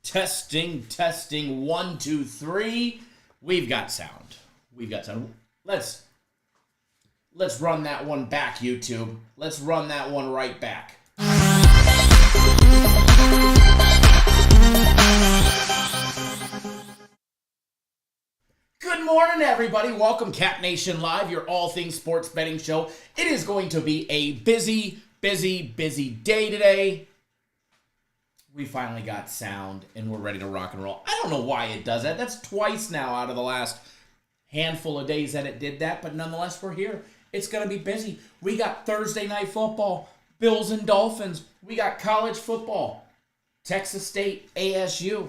Testing, testing, 1, 2, 3. We've got sound. We've got sound. Let's run that one back, YouTube. Let's run that one right back. Good morning, everybody. Welcome, Cap Nation Live, your all things sports betting show. It is going to be a busy day today. We finally got sound, and we're ready to rock and roll. I don't know why it does that. That's twice now out of the last handful of days that it did that, but nonetheless, we're here. It's going to be busy. We got Thursday night football, Bills and Dolphins. We got college football, Texas State, ASU.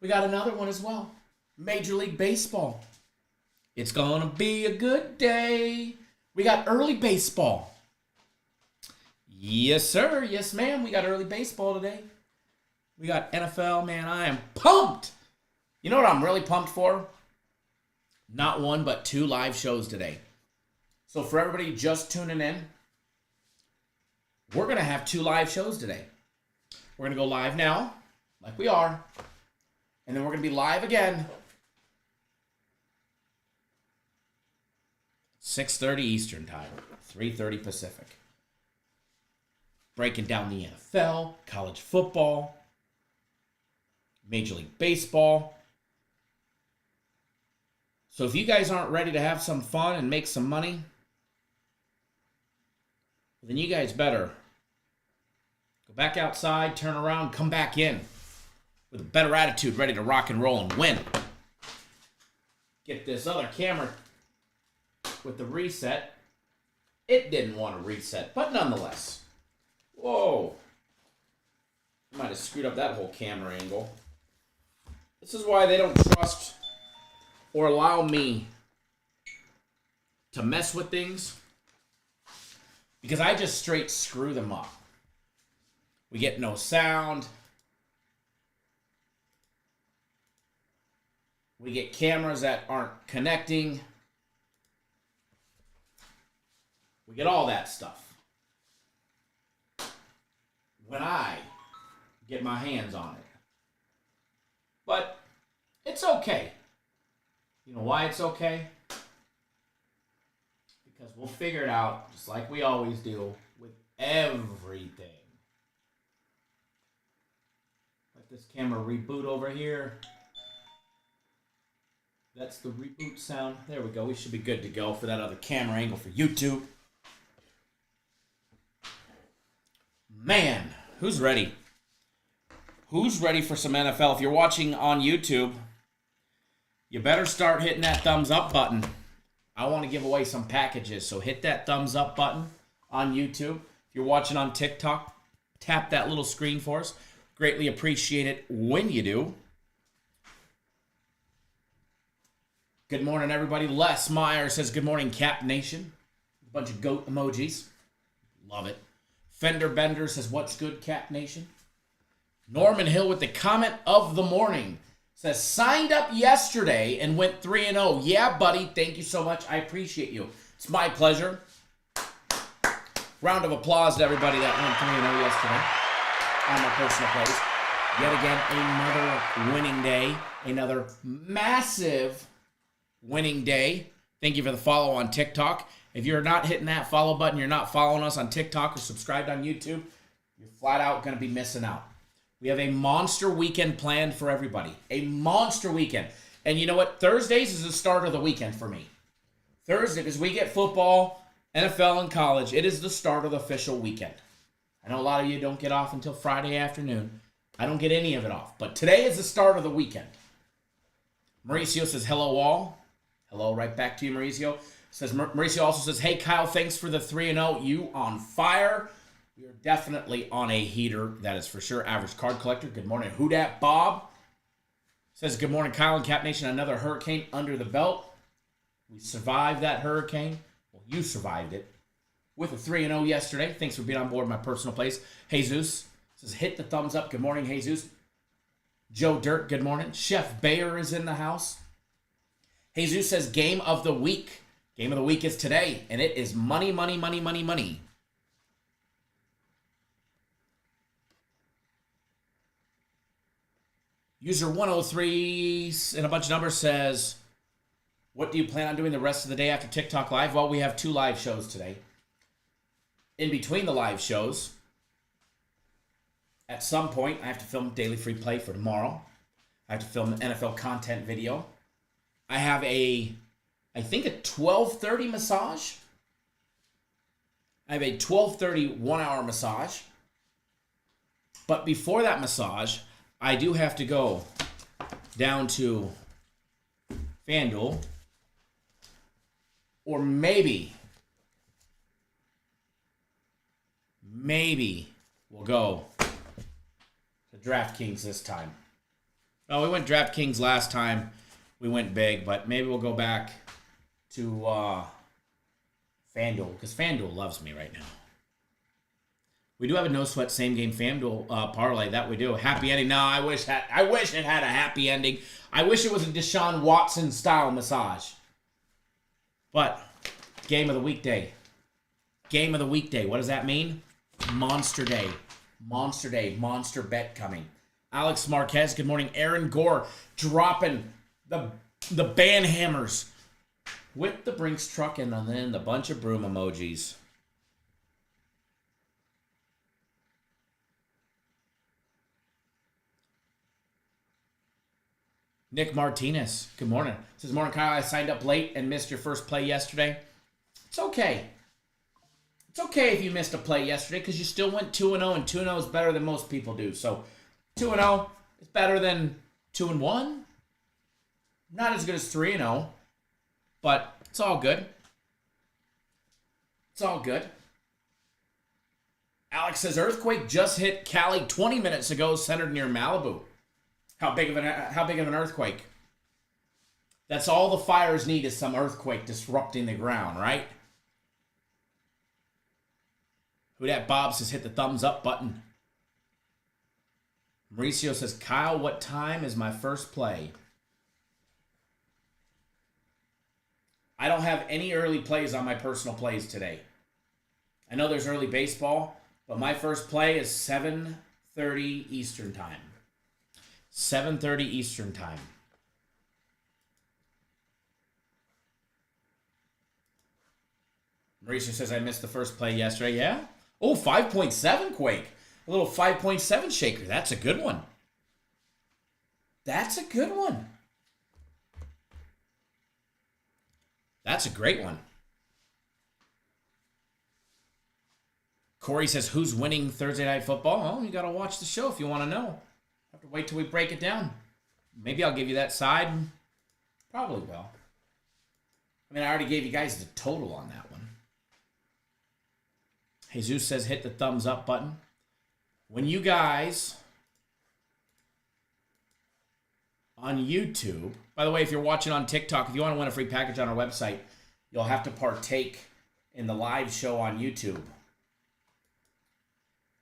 We got another one as well, Major League Baseball. It's going to be a good day. We got early baseball. Yes, sir. Yes, ma'am. We got early baseball today. We got NFL. Man, I am pumped. You know what I'm really pumped for? Not one, but 2 live shows today. So for everybody just tuning in, we're going to have 2 live shows today. We're going to go live now, like we are. And then we're going to be live again. 6:30 Eastern Time, 3:30 Pacific. Breaking down the NFL, college football, Major League Baseball. So if you guys aren't ready to have some fun and make some money, then you guys better go back outside, turn around, come back in with a better attitude, ready to rock and roll and win. Get this other camera with the reset. It didn't want to reset, but nonetheless. Whoa. I might have screwed up that whole camera angle. This is why they don't trust or allow me to mess with things. Because I just straight screw them up. We get no sound. We get cameras that aren't connecting. We get all that stuff. When I get my hands on it. But it's okay. You know why it's okay? Because we'll figure it out just like we always do with everything. Let this camera reboot over here. That's the reboot sound. There we go. We should be good to go for that other camera angle for YouTube. Man, who's ready? Who's ready for some NFL? If you're watching on YouTube, you better start hitting that thumbs up button. I want to give away some packages, so hit that thumbs up button on YouTube. If you're watching on TikTok, tap that little screen for us. Greatly appreciate it when you do. Good morning, everybody. Les Meyer says, good morning, Cap Nation. A bunch of goat emojis. Love it. Fender Bender says, what's good, Cap Nation? Norman Hill with the comment of the morning says, signed up yesterday and went 3-0. Yeah, buddy. Thank you so much. I appreciate you. It's my pleasure. Round of applause to everybody that went 3-0 yesterday on my personal plays. Yet again, another winning day. Another massive winning day. Thank you for the follow on TikTok. If you're not hitting that follow button, you're not following us on TikTok or subscribed on YouTube, you're flat out going to be missing out. We have a monster weekend planned for everybody. A monster weekend. And you know what? Thursdays is the start of the weekend for me. Thursday, because we get football, NFL, and college, it is the start of the official weekend. I know a lot of you don't get off until Friday afternoon. I don't get any of it off. But today is the start of the weekend. Mauricio says, hello all. Hello, right back to you, Mauricio. Mauricio also says, hey, Kyle, thanks for the 3-0. You on fire. We are definitely on a heater. That is for sure. Average card collector. Good morning. Who dat Bob? Says, good morning, Kyle and Cap Nation. Another hurricane under the belt. We survived that hurricane. Well, you survived it. With a 3-0 yesterday. Thanks for being on board my personal place. Jesus says, hit the thumbs up. Good morning, Jesus. Joe Dirt, good morning. Chef Bayer is in the house. Jesus says, game of the week. Game of the week is today, and it is money, money, money, money, money. User 103 and a bunch of numbers says, what do you plan on doing the rest of the day after TikTok Live? Well, we have 2 live shows today. In between the live shows, at some point, I have to film Daily Free Play for tomorrow. I have to film an NFL content video. I have I think a 12:30 massage. I have a 12:30 1-hour massage. But before that massage, I do have to go down to FanDuel. Or maybe we'll go to DraftKings this time. Oh, we went DraftKings last time. We went big, but maybe we'll go back to FanDuel, because FanDuel loves me right now. We do have a no sweat same game FanDuel parlay. That we do. Happy ending. No, I wish it had a happy ending. I wish it was a Deshaun Watson style massage. But game of the weekday. Game of the weekday. What does that mean? Monster day. Monster day. Monster bet coming. Alex Marquez. Good morning. Aaron Gore dropping the band hammers with the Brinks truck and then the bunch of broom emojis. Nick Martinez, good morning. Says, morning, Kyle. I signed up late and missed your first play yesterday. It's okay. It's okay if you missed a play yesterday because you still went 2-0, and 2-0 is better than most people do. So 2-0 is better than 2-1. Not as good as 3-0, but it's all good. It's all good. Alex says, earthquake just hit Cali 20 minutes ago, centered near Malibu. How big of an earthquake? That's all the fires need is some earthquake disrupting the ground, right? Who dat Bob says hit the thumbs up button. Mauricio says, Kyle, what time is my first play? I don't have any early plays on my personal plays today. I know there's early baseball, but my first play is 7:30 Eastern time. 7:30 Eastern time. Mauricio says I missed the first play yesterday. Yeah? Oh, 5.7 quake. A little 5.7 shaker. That's a good one. That's a good one. That's a great one. Corey says, who's winning Thursday Night Football? Oh, you got to watch the show if you want to know. Have to wait till we break it down. Maybe I'll give you that side. Probably will. I mean, I already gave you guys the total on that one. Jesus says, hit the thumbs up button. When you guys on YouTube, by the way, if you're watching on TikTok, if you want to win a free package on our website, you'll have to partake in the live show on YouTube.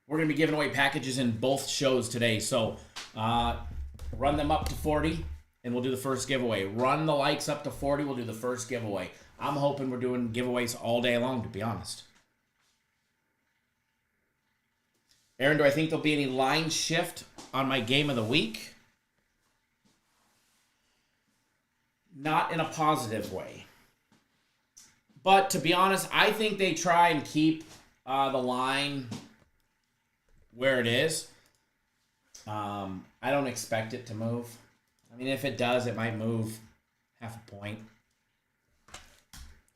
We're going to be giving away packages in both shows today. So run them up to 40, and we'll do the first giveaway. Run the likes up to 40, we'll do the first giveaway. I'm hoping we're doing giveaways all day long, to be honest. Aaron, do I think there'll be any line shift on my game of the week? Not in a positive way. But to be honest, I think they try and keep the line where it is. I don't expect it to move. I mean, if it does, it might move half a point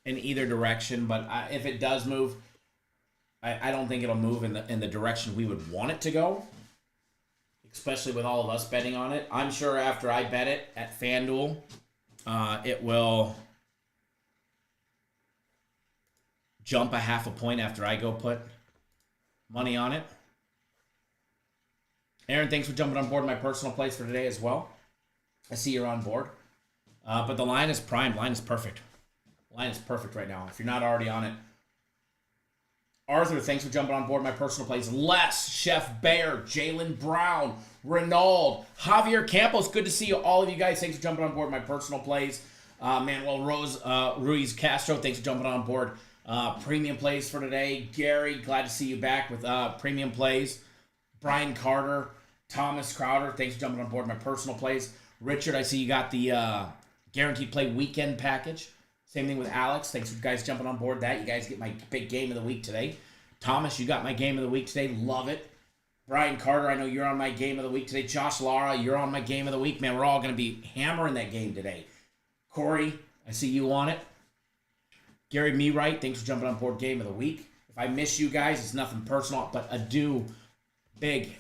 in either direction. But if it does move, I don't think it'll move in the direction we would want it to go, especially with all of us betting on it. I'm sure after I bet it at FanDuel, it will jump a half a point after I go put money on it. Aaron, thanks for jumping on board my personal place for today as well. I see you're on board. But the line is primed. Line is perfect. Line is perfect right now. If you're not already on it. Arthur, thanks for jumping on board my personal plays. Les, Chef Bear, Jalen Brown, Renaud, Javier Campos. Good to see you, all of you guys. Thanks for jumping on board my personal plays. Manuel Ruiz Castro, thanks for jumping on board. Premium plays for today. Gary, glad to see you back with premium plays. Brian Carter, Thomas Crowder, thanks for jumping on board my personal plays. Richard, I see you got the guaranteed play weekend package. Same thing with Alex. Thanks for guys jumping on board that. You guys get my big game of the week today. Thomas, you got my game of the week today. Love it. Brian Carter, I know you're on my game of the week today. Josh Lara, you're on my game of the week. Man, we're all going to be hammering that game today. Corey, I see you on it. Gary Meewright, thanks for jumping on board game of the week. If I miss you guys, it's nothing personal, but adieu. Big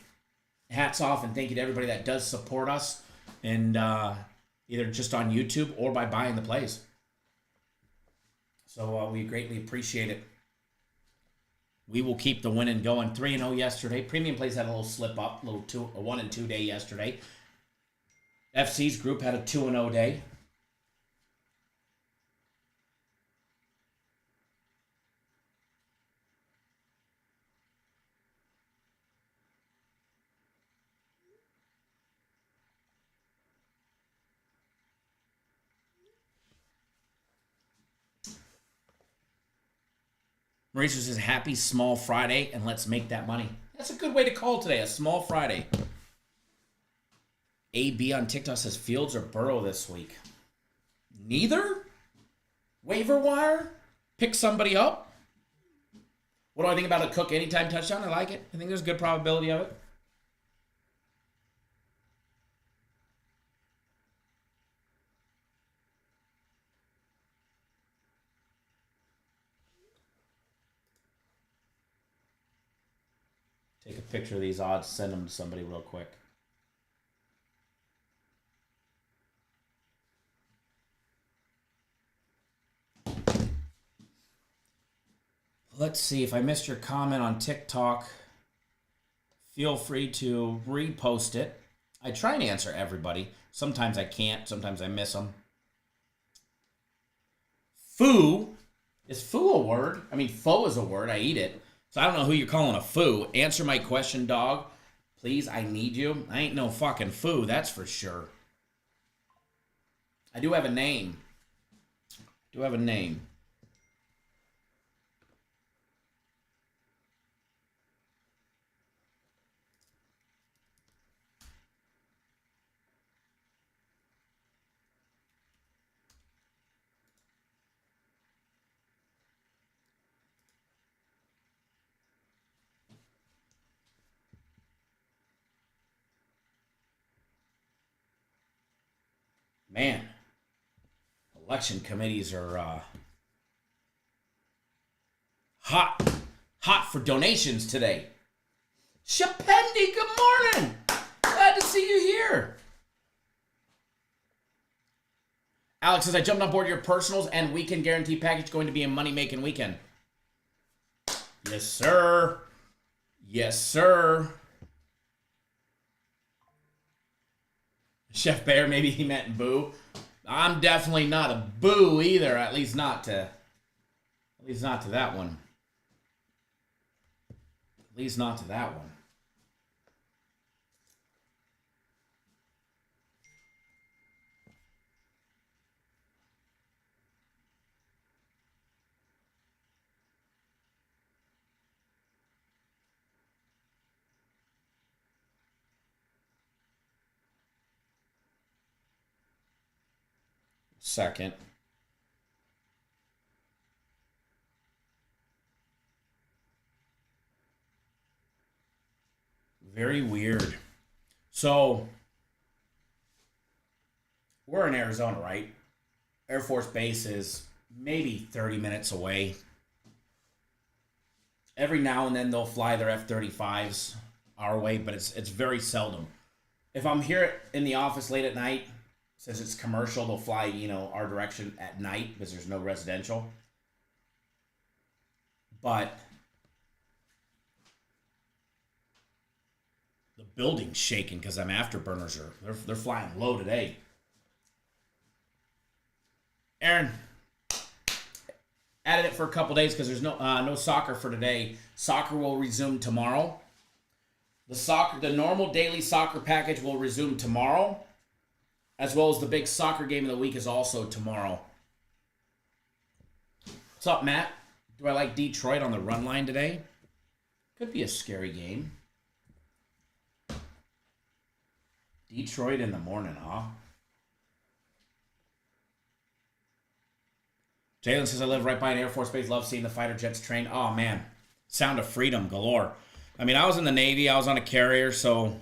hats off and thank you to everybody that does support us, and either just on YouTube or by buying the plays. So we greatly appreciate it. We will keep the winning going. 3-0 yesterday. Premium plays had a little slip up, a 1-2 day yesterday. FC's group had a 2-0 day. Mauricio says, happy small Friday, and let's make that money. That's a good way to call today, a small Friday. AB on TikTok says, Fields or Burrow this week? Neither? Waiver wire? Pick somebody up? What do I think about a Cook anytime touchdown? I like it. I think there's a good probability of it. Take a picture of these odds, send them to somebody real quick. Let's see, if I missed your comment on TikTok, feel free to repost it. I try and answer everybody. Sometimes I can't, sometimes I miss them. Foo, is foo a word? I mean, pho is a word, I eat it. So I don't know who you're calling a foo. Answer my question, dog. Please, I need you. I ain't no fucking foo, that's for sure. I do have a name. Man, election committees are Hot for donations today. Shapendi, good morning. Glad to see you here. Alex says, I jumped on board your personals and weekend guarantee package, going to be a money-making weekend. Yes, sir. Yes, sir. Chef Bear, maybe he meant boo. I'm definitely not a boo either, at least not to that one. At least not to that one. Second. Very weird. So, we're in Arizona, right? Air Force Base is maybe 30 minutes away. Every now and then they'll fly their F-35s our way, but it's very seldom. If I'm here in the office late at night, since it's commercial, they'll fly, our direction at night because there's no residential. But the building's shaking because them afterburners they're flying low today. Aaron, added it for a couple days because there's no soccer for today. Soccer will resume tomorrow. The normal daily soccer package will resume tomorrow, as well as the big soccer game of the week is also tomorrow. What's up, Matt? Do I like Detroit on the run line today? Could be a scary game. Detroit in the morning, huh? Jalen says, I live right by an Air Force base. Love seeing the fighter jets train. Oh, man. Sound of freedom galore. I mean, I was in the Navy. I was on a carrier, so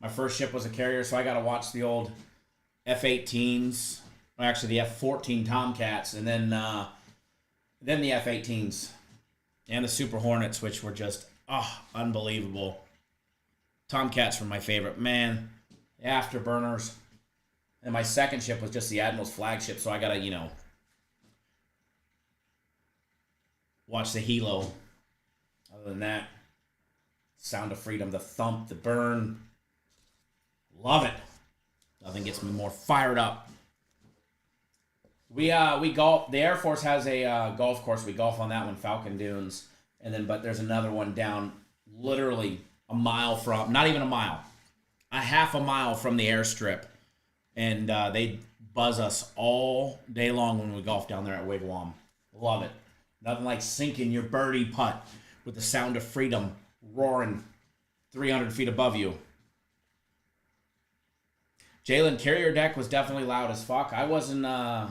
my first ship was a carrier, so I got to watch the old F-18s. Well, actually, the F-14 Tomcats, and then the F-18s and the Super Hornets, which were just, unbelievable. Tomcats were my favorite. Man, the afterburners. And my second ship was just the Admiral's flagship, so I got to, watch the helo. Other than that, sound of freedom, the thump, the burn. Love it. Nothing gets me more fired up. We golf. The Air Force has a golf course. We golf on that one, Falcon Dunes. But there's another one down literally a mile from, not even a mile, a half a mile from the airstrip. And they buzz us all day long when we golf down there at Wigwam. Love it. Nothing like sinking your birdie putt with the sound of freedom roaring 300 feet above you. Jalen, carrier deck was definitely loud as fuck. I wasn't, I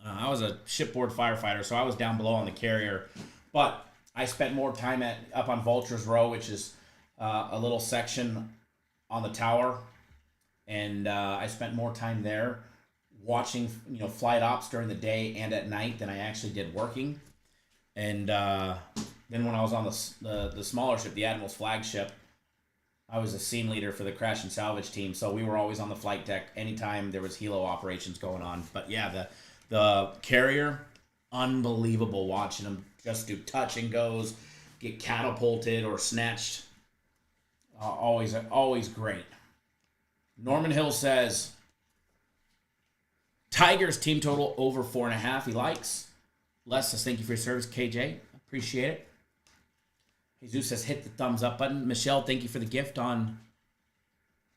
was a shipboard firefighter, so I was down below on the carrier. But I spent more time up on Vulture's Row, which is a little section on the tower. And I spent more time there watching, flight ops during the day and at night than I actually did working. And then when I was on the smaller ship, the Admiral's flagship, I was a scene leader for the crash and salvage team, so we were always on the flight deck anytime there was helo operations going on. But yeah, the carrier, unbelievable watching them just do touch and goes, get catapulted or snatched. Always great. Norman Hill says, Tigers team total over 4.5. He likes. Les says, thank you for your service, KJ. Appreciate it. Jesus says, hit the thumbs up button. Michelle, thank you for the gift on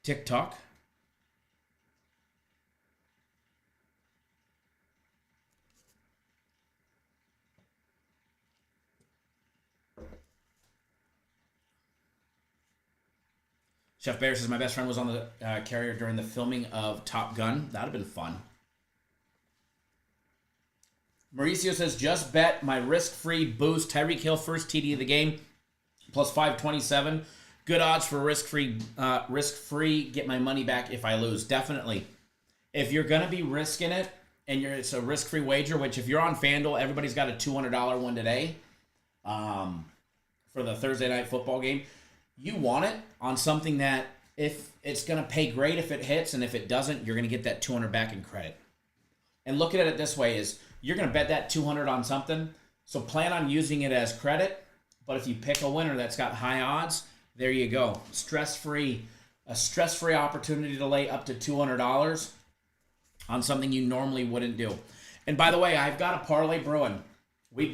TikTok. Chef Bear says, my best friend was on the carrier during the filming of Top Gun. That would have been fun. Mauricio says, just bet my risk-free boost. Tyreek Hill, first TD of the game, plus 527. Good odds for risk-free. Get my money back if I lose. Definitely. If you're going to be risking it, and it's a risk-free wager, which if you're on FanDuel, everybody's got a $200 one today for the Thursday night football game. You want it on something that if it's going to pay great if it hits, and if it doesn't, you're going to get that $200 back in credit. And look at it this way is you're going to bet that $200 on something, so plan on using it as credit. But if you pick a winner that's got high odds, there you go. A stress-free opportunity to lay up to $200 on something you normally wouldn't do. And by the way, I've got a parlay brewing. We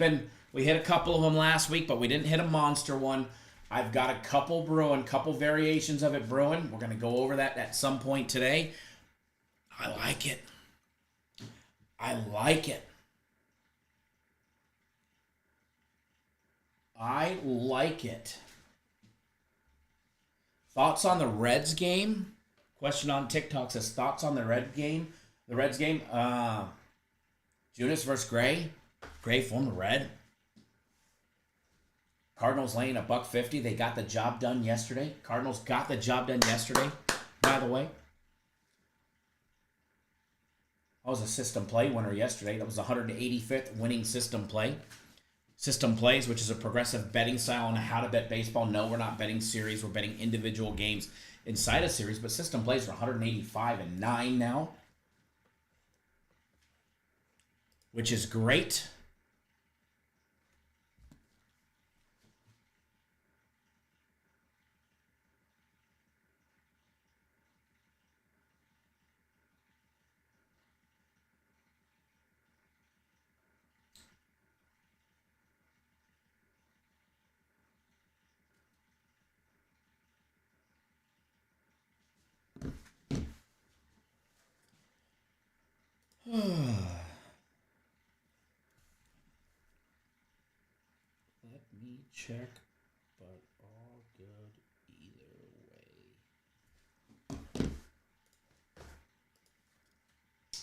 hit a couple of them last week, but we didn't hit a monster one. I've got a couple brewing, couple variations of it brewing. We're going to go over that at some point today. I like it. I like it. I like it. Thoughts on the Reds game? Question on TikTok says, thoughts on the Reds game? The Reds game? Judas versus Gray. Gray, former Red. Cardinals laying $150. They got the job done yesterday. Cardinals got the job done yesterday, by the way. I was a system play winner yesterday. That was the 185th winning system play. System plays, which is a progressive betting style on how to bet baseball. No, we're not betting series. We're betting individual games inside a series. But system plays are 185-9 now, which is great. Let me check, but all good either way.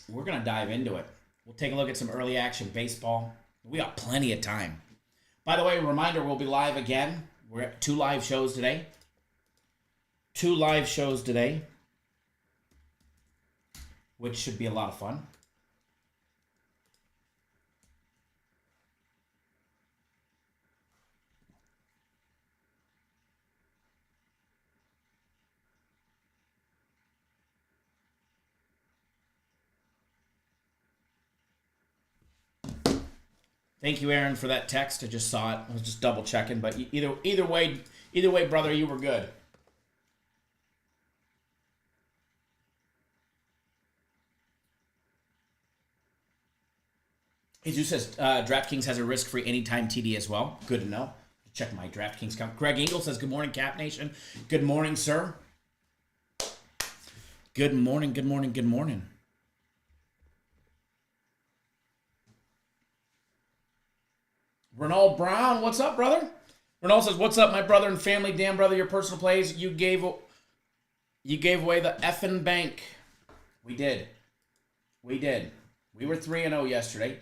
We're going to dive into it. We'll take a look at some early action baseball. We got plenty of time. By the way, reminder, we'll be live again. We're at 2 live shows today. 2 live shows today, which should be a lot of fun. Thank you, Aaron, for that text. I just saw it. I was just double checking, but either way, brother, you were good. Jesus says DraftKings has a risk-free anytime TD as well. Good to know. Check my DraftKings account. Greg Engel says, good morning, Cap Nation. Good morning, sir. Good morning, good morning, good morning. Renald Brown, what's up, brother? Renald says, what's up, my brother and family? Damn, brother, your personal plays. You gave away the effing bank. We did. We were 3-0 yesterday.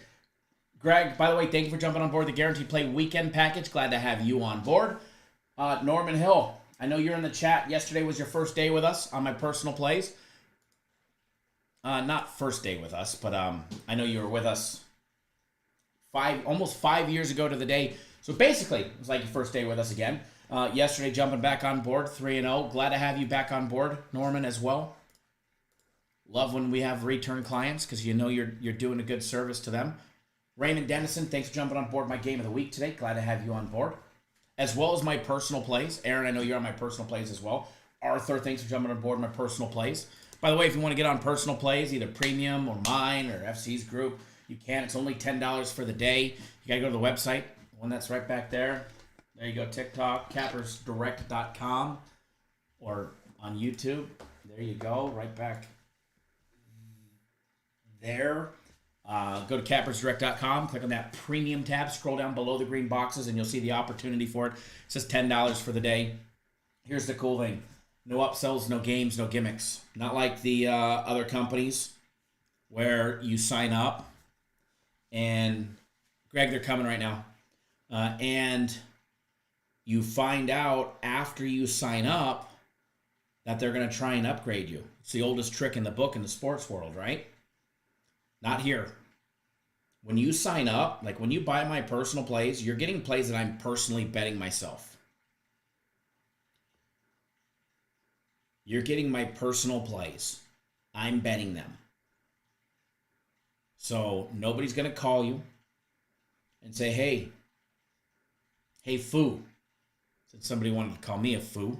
Greg, by the way, thank you for jumping on board the Guaranteed Play Weekend Package. Glad to have you on board. Norman Hill, I know you're in the chat. Yesterday was your first day with us on my personal plays. Not first day with us, but I know you were with us almost 5 years ago to the day. So basically, it was like your first day with us again. Yesterday, jumping back on board, 3-0. Glad to have you back on board, Norman, as well. Love when we have return clients because you know you're doing a good service to them. Raymond Dennison, thanks for jumping on board my game of the week today. Glad to have you on board. As well as my personal plays. Aaron, I know you're on my personal plays as well. Arthur, thanks for jumping on board my personal plays. By the way, if you want to get on personal plays, either premium or mine or FC's group, you can. It's only $10 for the day. You got to go to the website, the one that's right back there. There you go, TikTok, cappersdirect.com, or on YouTube. There you go, right back there. Go to cappersdirect.com, click on that premium tab, scroll down below the green boxes, and you'll see the opportunity for it. It says $10 for the day. Here's the cool thing. No upsells, no games, no gimmicks. Not like the other companies where you sign up and, Greg, they're coming right now, and you find out after you sign up that they're going to try and upgrade you. It's the oldest trick in the book in the sports world, right? Not here. When you sign up, like when you buy my personal plays, you're getting plays that I'm personally betting myself. You're getting my personal plays. I'm betting them. So nobody's going to call you and say, hey, foo. Said somebody wanted to call me a foo.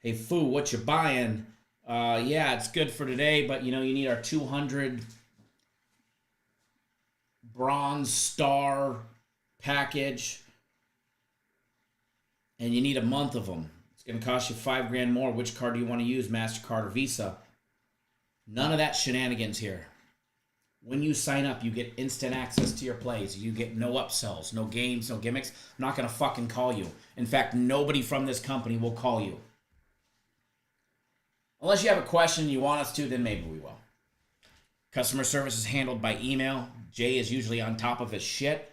Hey, foo, what you buying? Yeah, it's good for today, but you need our 200 bronze star package, and you need a month of them. It's going to cost you $5,000 more. Which card do you want to use, MasterCard or Visa? None of that shenanigans here. When you sign up, you get instant access to your plays. You get no upsells, no games, no gimmicks. I'm not going to fucking call you. In fact, nobody from this company will call you. Unless you have a question you want us to, then maybe we will. Customer service is handled by email. Jay is usually on top of his shit.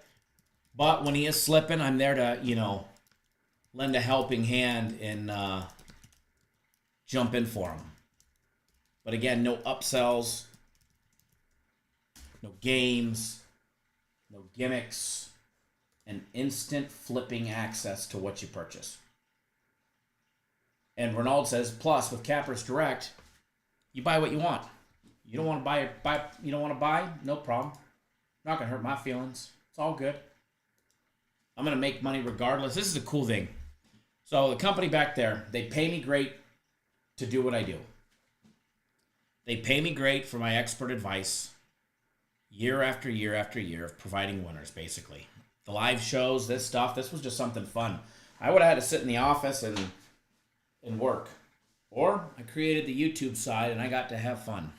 But when he is slipping, I'm there to, lend a helping hand and jump in for him. But again, no upsells, no games, no gimmicks, and instant flipping access to what you purchase. And Ronald says, plus with Cappers Direct, you buy what you want. You don't want to buy. You don't want to buy? No problem. Not gonna hurt my feelings. It's all good. I'm gonna make money regardless. This is a cool thing. So the company back there, they pay me great to do what I do. They pay me great for my expert advice, year after year after year of providing winners. Basically, the live shows, this stuff. This was just something fun. I would have had to sit in the office and work. Or I created the YouTube side and I got to have fun.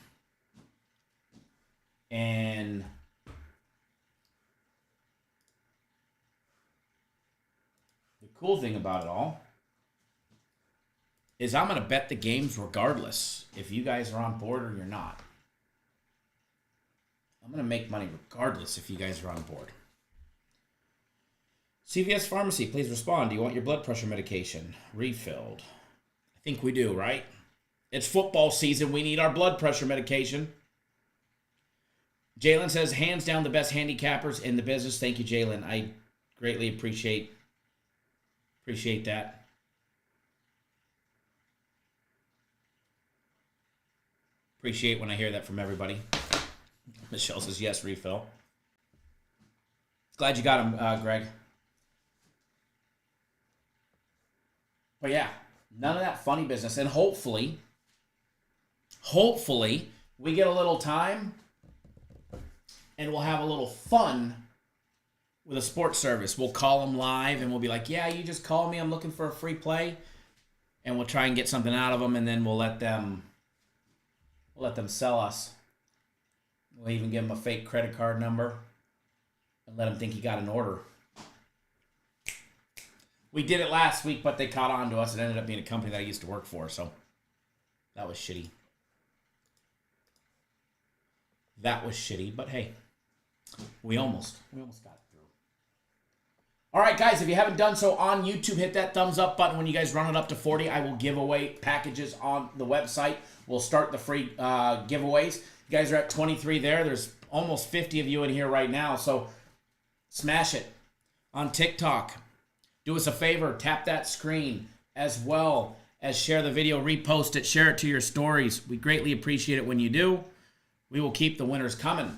And the cool thing about it all is I'm going to bet the games regardless if you guys are on board or you're not. I'm going to make money regardless if you guys are on board. CVS Pharmacy, please respond. Do you want your blood pressure medication refilled? I think we do, right? It's football season. We need our blood pressure medication. Jalen says, hands down the best handicappers in the business. Thank you, Jalen. I greatly appreciate that. Appreciate when I hear that from everybody. Michelle says, yes, refill. Glad you got him, Greg. But yeah, none of that funny business. And hopefully, we get a little time and we'll have a little fun with a sports service. We'll call them live and we'll be like, yeah, you just call me. I'm looking for a free play. And we'll try and get something out of them, and then we'll let them sell us. We'll even give them a fake credit card number and let them think you got an order. We did it last week, but they caught on to us. It ended up being a company that I used to work for, so that was shitty. But hey, we almost got it through. All right, guys, if you haven't done so on YouTube, hit that thumbs up button. When you guys run it up to 40, I will give away packages on the website. We'll start the free giveaways. You guys are at 23 there. There's almost 50 of you in here right now, so smash it. On TikTok, do us a favor, tap that screen as well as share the video, repost it, share it to your stories. We greatly appreciate it when you do. We will keep the winners coming.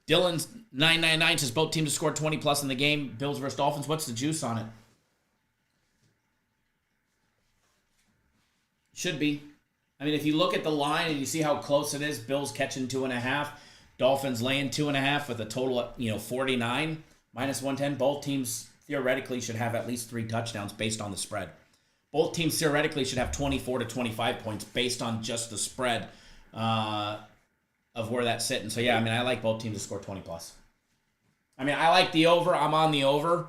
Dylan's 999 says both teams have scored 20 plus in the game. Bills versus Dolphins. What's the juice on it? Should be. I mean, if you look at the line and you see how close it is, Bills catching 2.5, Dolphins laying 2.5 with a total of 49, minus 110. Both teams theoretically should have at least 3 touchdowns based on the spread. Both teams theoretically should have 24 to 25 points based on just the spread of where that's sitting. So, yeah, I mean, I like both teams to score 20 plus. I mean, I like the over. I'm on the over.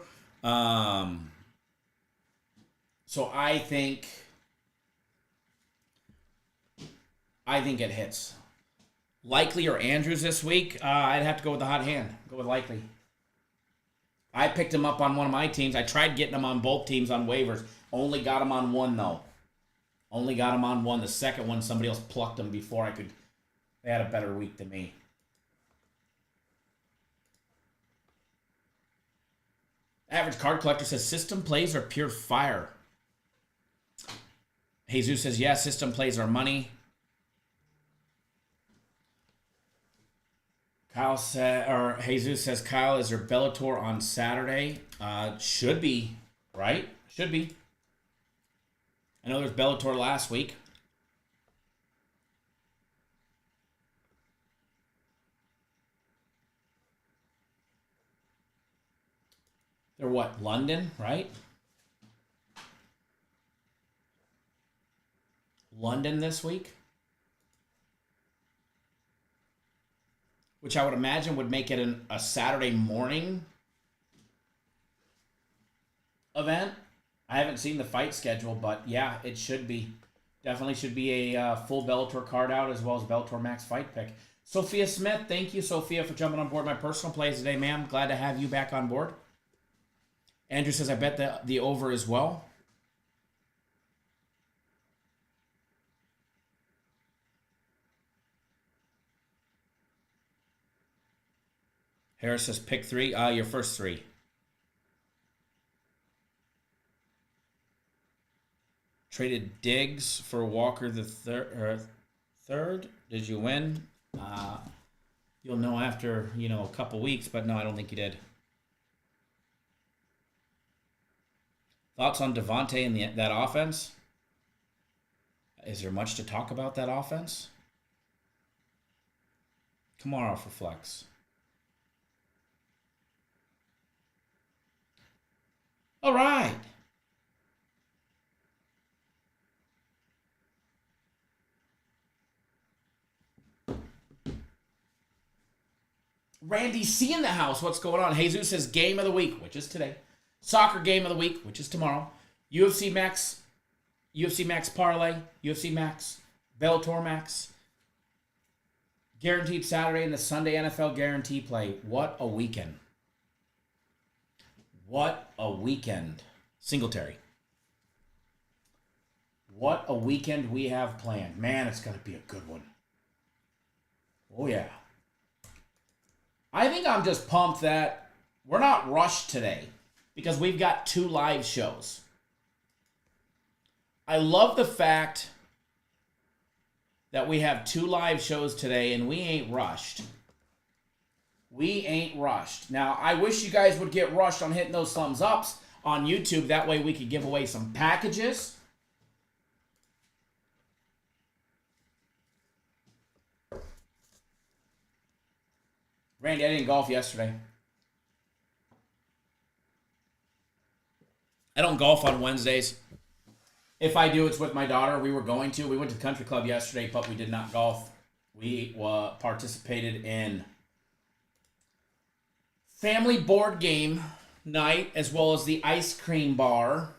So I think it hits. Likely or Andrews this week, I'd have to go with the hot hand. Go with Likely. I picked him up on one of my teams. I tried getting him on both teams on waivers. Only got him on one, though. Only got him on one. The second one, somebody else plucked him before I could They had a better week than me. Average Card Collector says system plays are pure fire. Jesus says, yeah, system plays are money. Kyle said, or Jesus says, Kyle, is there Bellator on Saturday? Should be, right? Should be. I know there's Bellator last week. They're what? London, right? London this week. Which I would imagine would make it a Saturday morning event. I haven't seen the fight schedule, but yeah, it should be. Definitely should be a full Bellator card out as well as Bellator Max fight pick. Sophia Smith, thank you, Sophia, for jumping on board my personal plays today, ma'am. Glad to have you back on board. Andrew says, I bet the over as well. Harris says, pick three. Your first three. Traded Diggs for Walker the third. Did you win? You'll know after, a couple weeks, but no, I don't think you did. Thoughts on Devontae and that offense? Is there much to talk about that offense? Tomorrow for flex. All right. Randy C in the house. What's going on? Jesus says game of the week, which is today. Soccer game of the week, which is tomorrow. UFC Max Parlay, UFC Max, Bellator Max. Guaranteed Saturday and the Sunday NFL Guarantee Play. What a weekend. What a weekend. Singletary. What a weekend we have planned. Man, it's going to be a good one. Oh, yeah. I think I'm just pumped that we're not rushed today because we've got 2 live shows. I love the fact that we have 2 live shows today and we ain't rushed. We ain't rushed. Now, I wish you guys would get rushed on hitting those thumbs ups on YouTube. That way we could give away some packages. Randy, I didn't golf yesterday. I don't golf on Wednesdays. If I do, it's with my daughter. We were going to. We went to the country club yesterday, but we did not golf. We participated in family board game night as well as the ice cream bar.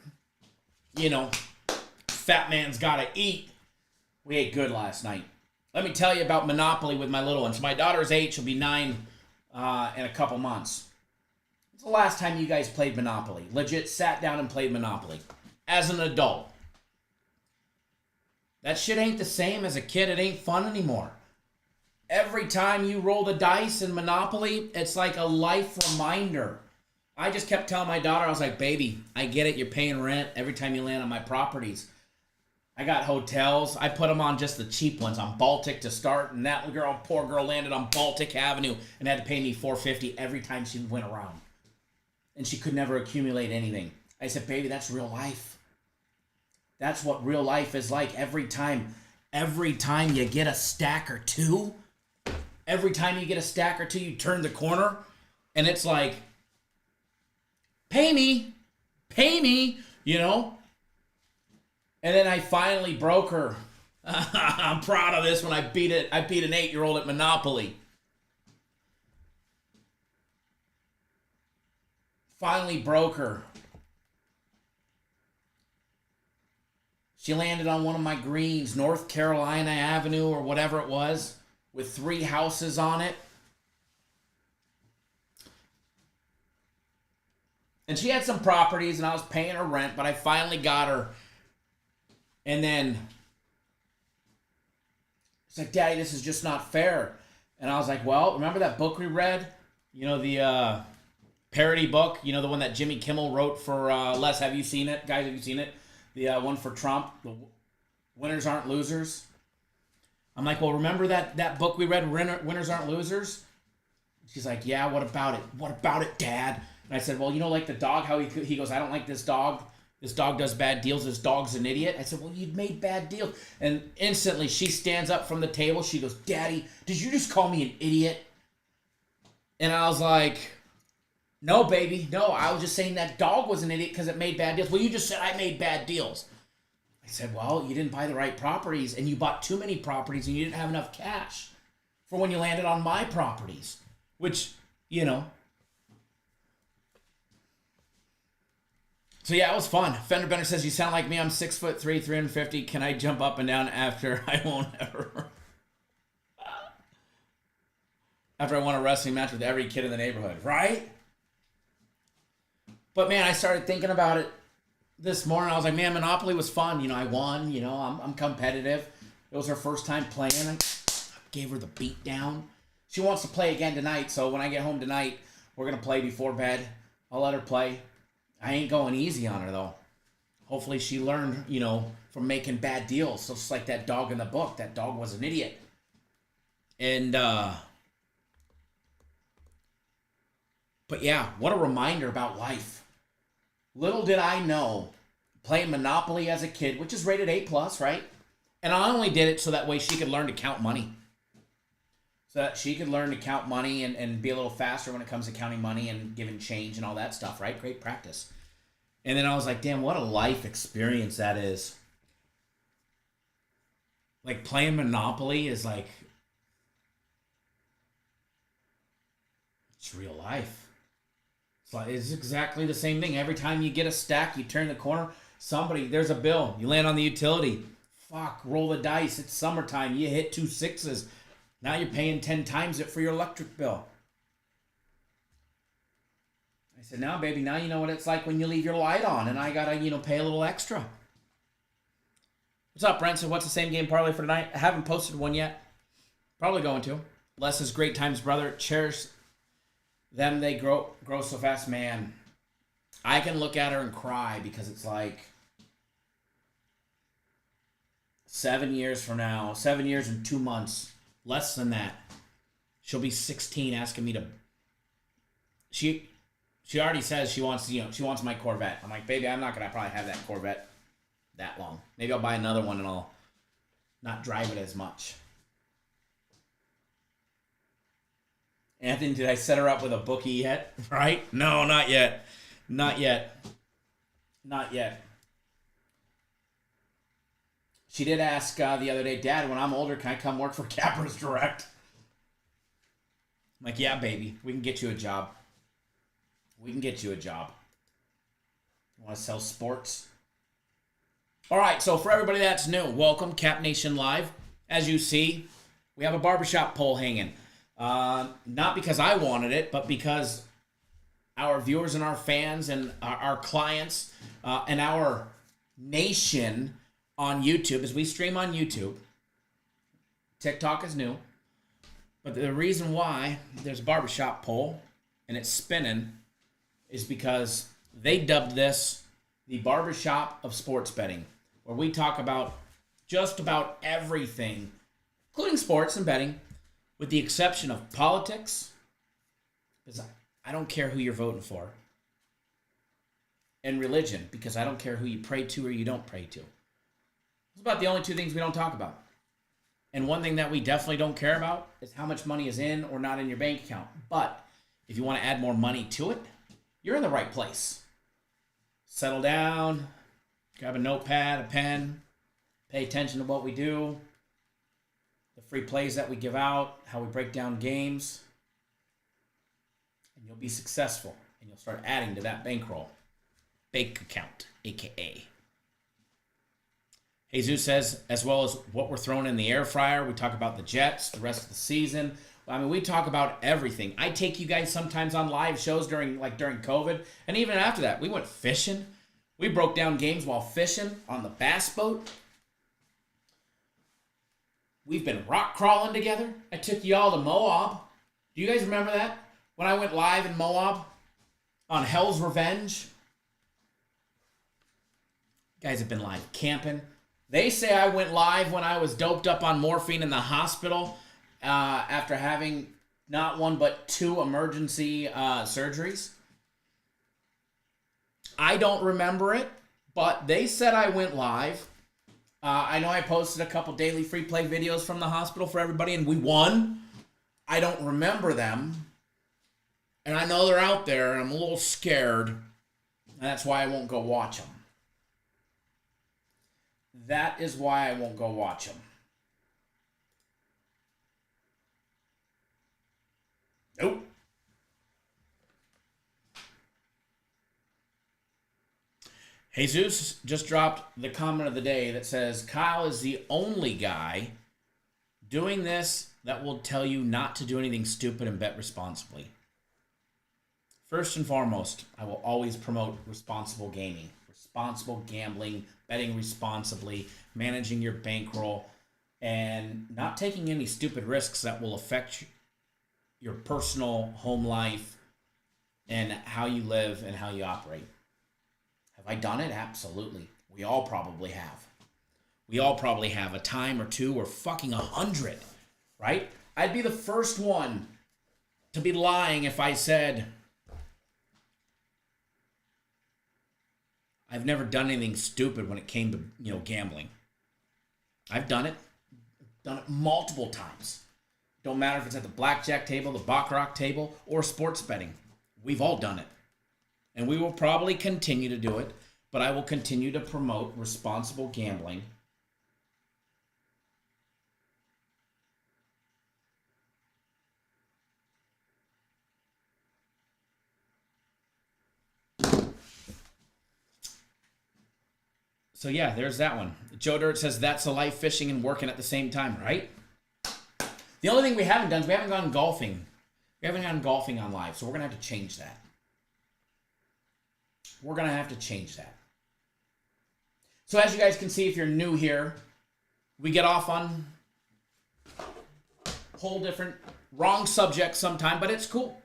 Fat man's got to eat. We ate good last night. Let me tell you about Monopoly with my little ones. My daughter's 8. She'll be 9 in a couple months. When's the last time you guys played Monopoly? Legit sat down and played Monopoly as an adult. That shit ain't the same as a kid. It ain't fun anymore. Every time you roll the dice in Monopoly, it's like a life reminder. I just kept telling my daughter, I was like, baby, I get it. You're paying rent every time you land on my properties. I got hotels. I put them on just the cheap ones on Baltic to start, and that poor girl landed on Baltic Avenue and had to pay me $450 every time she went around. And she could never accumulate anything. I said, baby, that's real life. That's what real life is like. Every time you get a stack or two, you turn the corner, and it's like, pay me, And then I finally broke her. I'm proud of this when I beat an 8-year-old at Monopoly. Finally broke her. She landed on one of my greens, North Carolina Avenue or whatever it was, with 3 houses on it. And she had some properties, and I was paying her rent, but I finally got her. And then She's like, Daddy, this is just not fair. And I was like, well, remember that book we read? You know, the parody book? You know, the one that Jimmy Kimmel wrote for Les. Have you seen it? Guys, have you seen it? The one for Trump, the Winners Aren't Losers. I'm like, well, remember that book we read, Winners Aren't Losers? She's like, yeah, what about it? What about it, Dad? And I said, well, you know, like the dog, how he goes, I don't like this dog. This dog does bad deals. This dog's an idiot. I said, well, you'd made bad deals. And instantly she stands up from the table. She goes, Daddy, did you just call me an idiot? And I was like, no, baby. No, I was just saying that dog was an idiot because it made bad deals. Well, you just said I made bad deals. I said, well, you didn't buy the right properties and you bought too many properties and you didn't have enough cash for when you landed on my properties, which, you know. So yeah, it was fun. Fender Bender says, you sound like me. I'm 6'3", 350. Can I jump up and down after I won't ever? After I won a wrestling match with every kid in the neighborhood, right? But man, I started thinking about it this morning. I was like, man, Monopoly was fun. You know, I won. You know, I'm competitive. It was her first time playing. I gave her the beat down. She wants to play again tonight. So when I get home tonight, we're going to play before bed. I'll let her play. I ain't going easy on her, though. Hopefully she learned, you know, from making bad deals. So it's like that dog in the book. That dog was an idiot. And, but yeah, what a reminder about life. Little did I know, playing Monopoly as a kid, which is rated A+, right? And I only did it so that way she could learn to count money. So that she could learn to count money and be a little faster when it comes to counting money and giving change and all that stuff, right? Great practice. And then I was like, damn, what a life experience that is. Like, playing Monopoly is like, it's real life. It's exactly the same thing. Every time you get a stack, you turn the corner, there's a bill. You land on the utility. Fuck, roll the dice. It's summertime. You hit 2 6s. Now you're paying 10 times it for your electric bill. I said, now, baby, now you know what it's like when you leave your light on, and I gotta, you know, pay a little extra. What's up, Brent? So what's the same game parlay for tonight? I haven't posted one yet. Probably going to. Les' great times, brother. Cherish them. They grow so fast, man. I can look at her and cry because it's like 7 years from now, 7 years and 2 months. Less than that. She'll be 16 asking me to... She already says she wants, you know, she wants my Corvette. I'm like, baby, I'm not going to probably have that Corvette that long. Maybe I'll buy another one and I'll not drive it as much. Anthony, did I set her up with a bookie yet? Right? No, not yet. Not yet. Not yet. She did ask the other day, Dad, when I'm older, can I come work for Cappers Direct? I'm like, yeah, baby. We can get you a job. We can get you a job. You want to sell sports? All right, so for everybody that's new, welcome, Cap Nation Live. As you see, we have a barbershop poll hanging. Not because I wanted it, but because our viewers and our fans and our clients and our nation on YouTube, as we stream on YouTube. TikTok is new. But the reason why there's a barbershop poll and it's spinning is because they dubbed this the barbershop of sports betting, where we talk about just about everything, including sports and betting, with the exception of politics, because I don't care who you're voting for, and religion, because I don't care who you pray to or you don't pray to. It's about the only two things we don't talk about. And one thing that we definitely don't care about is how much money is in or not in your bank account. But if you want to add more money to it, you're in the right place. Settle down, grab a notepad, a pen, pay attention to what we do, the free plays that we give out, how we break down games, and you'll be successful. And you'll start adding to that bankroll. Bank account, a.k.a. Jesus says, as well as what we're throwing in the air fryer. We talk about the Jets, the rest of the season. I mean, we talk about everything. I take you guys sometimes on live shows during COVID. And even after that, we went fishing. We broke down games while fishing on the bass boat. We've been rock crawling together. I took y'all to Moab. Do you guys remember that? When I went live in Moab on Hell's Revenge? You guys have been live camping. They say I went live when I was doped up on morphine in the hospital after having not one but 2 emergency surgeries. I don't remember it, but they said I went live. I know I posted a couple daily free play videos from the hospital for everybody, and we won. I don't remember them. And I know they're out there, and I'm a little scared. And that's why I won't go watch them. That is why I won't go watch them. Nope. Jesus just dropped the comment of the day that says, Kyle is the only guy doing this that will tell you not to do anything stupid and bet responsibly. First and foremost, I will always promote responsible gaming, responsible gambling, betting responsibly, managing your bankroll, and not taking any stupid risks that will affect your personal home life and how you live and how you operate. Have I done it? Absolutely. We all probably have. We all probably have a time or 2 or fucking 100, right? I'd be the first one to be lying if I said I've never done anything stupid when it came to, gambling. I've done it. Done it multiple times. Don't matter if it's at the blackjack table, the baccarat table, or sports betting. We've all done it. And we will probably continue to do it, but I will continue to promote responsible gambling. So yeah, there's that one. Joe Dirt says that's a life, fishing and working at the same time, right? The only thing we haven't done is we haven't gone golfing. We haven't gone golfing on live, so we're going to have to change that. We're going to have to change that. So as you guys can see, if you're new here, we get off on whole different, wrong subjects sometime, but it's cool.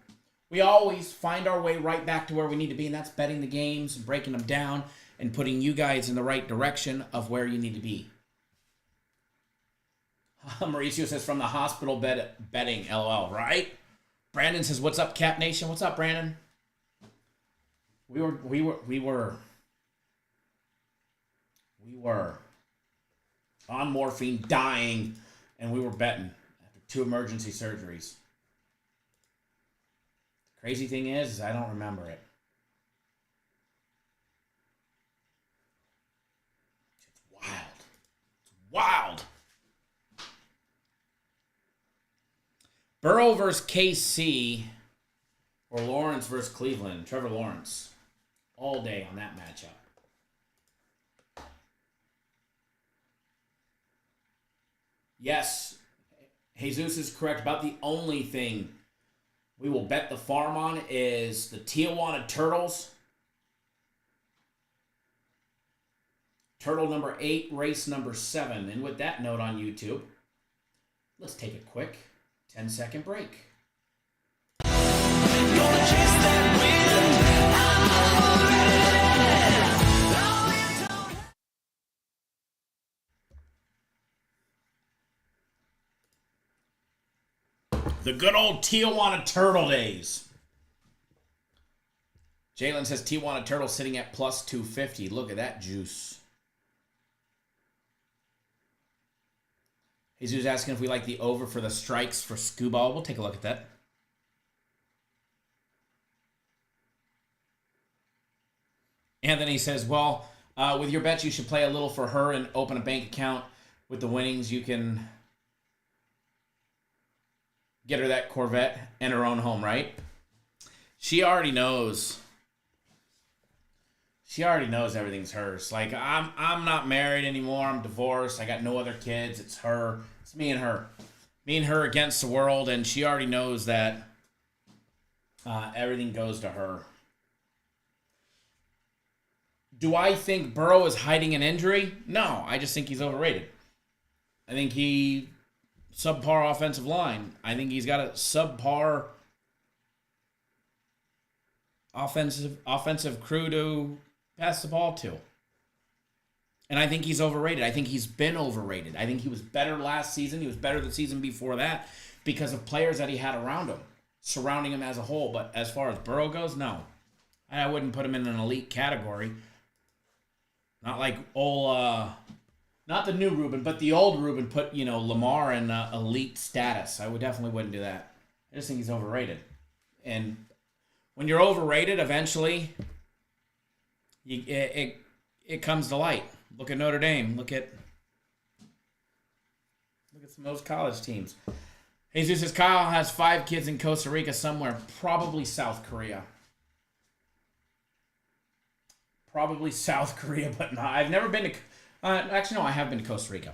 We always find our way right back to where we need to be, and that's betting the games, and breaking them down, and putting you guys in the right direction of where you need to be. Mauricio says, from the hospital bed betting, LOL, right? Brandon says, what's up, Cap Nation? What's up, Brandon? We were on morphine, dying, and we were betting after 2 emergency surgeries. The crazy thing is I don't remember it. It's wild. It's wild. Burrow versus KC, or Lawrence versus Cleveland. Trevor Lawrence. All day on that matchup. Yes, Jesus is correct. About the only thing we will bet the farm on is the Tijuana Turtles. Turtle number 8, race number 7. And with that note on YouTube, let's take a quick 10-second break. The good old Tijuana Turtle days. Jalen says Tijuana Turtle sitting at plus 250. Look at that juice. Jesus asking if we like the over for the strikes for Scuba. We'll take a look at that. Anthony says, well, with your bets, you should play a little for her and open a bank account. With the winnings, you can get her that Corvette and her own home, right? She already knows. She already knows everything's hers. Like, I'm not married anymore. I'm divorced. I got no other kids. It's her. It's me and her. Me and her against the world, and she already knows that everything goes to her. Do I think Burrow is hiding an injury? No, I just think he's overrated. I think he subpar offensive line. I think he's got a subpar offensive crew to pass the ball to. And I think he's overrated. I think he's been overrated. I think he was better last season. He was better the season before that because of players that he had around him, surrounding him as a whole. But as far as Burrow goes, no. I wouldn't put him in an elite category. Not like not the new Ruben, but the old Ruben put, Lamar in elite status. I definitely wouldn't do that. I just think he's overrated. And when you're overrated, eventually it comes to light. Look at Notre Dame. Look at some of those college teams. Jesus says Kyle has 5 kids in Costa Rica somewhere. Probably South Korea. Probably South Korea, but no. I've never been to... actually, no, I have been to Costa Rica.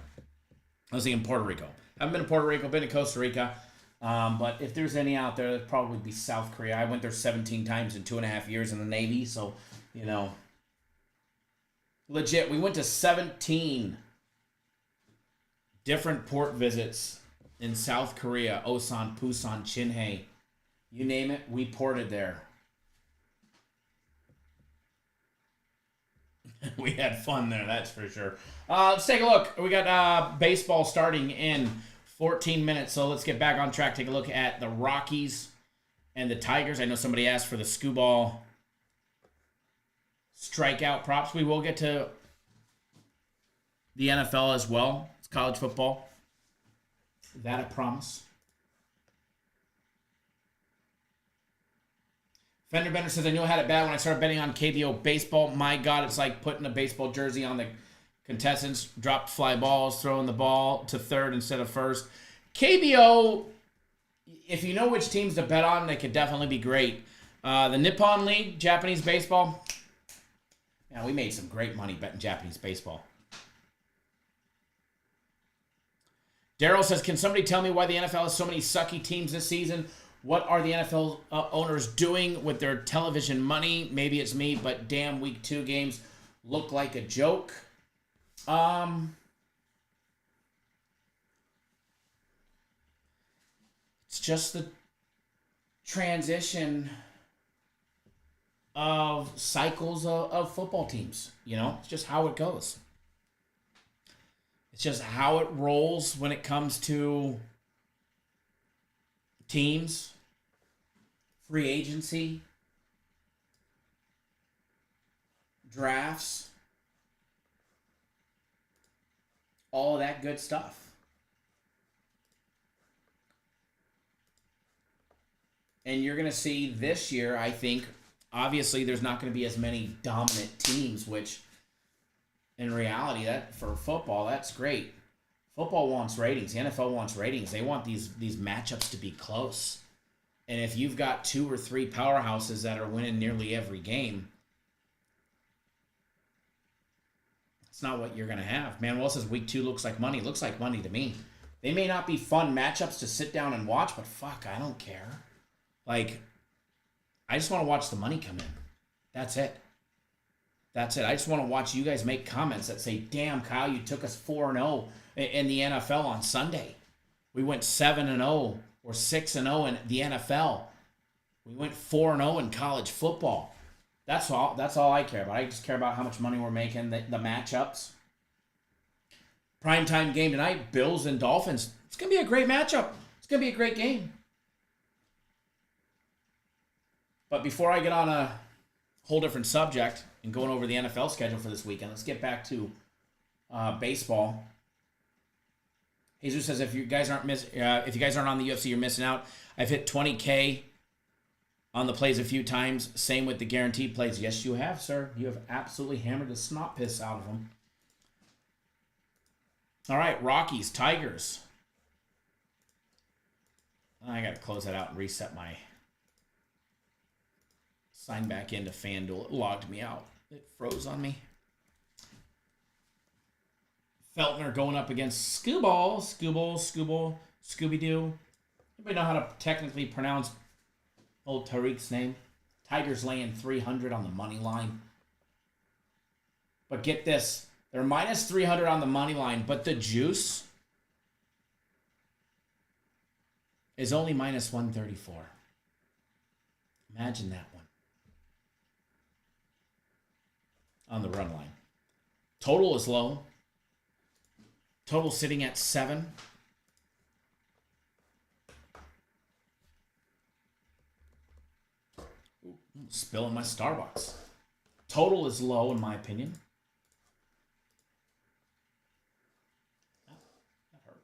I was in Puerto Rico. I haven't been to Puerto Rico, been to Costa Rica. But if there's any out there, it'd probably be South Korea. I went there 17 times in 2.5 years in the Navy, so, legit, we went to 17 different port visits in South Korea. Osan, Busan, Chinhae. You name it, we ported there. We had fun there, that's for sure. Let's take a look. We got baseball starting in 14 minutes, so let's get back on track. Take a look at the Rockies and the Tigers. I know somebody asked for the Skubal strikeout props. We will get to the NFL as well. It's college football. That I promise. Fender Bender says, I knew I had it bad when I started betting on KBO baseball. My God, it's like putting a baseball jersey on the contestants, dropped fly balls, throwing the ball to third instead of first. KBO, if you know which teams to bet on, they could definitely be great. The Nippon League, Japanese baseball. Yeah, we made some great money betting Japanese baseball. Daryl says, can somebody tell me why the NFL has so many sucky teams this season? What are the NFL owners doing with their television money? Maybe it's me, but damn, week 2 games look like a joke. It's just the transition of cycles of football teams. It's just how it goes. It's just how it rolls when it comes to teams, free agency, drafts, all of that good stuff. And you're going to see this year, I think, obviously there's not going to be as many dominant teams, which in reality, that for football, that's great. Football wants ratings. The NFL wants ratings. They want these matchups to be close. And if you've got 2 or 3 powerhouses that are winning nearly every game, it's not what you're going to have. Manuel says week 2 looks like money. Looks like money to me. They may not be fun matchups to sit down and watch, but fuck, I don't care. Like, I just want to watch the money come in. That's it. That's it. I just want to watch you guys make comments that say, damn, Kyle, you took us 4-0 in the NFL on Sunday. We went 7-0 or 6-0 in the NFL. We went 4-0 in college football. That's all I care about. I just care about how much money we're making, the matchups. Primetime game tonight, Bills and Dolphins. It's going to be a great matchup. It's going to be a great game. But before I get on a whole different subject and going over the NFL schedule for this weekend, let's get back to baseball. Jesus says, if you guys aren't on the UFC, you're missing out. I've hit 20K on the plays a few times. Same with the guaranteed plays. Yes, you have, sir. You have absolutely hammered the snot piss out of them. All right, Rockies, Tigers. I got to close that out and reset my sign back into FanDuel. It logged me out. It froze on me. Feltner going up against Skubal, Scooby-Doo. Anybody know how to technically pronounce old Tariq's name? Tigers laying 300 on the money line. But get this. They're minus 300 on the money line, but the juice is only minus 134. Imagine that one. On the run line. Total is low. Total sitting at 7. Ooh, spilling my Starbucks. Total is low in my opinion. Oh, that hurt.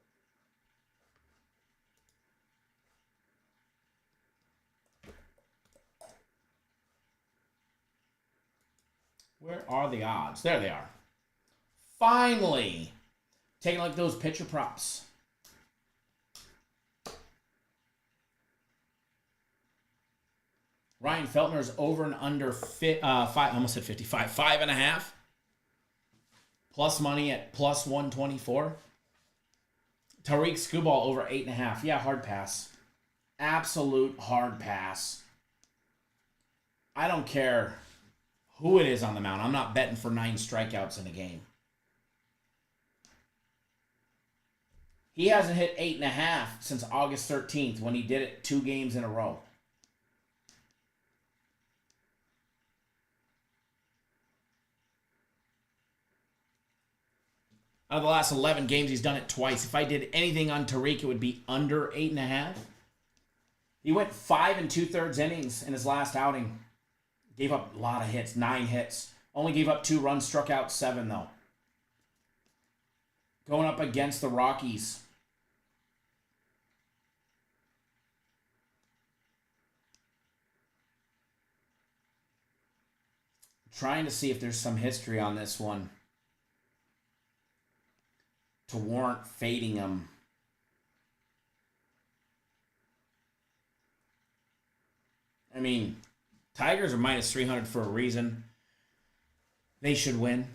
Where are the odds? There they are. Finally, taking a look at those pitcher props. Ryan Feltner's over and under I almost said 55, 5.5. Plus money at plus 124. Tariq Skubal over 8.5. Yeah, hard pass. Absolute hard pass. I don't care who it is on the mound. I'm not betting for 9 strikeouts in a game. He hasn't hit 8.5 since August 13th when he did it 2 games in a row. Out of the last 11 games, he's done it twice. If I did anything on Tariq, it would be under 8.5. He went 5 2/3 innings in his last outing. Gave up a lot of hits, 9 hits. Only gave up 2 runs, struck out 7, though. Going up against the Rockies. Trying to see if there's some history on this one to warrant fading him. I mean, Tigers are minus 300 for a reason. They should win.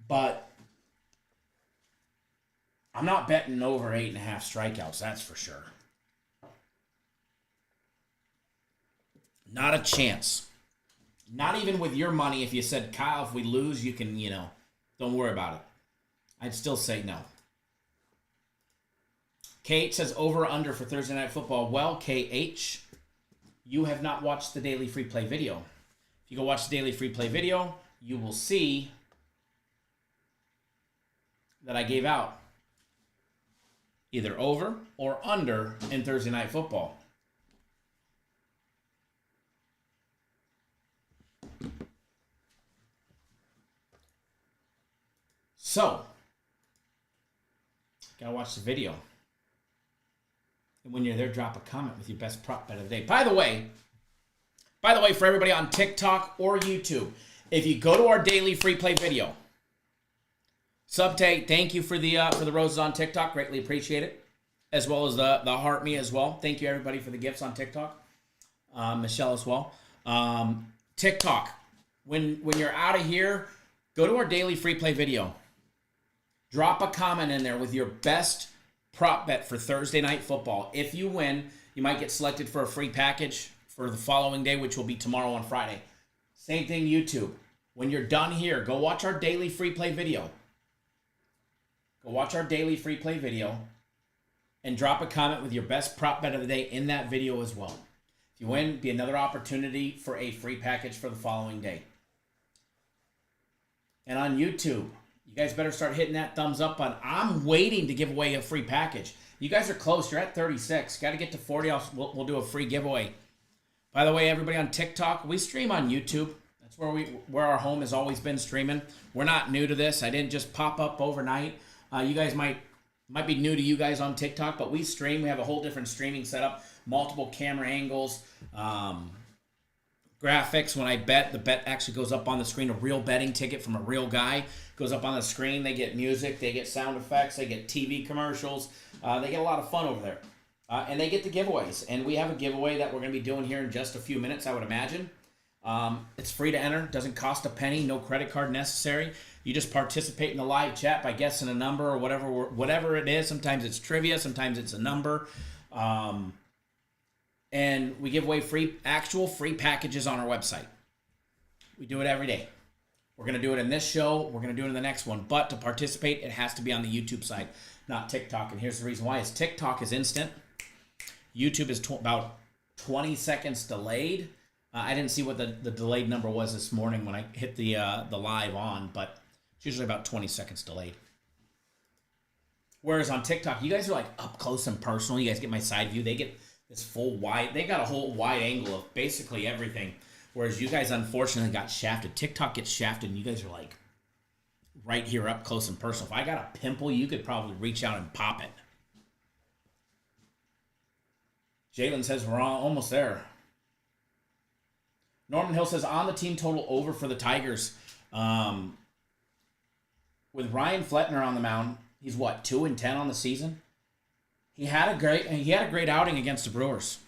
But I'm not betting over 8.5 strikeouts, that's for sure. Not a chance. Not even with your money. If you said, Kyle, if we lose, you can, don't worry about it. I'd still say no. KH says over or under for Thursday Night Football. Well, KH, you have not watched the daily free play video. If you go watch the daily free play video, you will see that I gave out either over or under in Thursday Night Football. So, gotta watch the video. And when you're there, drop a comment with your best prop bet of the day. By the way, for everybody on TikTok or YouTube, if you go to our daily free play video, Subtay, thank you for the roses on TikTok. Greatly appreciate it. As well as the heart me as well. Thank you everybody for the gifts on TikTok. Michelle as well. TikTok. When you're out of here, go to our daily free play video. Drop a comment in there with your best prop bet for Thursday Night Football. If you win, you might get selected for a free package for the following day, which will be tomorrow on Friday. Same thing, YouTube. When you're done here, go watch our daily free play video. Go watch our daily free play video and drop a comment with your best prop bet of the day in that video as well. If you win, be another opportunity for a free package for the following day. And on YouTube, you guys better start hitting that thumbs up button. I'm waiting to give away a free package. You guys are close. You're at 36. Got to get to 40. We'll do a free giveaway. By the way, everybody on TikTok, we stream on YouTube. That's where our home has always been streaming. We're not new to this. I didn't just pop up overnight. You guys might be new to you guys on TikTok, but we stream. We have a whole different streaming setup. Multiple camera angles. Graphics. When I bet, the bet actually goes up on the screen. A real betting ticket from a real guy goes up on the screen. They get music, they get sound effects, they get TV commercials. They get a lot of fun over there. And they get the giveaways. And we have a giveaway that we're going to be doing here in just a few minutes, I would imagine. It's free to enter. Doesn't cost a penny. No credit card necessary. You just participate in the live chat by guessing a number or whatever it is. Sometimes it's trivia. Sometimes it's a number. And we give away actual free packages on our website. We do it every day. We're going to do it in this show. We're going to do it in the next one. But to participate, it has to be on the YouTube side, not TikTok. And here's the reason why. Is TikTok is instant. YouTube is about 20 seconds delayed. I didn't see what the delayed number was this morning when I hit the live on, but it's usually about 20 seconds delayed. Whereas on TikTok, you guys are like up close and personal. You guys get my side view. They get this full wide. They got a whole wide angle of basically everything. Whereas you guys unfortunately got shafted. TikTok gets shafted, and you guys are like right here up close and personal. If I got a pimple, you could probably reach out and pop it. Jalen says we're almost there. Norman Hill says on the team total over for the Tigers. With Ryan Flettner on the mound, he's what, 2-10 on the season? He had a great outing against the Brewers.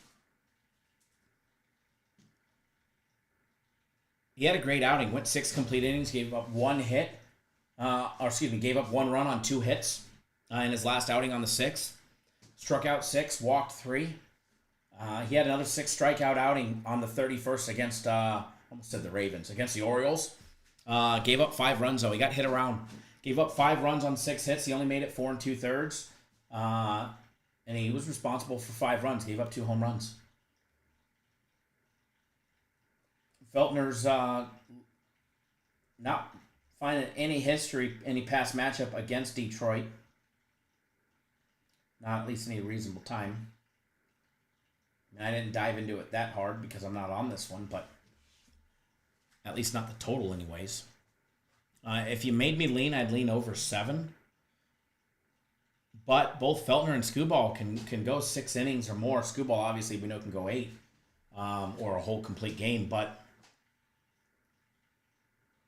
He had a great outing. Went 6 complete innings, gave up 1 hit. Gave up 1 run on 2 hits in his last outing on the 6th. Struck out 6, walked 3. He had another 6 strikeout outing on the 31st against, almost said the Ravens, against the Orioles. Gave up 5 runs, though. He got hit around. Gave up 5 runs on 6 hits. He only made it 4 2/3. And he was responsible for 5 runs. Gave up 2 home runs. Feltner's not finding any past matchup against Detroit. Not at least any reasonable time. I didn't dive into it that hard because I'm not on this one, but at least not the total anyways. If you made me lean, I'd lean over 7. But both Feltner and Skubal can go 6 innings or more. Skubal, obviously, we know can go 8 or a whole complete game, but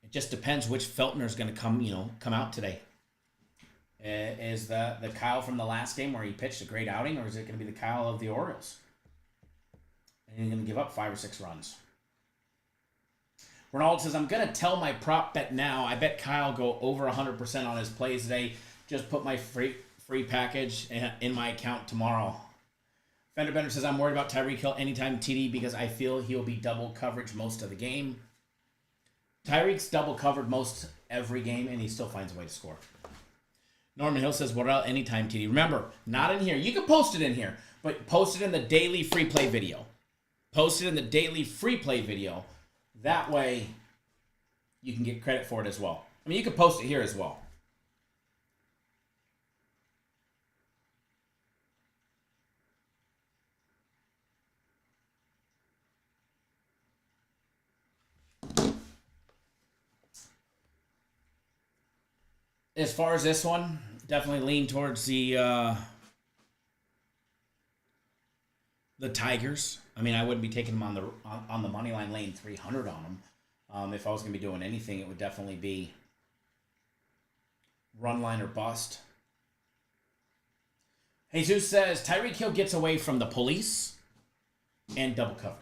it just depends which Feltner's going to come out today. Is the Kyle from the last game where he pitched a great outing, or is it going to be the Kyle of the Orioles? And he's going to give up 5 or 6 runs. Ronald says, I'm going to tell my prop bet now. I bet Kyle go over 100% on his plays today. Just put my free package in my account tomorrow. Fender Bender says, I'm worried about Tyreek Hill anytime TD because I feel he'll be double coverage most of the game. Tyreek's double covered most every game, and he still finds a way to score. Norman Hill says, what about anytime TD? Remember, not in here. You can post it in here, but post it in the daily free play video. Post it in the daily free play video. That way, you can get credit for it as well. I mean, you can post it here as well. As far as this one, definitely lean towards the Tigers. I mean, I wouldn't be taking them on the money line, laying 300 on them. If I was going to be doing anything, it would definitely be run line or bust. Jesus says Tyreek Hill gets away from the police and double coverage.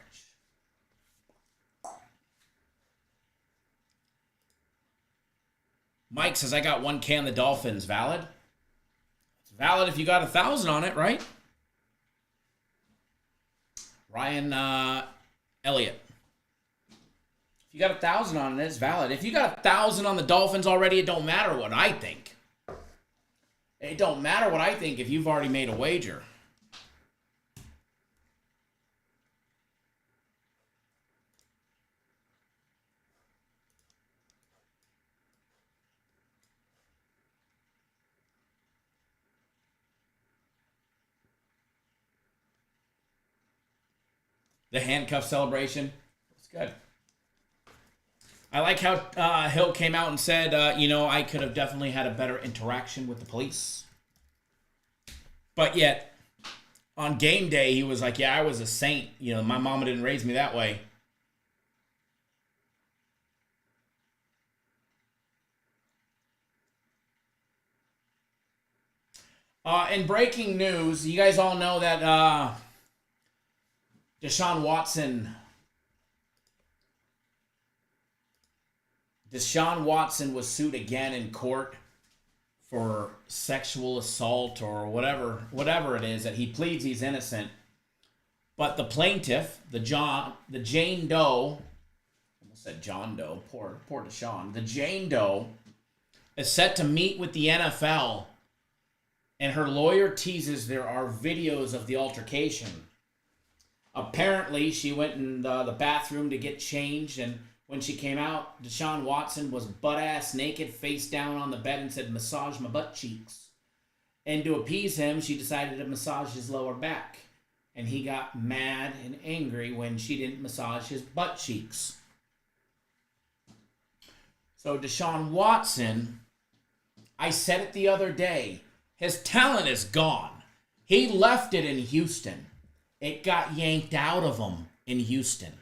Mike says, I got 1K on the Dolphins. Valid? It's valid if you got 1,000 on it, right? Ryan Elliott. If you got 1,000 on it, it's valid. If you got 1,000 on the Dolphins already, it don't matter what I think. It don't matter what I think if you've already made a wager. The handcuff celebration. It's good. I like how Hill came out and said, I could have definitely had a better interaction with the police. But yet, on game day, he was like, yeah, I was a saint. My mama didn't raise me that way. In breaking news, you guys all know that Deshaun Watson was sued again in court for sexual assault or whatever it is that he pleads he's innocent. But the plaintiff, the Jane Doe, said John Doe. Poor Deshaun. The Jane Doe is set to meet with the NFL, and her lawyer teases there are videos of the altercation. Apparently, she went in the bathroom to get changed, and when she came out, Deshaun Watson was butt-ass naked, face down on the bed, and said, "Massage my butt cheeks." And to appease him, she decided to massage his lower back. And he got mad and angry when she didn't massage his butt cheeks. So Deshaun Watson, I said it the other day, his talent is gone. He left it in Houston. It got yanked out of him in Houston.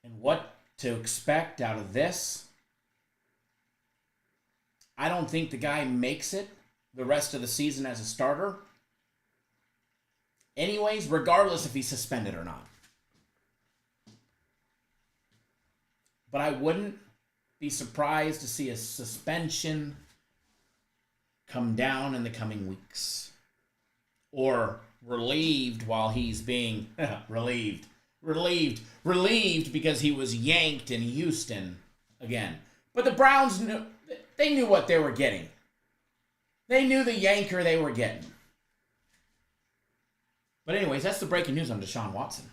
And what to expect out of this? I don't think the guy makes it the rest of the season as a starter. Anyways, regardless if he's suspended or not. But I wouldn't be surprised to see a suspension come down in the coming weeks. Or relieved while he's being relieved because he was yanked in Houston again. But the Browns knew what they were getting. They knew the yanker they were getting. But anyways, that's the breaking news on Deshaun Watson.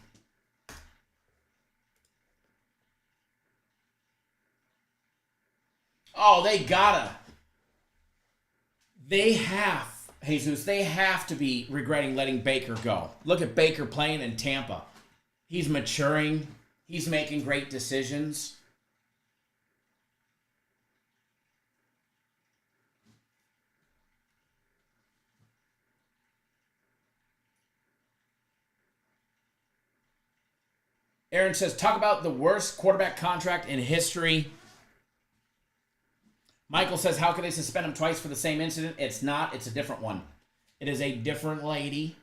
Oh, they have to be regretting letting Baker go. Look at Baker playing in Tampa. He's maturing. He's making great decisions. Aaron says, talk about the worst quarterback contract in history. Michael says, how could they suspend him twice for the same incident? It's not. It's a different one. It is a different lady.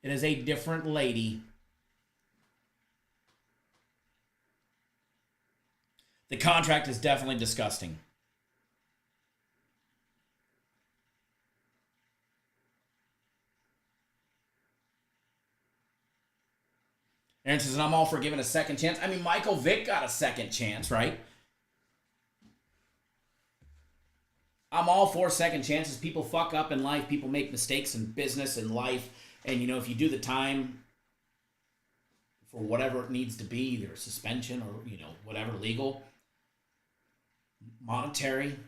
It is a different lady. The contract is definitely disgusting. Aaron says, and I'm all for giving a second chance. I mean, Michael Vick got a second chance, right? I'm all for second chances. People fuck up in life. People make mistakes in business and life. And, if you do the time for whatever it needs to be, either suspension or, whatever, legal, monetary,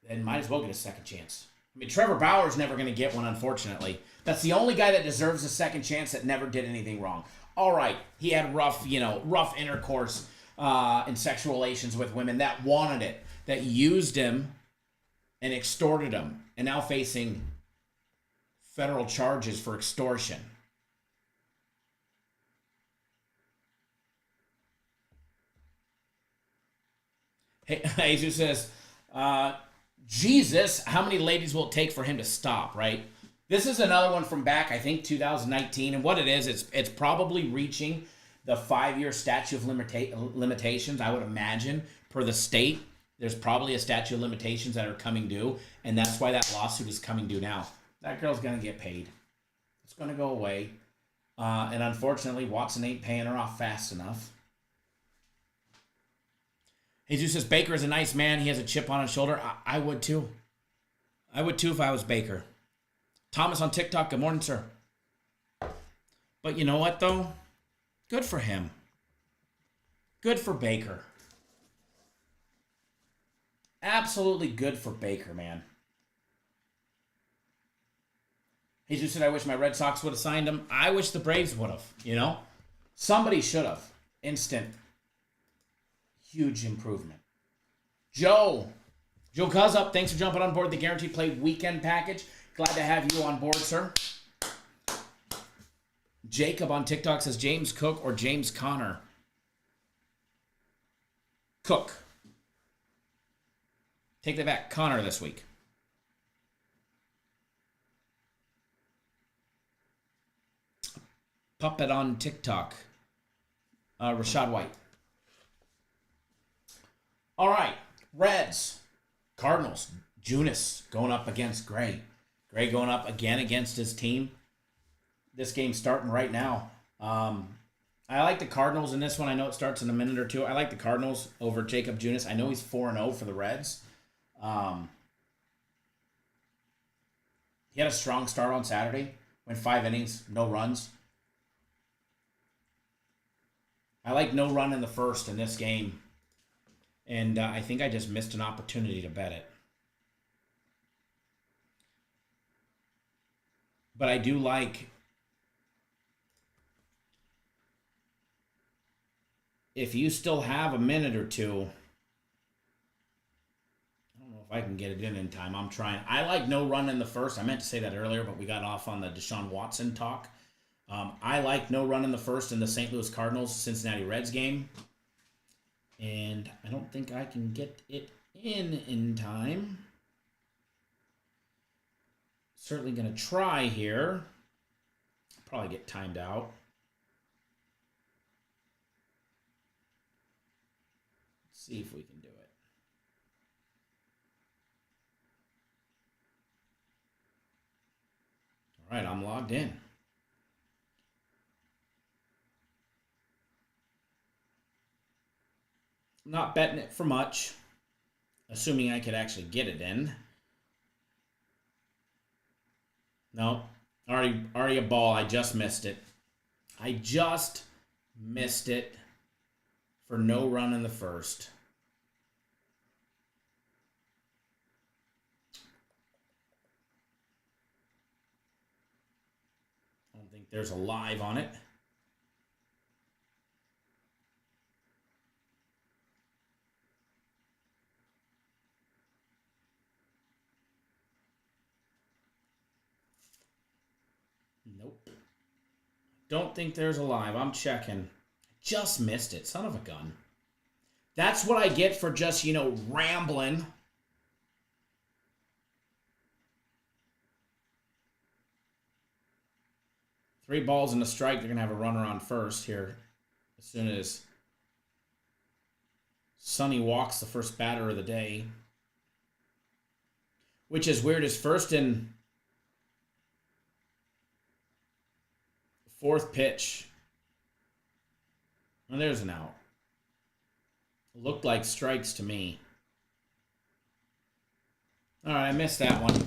then might as well get a second chance. I mean, Trevor Bauer's never going to get one, unfortunately. That's the only guy that deserves a second chance that never did anything wrong. All right, he had rough intercourse and sexual relations with women that wanted it, that used him and extorted him, and now facing federal charges for extortion. Hey, Jesus says, Jesus, how many ladies will it take for him to stop, right? This is another one from back, I think, 2019. And what it is, it's probably reaching the 5-year statute of limitations, I would imagine, per the state. There's probably a statute of limitations that are coming due, and that's why that lawsuit is coming due now. That girl's going to get paid. It's going to go away. And unfortunately, Watson ain't paying her off fast enough. Jesus says, Baker is a nice man. He has a chip on his shoulder. I would too. I would too if I was Baker. Thomas on TikTok, good morning, sir. But you know what, though? Good for him. Good for Baker. Absolutely good for Baker, man. Jesus said, I wish my Red Sox would have signed him. I wish the Braves would have, Somebody should have. Instant. Huge improvement. Joe Cuzup, thanks for jumping on board the Guaranteed Play Weekend Package. Glad to have you on board, sir. Jacob on TikTok says James Cook or James Conner. Cook. Take that back. Conner this week. Puppet on TikTok. Rashad White. All right. Reds. Cardinals. Junis going up against Gray. Gray going up again against his team. this game's starting right now. I like the Cardinals in this one. I know it starts in a minute or two. I like the Cardinals over Jacob Junis. I know he's 4-0 for the Reds. He had a strong start on Saturday. Went 5 innings, no runs. I like no run in the first in this game. And I think I just missed an opportunity to bet it. But I do like, if you still have a minute or two, I don't know if I can get it in time. I'm trying. I like no run in the first. I meant to say that earlier, but we got off on the Deshaun Watson talk. I like no run in the first in the St. Louis Cardinals Cincinnati Reds game. And I don't think I can get it in time. Certainly going to try here. Probably get timed out. Let's see if we can do it. All right, I'm logged in. I'm not betting it for much, assuming I could actually get it in. No, already a ball. I just missed it. I just missed it for no run in the first. I don't think there's a live on it. Nope. Don't think there's a live. I'm checking. Just missed it. Son of a gun. That's what I get for just, rambling. Three balls and a strike. They're going to have a runner on first here as soon as Sonny walks the first batter of the day. Which is weird. His first and fourth pitch. Well, there's an out. Looked like strikes to me. All right, I missed that one.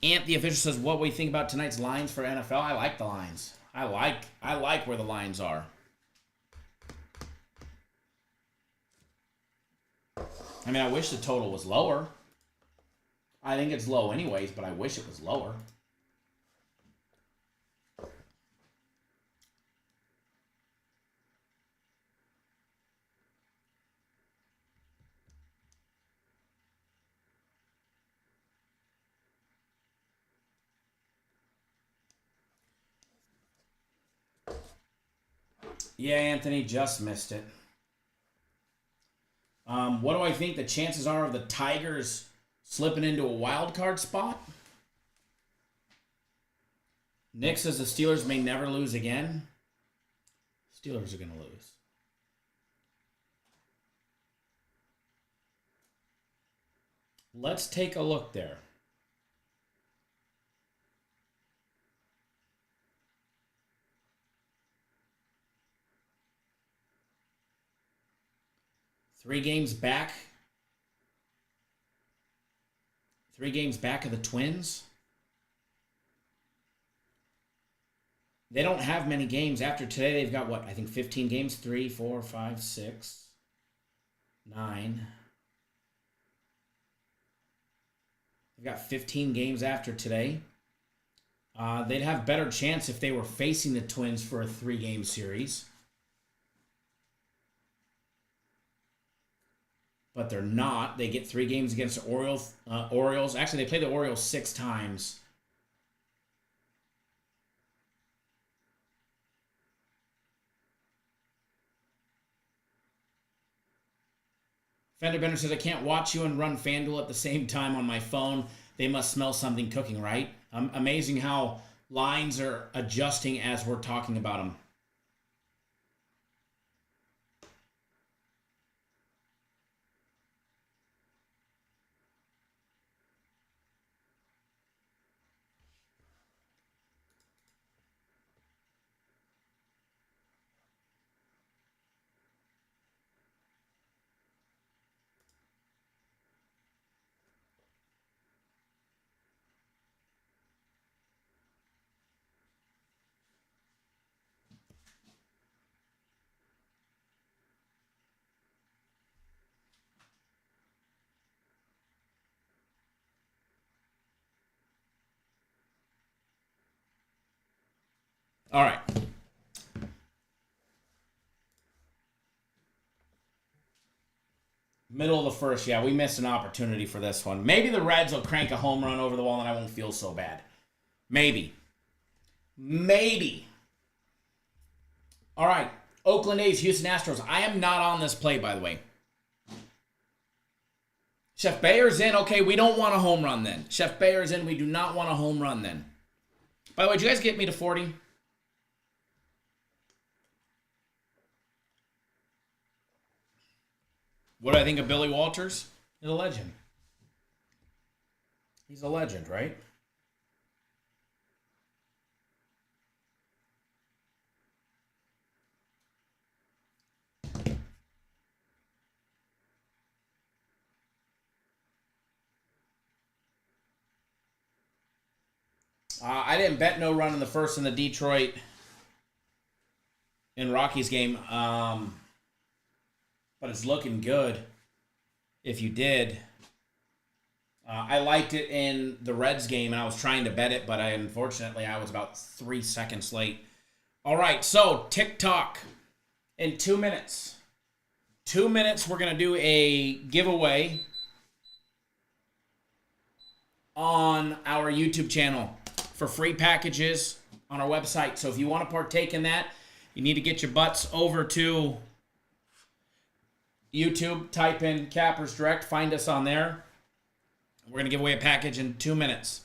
Ant, the official, says, what we think about tonight's lines for NFL? I like the lines. I like where the lines are. I mean, I wish the total was lower. I think it's low anyways, but I wish it was lower. Yeah, Anthony, just missed it. What do I think the chances are of the Tigers slipping into a wild card spot? Nick says the Steelers may never lose again. Steelers are going to lose. Let's take a look there. Three games back of the Twins. They don't have many games. After today, they've got, what, I think 15 games? 3, 4, 5, 6, 9. They've got 15 games after today. They'd have better chance if they were facing the Twins for a 3-game series. But they're not. They get 3 games against the Orioles. Actually, they play the Orioles 6 times. Fender Bender says, I can't watch you and run FanDuel at the same time on my phone. They must smell something cooking, right? Amazing how lines are adjusting as we're talking about them. All right. Middle of the first, yeah, we missed an opportunity for this one. Maybe the Reds will crank a home run over the wall and I won't feel so bad. Maybe. Maybe. All right. Oakland A's, Houston Astros. I am not on this play, by the way. Chef Bayer's in. Okay, we don't want a home run then. Chef Bayer's in. We do not want a home run then. By the way, did you guys get me to 40? What do I think of Billy Walters? He's a legend. He's a legend, right? I didn't bet no run in the first in the Detroit in Rockies game, but it's looking good if you did. I liked it in the Reds game, and I was trying to bet it, but unfortunately I was about 3 seconds late. All right, so TikTok in 2 minutes. 2 minutes, we're going to do a giveaway on our YouTube channel for free packages on our website. So if you want to partake in that, you need to get your butts over to YouTube, type in Cappers Direct, find us on there. We're going to give away a package in 2 minutes.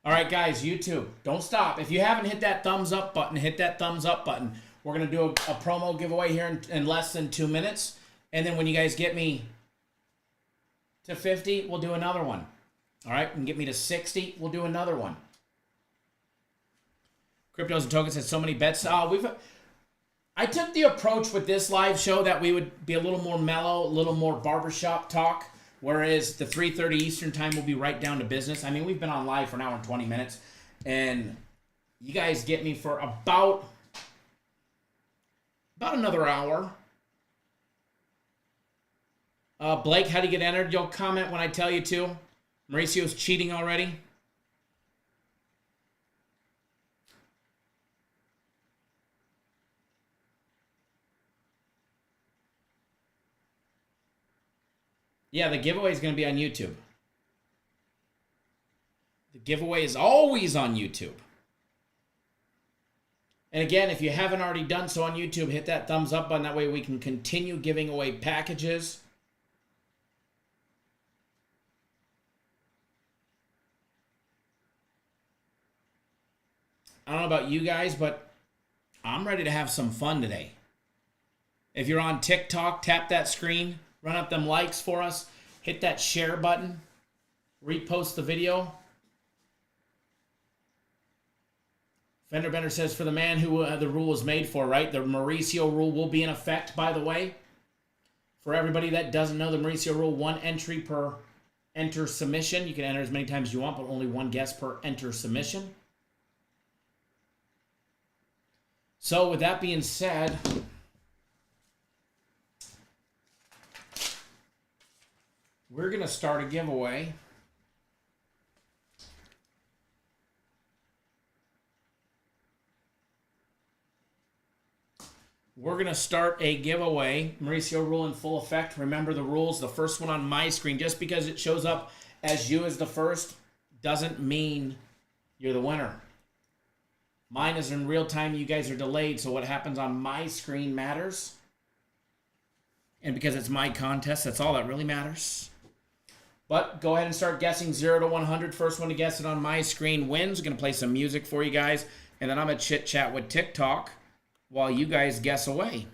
All right, guys, YouTube, don't stop. If you haven't hit that thumbs up button, hit that thumbs up button. We're going to do a promo giveaway here in less than 2 minutes. And then when you guys get me to 50, we'll do another one. All right, and get me to 60, we'll do another one. Cryptos and Tokens had so many bets. I took the approach with this live show that we would be a little more mellow, a little more barbershop talk, whereas the 3:30 Eastern time will be right down to business. I mean, we've been on live for an hour and 20 minutes, and you guys get me for about another hour. Blake, how do you get entered? You'll comment when I tell you to. Mauricio's cheating already. Yeah, the giveaway is going to be on YouTube. The giveaway is always on YouTube. And again, if you haven't already done so on YouTube, hit that thumbs up button. That way we can continue giving away packages. I don't know about you guys, but I'm ready to have some fun today. If you're on TikTok, tap that screen. Run up them likes for us. Hit that share button. Repost the video. Fender Bender says, for the man who the rule was made for, right? The Mauricio rule will be in effect, by the way. For everybody that doesn't know the Mauricio rule, 1 entry per enter submission. You can enter as many times as you want, but only 1 guess per enter submission. So with that being said, we're going to start a giveaway. We're going to start a giveaway. Mauricio rule in full effect. Remember the rules. The first one on my screen, just because it shows up as you as the first, doesn't mean you're the winner. Mine is in real time. You guys are delayed, so what happens on my screen matters. And because it's my contest, that's all that really matters. But go ahead and start guessing 0 to 100. First one to guess it on my screen wins. I'm going to play some music for you guys. And then I'm going to chit-chat with TikTok while you guys guess away.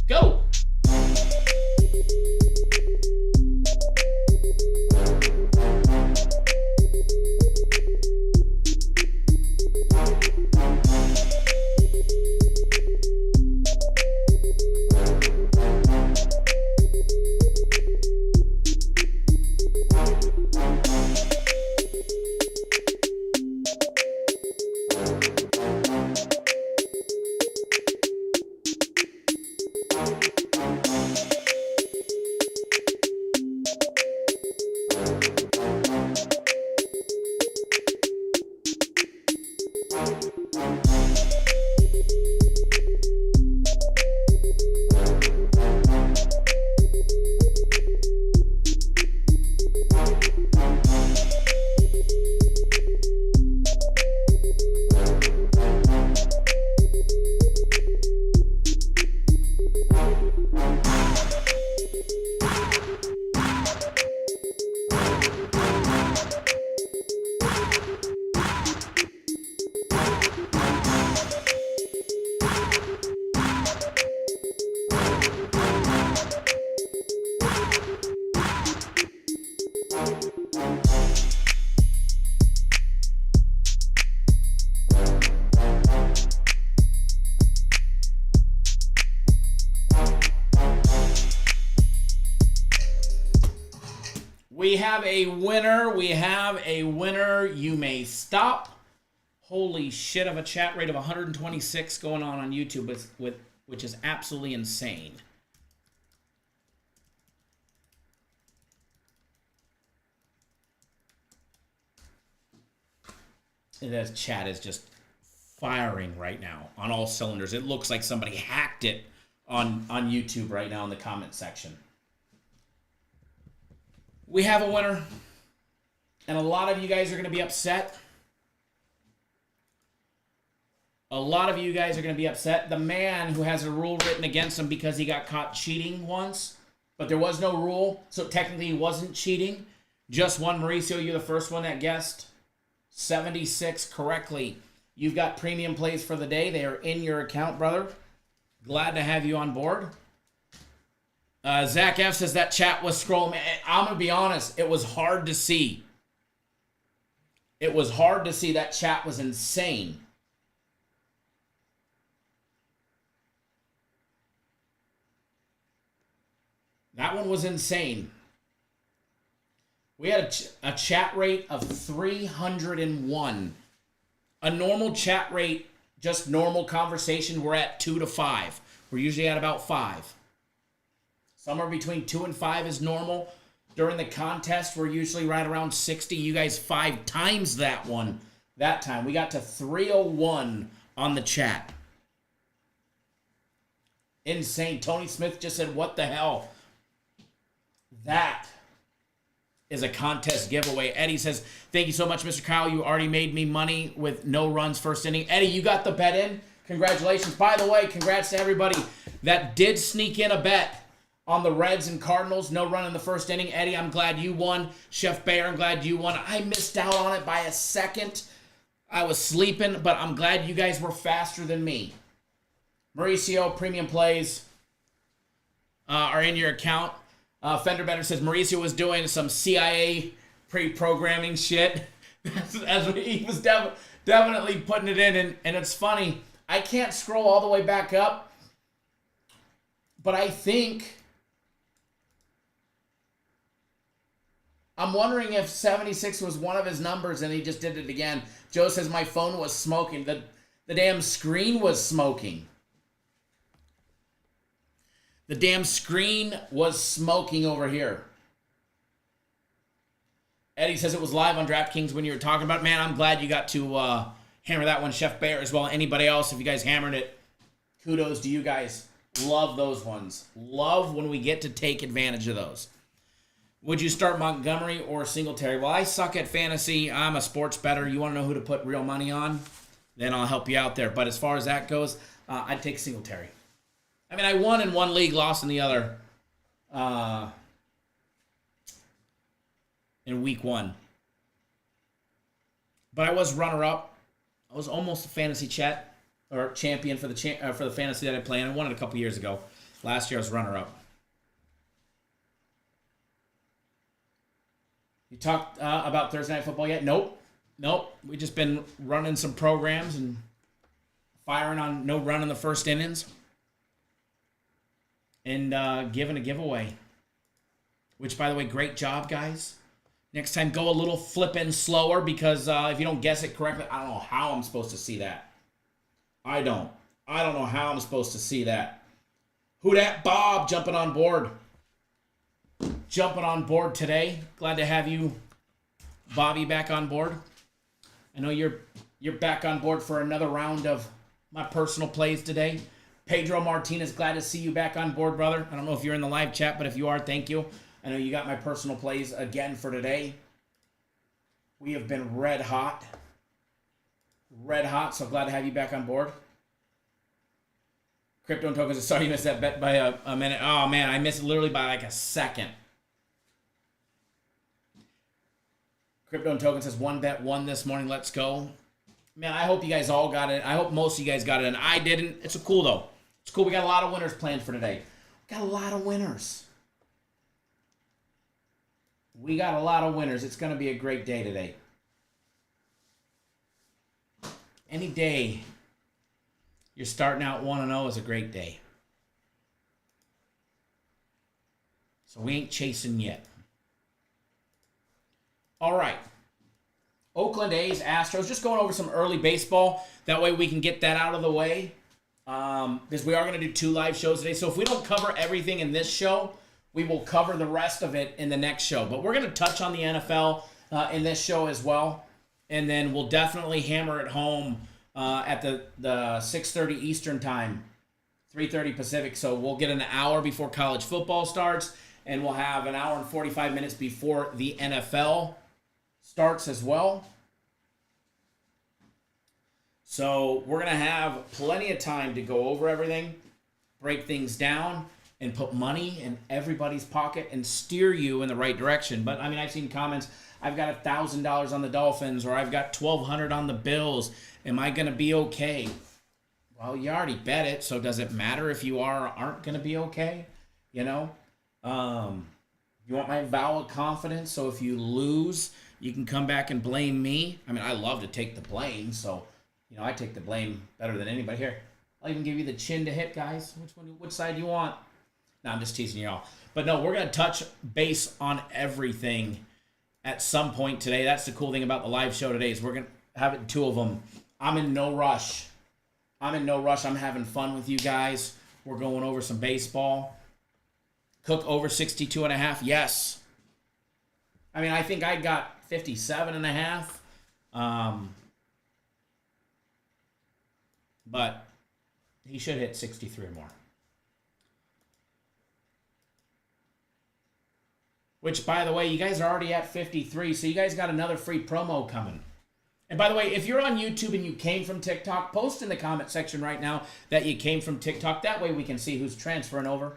Go! We have a winner. We have a winner. You may stop. Holy shit of a chat rate of 126 going on YouTube, which is absolutely insane. This chat is just firing right now on all cylinders. It looks like somebody hacked it on YouTube right now in the comment section. We have a winner, and a lot of you guys are going to be upset. A lot of you guys are going to be upset. The man who has a rule written against him because he got caught cheating once, but there was no rule, so technically he wasn't cheating. Just one. Mauricio, you're the first one that guessed 76 correctly. You've got premium plays for the day. They are in your account, brother. Glad to have you on board. Zach F says that chat was scrolling. I'm going to be honest. It was hard to see. It was hard to see. That chat was insane. That one was insane. We had a chat rate of 301. A normal chat rate, just normal conversation, we're at 2 to 5. We're usually at about 5. Somewhere between 2 and 5 is normal. During the contest, we're usually right around 60. You guys 5 times that one that time. We got to 301 on the chat. Insane. Tony Smith just said, what the hell? That is a contest giveaway. Eddie says, thank you so much, Mr. Kyle. You already made me money with no runs first inning. Eddie, you got the bet in. Congratulations. By the way, congrats to everybody that did sneak in a bet on the Reds and Cardinals. No run in the first inning. Eddie, I'm glad you won. Chef Bear, I'm glad you won. I missed out on it by a second. I was sleeping, but I'm glad you guys were faster than me. Mauricio, premium plays are in your account. Fender Better says Mauricio was doing some CIA pre-programming shit. As he was definitely putting it in, and it's funny. I can't scroll all the way back up, but I think I'm wondering if 76 was one of his numbers and he just did it again. Joe says my phone was smoking. The damn screen was smoking. The damn screen was smoking over here. Eddie says it was live on DraftKings when you were talking about it. Man, I'm glad you got to hammer that one, Chef Bear, as well. Anybody else, if you guys hammered it, kudos to you guys. Love those ones. Love when we get to take advantage of those. Would you start Montgomery or Singletary? Well, I suck at fantasy. I'm a sports bettor. You want to know who to put real money on? Then I'll help you out there. But as far as that goes, I'd take Singletary. I mean, I won in one league, lost in the other in week 1. But I was runner-up. I was almost a fantasy champion for the fantasy that I play in. I won it a couple years ago. Last year I was runner-up. You talked about Thursday Night Football yet? Nope. We just been running some programs and firing on no run in the first innings. And giving a giveaway. Which, by the way, great job, guys. Next time, go a little flippin' slower because if you don't guess it correctly, I don't know how I'm supposed to see that. I don't know how I'm supposed to see that. Who dat? Bob jumping on board. Jumping on board today. Glad to have you, Bobby, back on board. I know you're back on board for another round of my personal plays today. Pedro Martinez, glad to see you back on board, brother. I don't know if you're in the live chat, but if you are, thank you. I know you got my personal plays again for today. We have been red hot. Red hot, so glad to have you back on board. Crypto and Tokens, sorry you missed that bet by a minute. Oh, man, I missed it literally by like a second. Crypto and Tokens says, one bet, won this morning. Let's go. Man, I hope you guys all got it. I hope most of you guys got it, and I didn't. It's cool, though. It's cool. We got a lot of winners planned for today. We got a lot of winners. We got a lot of winners. It's going to be a great day today. Any day you're starting out 1-0 is a great day. So we ain't chasing yet. All right. Oakland A's, Astros. Just going over some early baseball. That way we can get that out of the way. Because we are going to do 2 live shows today. So if we don't cover everything in this show, we will cover the rest of it in the next show. But we're going to touch on the NFL in this show as well. And then we'll definitely hammer it home at the 6:30 Eastern time, 3:30 Pacific. So we'll get an hour before college football starts. And we'll have an hour and 45 minutes before the NFL starts as well. So we're going to have plenty of time to go over everything, break things down, and put money in everybody's pocket and steer you in the right direction. But, I mean, I've seen comments, I've got $1,000 on the Dolphins, or I've got $1,200 on the Bills. Am I going to be okay? Well, you already bet it, so does it matter if you are or aren't going to be okay? You know? You want my vow of confidence, so if you lose, you can come back and blame me. I mean, I love to take the blame, so, you know, I take the blame better than anybody. Here, I'll even give you the chin to hit, guys. Which side do you want? No, I'm just teasing you all. But no, we're going to touch base on everything at some point today. That's the cool thing about the live show today is we're going to have it 2 of them. I'm in no rush. I'm having fun with you guys. We're going over some baseball. Cook over 62.5. Yes. I mean, I think I got 57.5. But he should hit 63 or more. Which, by the way, you guys are already at 53, so you guys got another free promo coming. And by the way, if you're on YouTube and you came from TikTok, post in the comment section right now that you came from TikTok. That way we can see who's transferring over.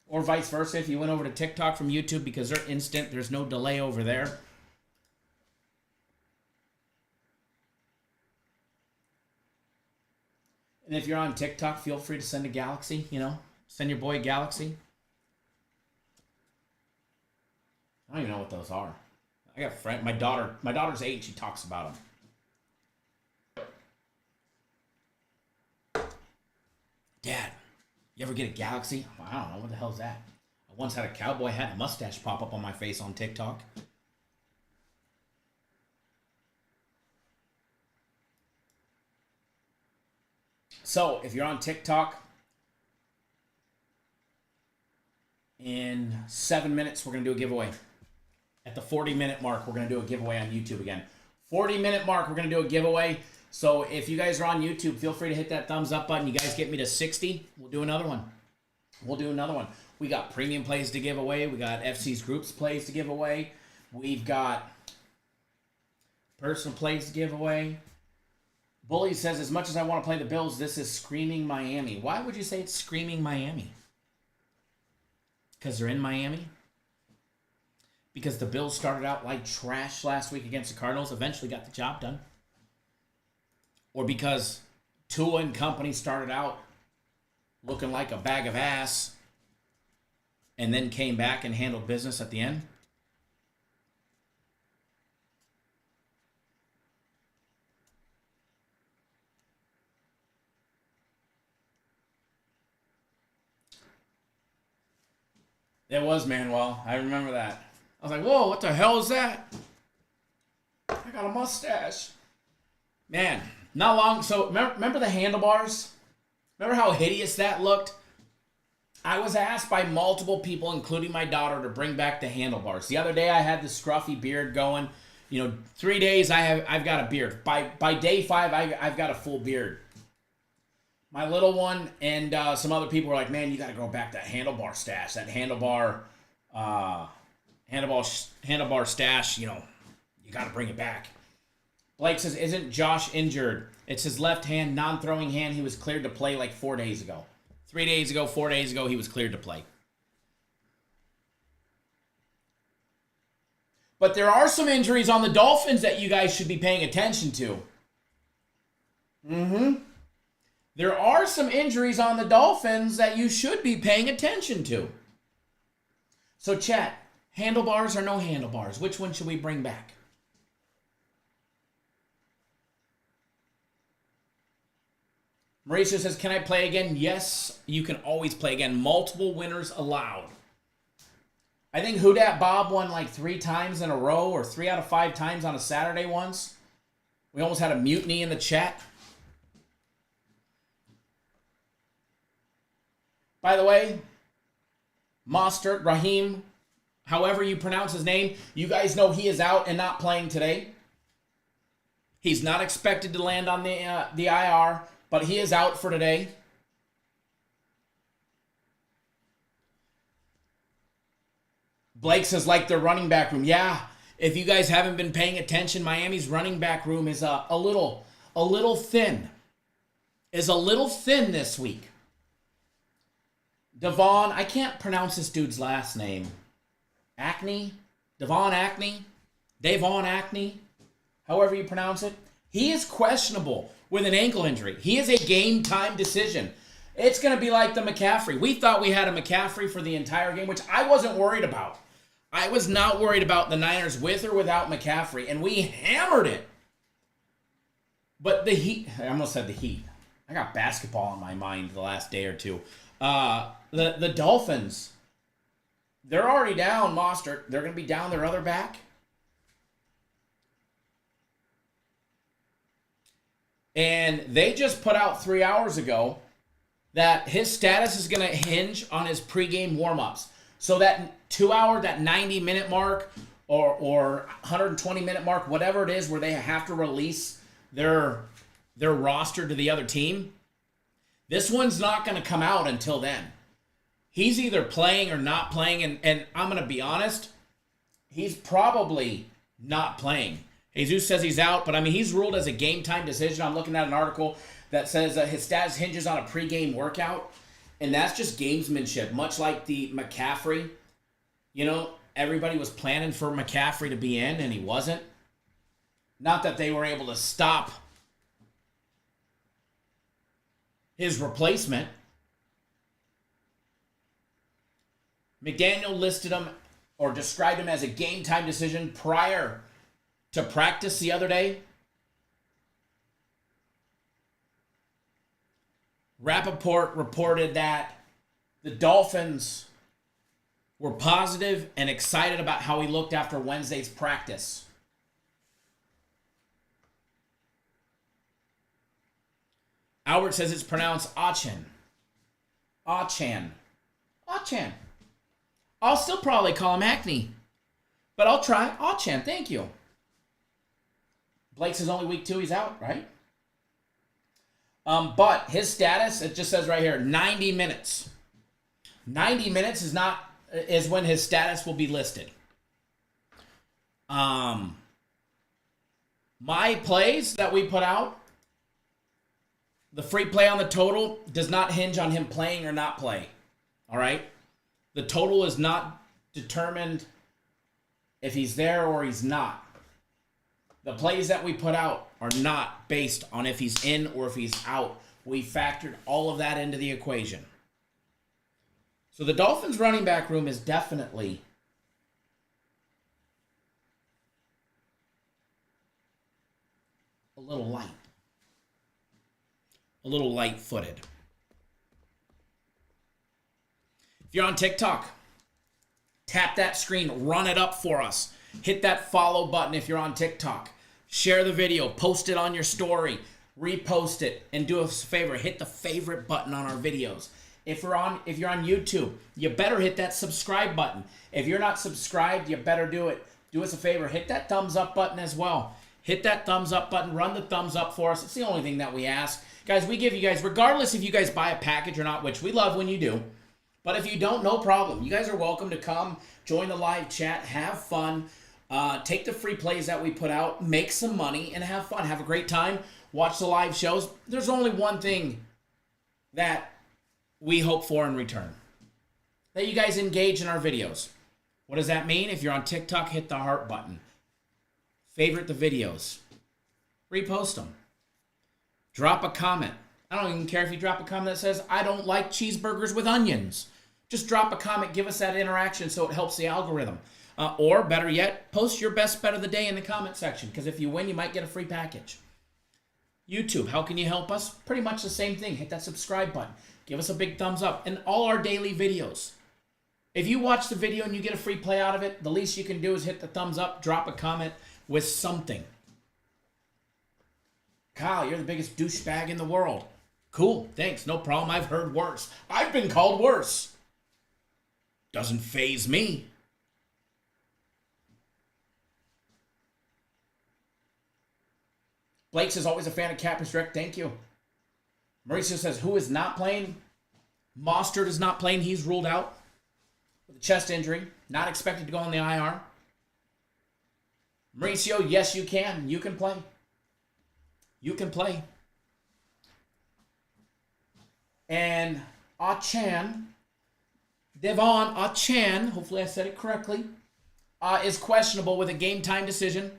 Or vice versa, if you went over to TikTok from YouTube, because they're instant. There's no delay over there. And if you're on TikTok, feel free to send a Galaxy, you know. Send your boy a Galaxy. I don't even know what those are. I got a friend. My daughter's 8. She talks about them. Dad, you ever get a Galaxy? I don't know. What the hell's that? I once had a cowboy hat and a mustache pop up on my face on TikTok. So, if you're on TikTok, in 7 minutes, we're going to do a giveaway. At the 40-minute mark, we're going to do a giveaway on YouTube again. 40-minute mark, we're going to do a giveaway. So if you guys are on YouTube, feel free to hit that thumbs up button. You guys get me to 60, we'll do another one. We got premium plays to give away. We got FC's groups plays to give away. We've got personal plays to give away. Bully says, as much as I want to play the Bills, this is screaming Miami. Why would you say it's screaming Miami? Because they're in Miami? Because the Bills started out like trash last week against the Cardinals, eventually got the job done? Or because Tua and company started out looking like a bag of ass and then came back and handled business at the end? It was Manuel. I remember that. I was like, whoa, what the hell is that? I got a mustache. Man, not long. So remember the handlebars? Remember how hideous that looked? I was asked by multiple people, including my daughter, to bring back the handlebars. The other day I had the scruffy beard going. 3 days I've got a beard. By day 5 I've got a full beard. My little one and some other people were like, man, you got to go back that handlebar stash. That handlebar stash, you got to bring it back. Blake says, isn't Josh injured? It's his left hand, non-throwing hand. He was cleared to play like 4 days ago. 3 days ago, 4 days ago, he was cleared to play. But there are some injuries on the Dolphins that you guys should be paying attention to. There are some injuries on the Dolphins that you should be paying attention to. So chat, handlebars or no handlebars? Which one should we bring back? Mauricio says, can I play again? Yes, you can always play again. Multiple winners allowed. I think Who Dat Bob won like 3 times in a row, or 3 out of 5 times on a Saturday once. We almost had a mutiny in the chat. By the way, Mostert, Raheem, however you pronounce his name, you guys know he is out and not playing today. He's not expected to land on the IR, but he is out for today. Blake says, like their running back room. Yeah, if you guys haven't been paying attention, Miami's running back room is a little thin. Is a little thin this week. Devon, I can't pronounce this dude's last name. Devon Acne, however you pronounce it. He is questionable with an ankle injury. He is a game-time decision. It's going to be like the McCaffrey. We thought we had a McCaffrey for the entire game, which I wasn't worried about. I was not worried about the Niners with or without McCaffrey, and we hammered it. But the Heat, I almost said the Heat. I got basketball on my mind the last day or two. The Dolphins, they're already down Mostert. They're going to be down their other back. And they just put out 3 hours ago that his status is going to hinge on his pregame warm-ups. So that 2 hour, that 90-minute mark or 120-minute mark, whatever it is where they have to release their roster to the other team, this one's not going to come out until then. He's either playing or not playing, and I'm going to be honest, he's probably not playing. Jesus says he's out, but I mean, he's ruled as a game-time decision. I'm looking at an article that says his status hinges on a pregame workout, and that's just gamesmanship, much like the McCaffrey. You know, everybody was planning for McCaffrey to be in, and he wasn't. Not that they were able to stop his replacement. McDaniel listed him or described him as a game-time decision prior to practice the other day. Rappaport reported that the Dolphins were positive and excited about how he looked after Wednesday's practice. Albert says it's pronounced Achan. Achan. I'll still probably call him Acne, but I'll try Achan. Thank you. Blake says only week 2 he's out, right? But his status, it just says right here, 90 minutes. 90 minutes is when his status will be listed. My plays that we put out, the free play on the total does not hinge on him playing or not playing. All right? The total is not determined if he's there or he's not. The plays that we put out are not based on if he's in or if he's out. We factored all of that into the equation. So the Dolphins running back room is definitely a little light. A little light-footed. If you're on TikTok, tap that screen, run it up for us. Hit that follow button if you're on TikTok. Share the video, post it on your story, repost it, and do us a favor, hit the favorite button on our videos. If you're on YouTube, you better hit that subscribe button. If you're not subscribed, you better do it. Do us a favor, hit that thumbs up button as well. Hit that thumbs up button, run the thumbs up for us. It's the only thing that we ask. Guys, we give you guys, regardless if you guys buy a package or not, which we love when you do, but if you don't, no problem. You guys are welcome to come, join the live chat, have fun, take the free plays that we put out, make some money, and have fun. Have a great time. Watch the live shows. There's only one thing that we hope for in return? That you guys engage in our videos. What does that mean? If you're on TikTok, hit the heart button. Favorite the videos. Repost them. Drop a comment. I don't even care if you drop a comment that says, I don't like cheeseburgers with onions. Just drop a comment, give us that interaction so it helps the algorithm. Or better yet, post your best bet of the day in the comment section, because if you win, you might get a free package. YouTube, how can you help us? Pretty much the same thing. Hit that subscribe button. Give us a big thumbs up. And all our daily videos. If you watch the video and you get a free play out of it, the least you can do is hit the thumbs up, drop a comment with something. Kyle, you're the biggest douchebag in the world. Cool, thanks, no problem. I've heard worse. I've been called worse. Doesn't faze me. Blake says, always a fan of Cap Restrict. Thank you. Mauricio says, who is not playing? Mostert is not playing. He's ruled out with a chest injury. Not expected to go on the IR. Mauricio, yes, you can. You can play. You can play. And Achan, Devon Achan, hopefully I said it correctly, is questionable with a game time decision.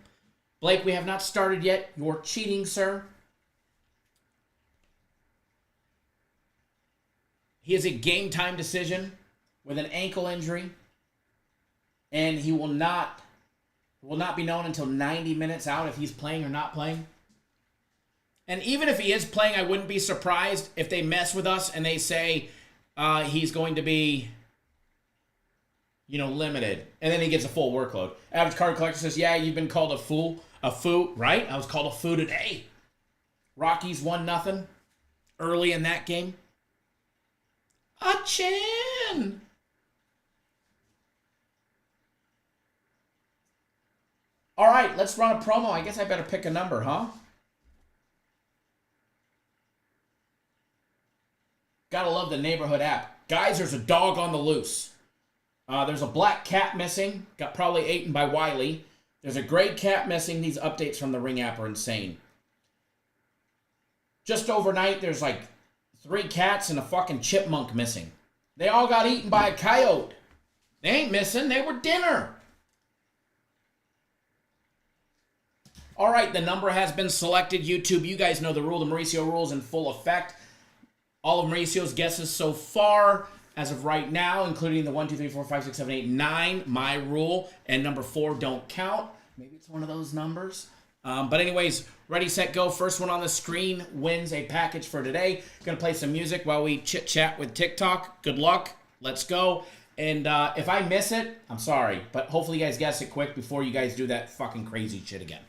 Blake, we have not started yet. You're cheating, sir. He has a game time decision with an ankle injury, and he will not be known until 90 minutes out if he's playing or not playing. And even if he is playing, I wouldn't be surprised if they mess with us and they say he's going to be, limited. And then he gets a full workload. Average Card Collector says, yeah, you've been called a fool. A foo, right? I was called a foo today. Rockies 1-0 early in that game. Achan! All right, let's run a promo. I guess I better pick a number, huh? Gotta love the neighborhood app. Guys, there's a dog on the loose. There's a black cat missing. Got probably eaten by Wiley. There's a gray cat missing. These updates from the Ring app are insane. Just overnight, there's like 3 cats and a fucking chipmunk missing. They all got eaten by a coyote. They ain't missing. They were dinner. All right, the number has been selected. YouTube, you guys know the rule. The Mauricio rule is in full effect. All of Mauricio's guesses so far, as of right now, including the 1, 2, 3, 4, 5, 6, 7, 8, 9, my rule, and number 4 don't count. Maybe it's one of those numbers. But anyways, ready, set, go. First one on the screen wins a package for today. Gonna play some music while we chit-chat with TikTok. Good luck. Let's go. And if I miss it, I'm sorry. But hopefully you guys guess it quick before you guys do that fucking crazy shit again.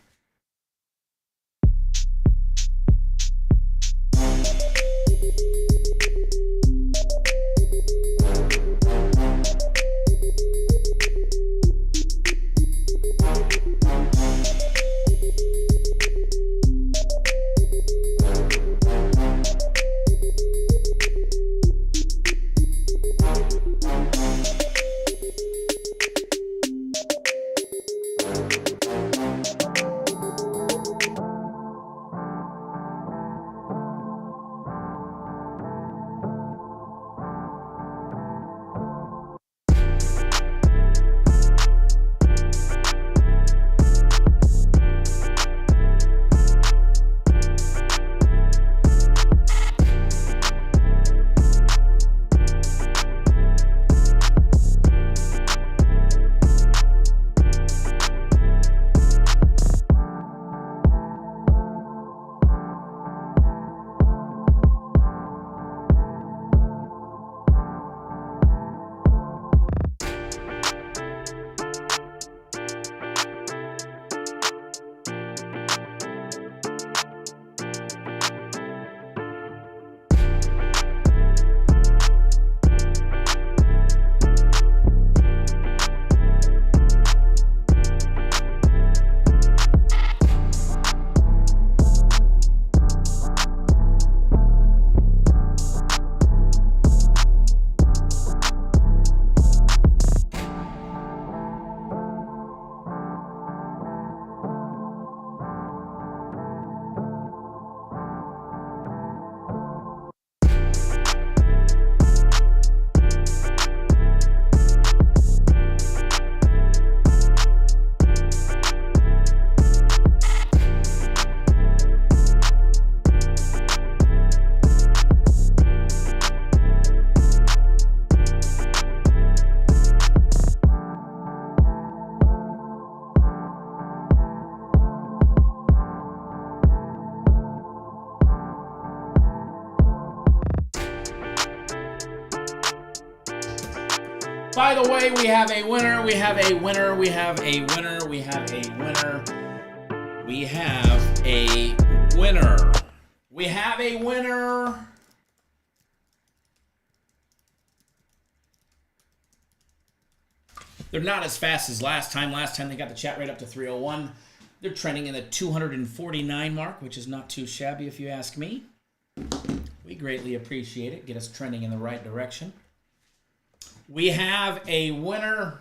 the way, we have a winner, we have a winner, we have a winner, we have a winner. We have a winner. We have a winner. They're not as fast as last time. Last time they got the chat rate up to 301. They're trending in the 249 mark, which is not too shabby if you ask me. We greatly appreciate it. Get us trending in the right direction. We have a winner.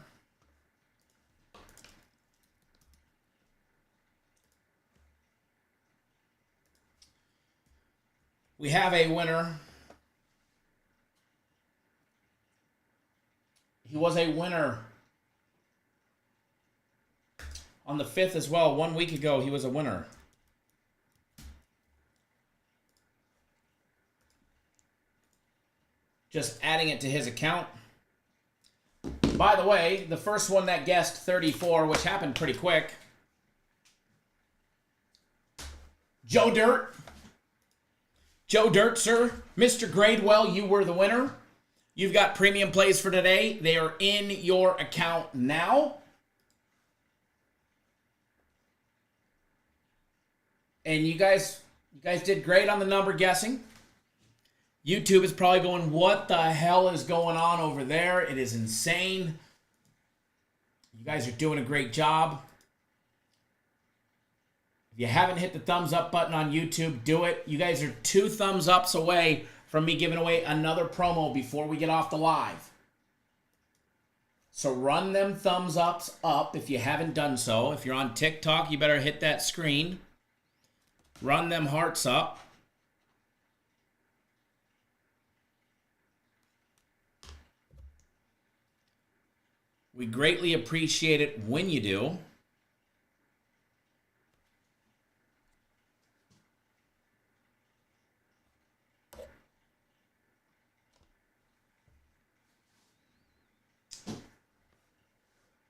We have a winner. He was a winner on the 5th as well. 1 week ago, he was a winner. Just adding it to his account. By the way, the first one that guessed 34, which happened pretty quick. Joe Dirt. Joe Dirt, sir. Mr. Gradewell, you were the winner. You've got premium plays for today. They are in your account now. And you guys did great on the number guessing. YouTube is probably going, what the hell is going on over there? It is insane. You guys are doing a great job. If you haven't hit the thumbs up button on YouTube, do it. You guys are 2 thumbs ups away from me giving away another promo before we get off the live. So run them thumbs ups up if you haven't done so. If you're on TikTok, you better hit that screen. Run them hearts up. We greatly appreciate it when you do.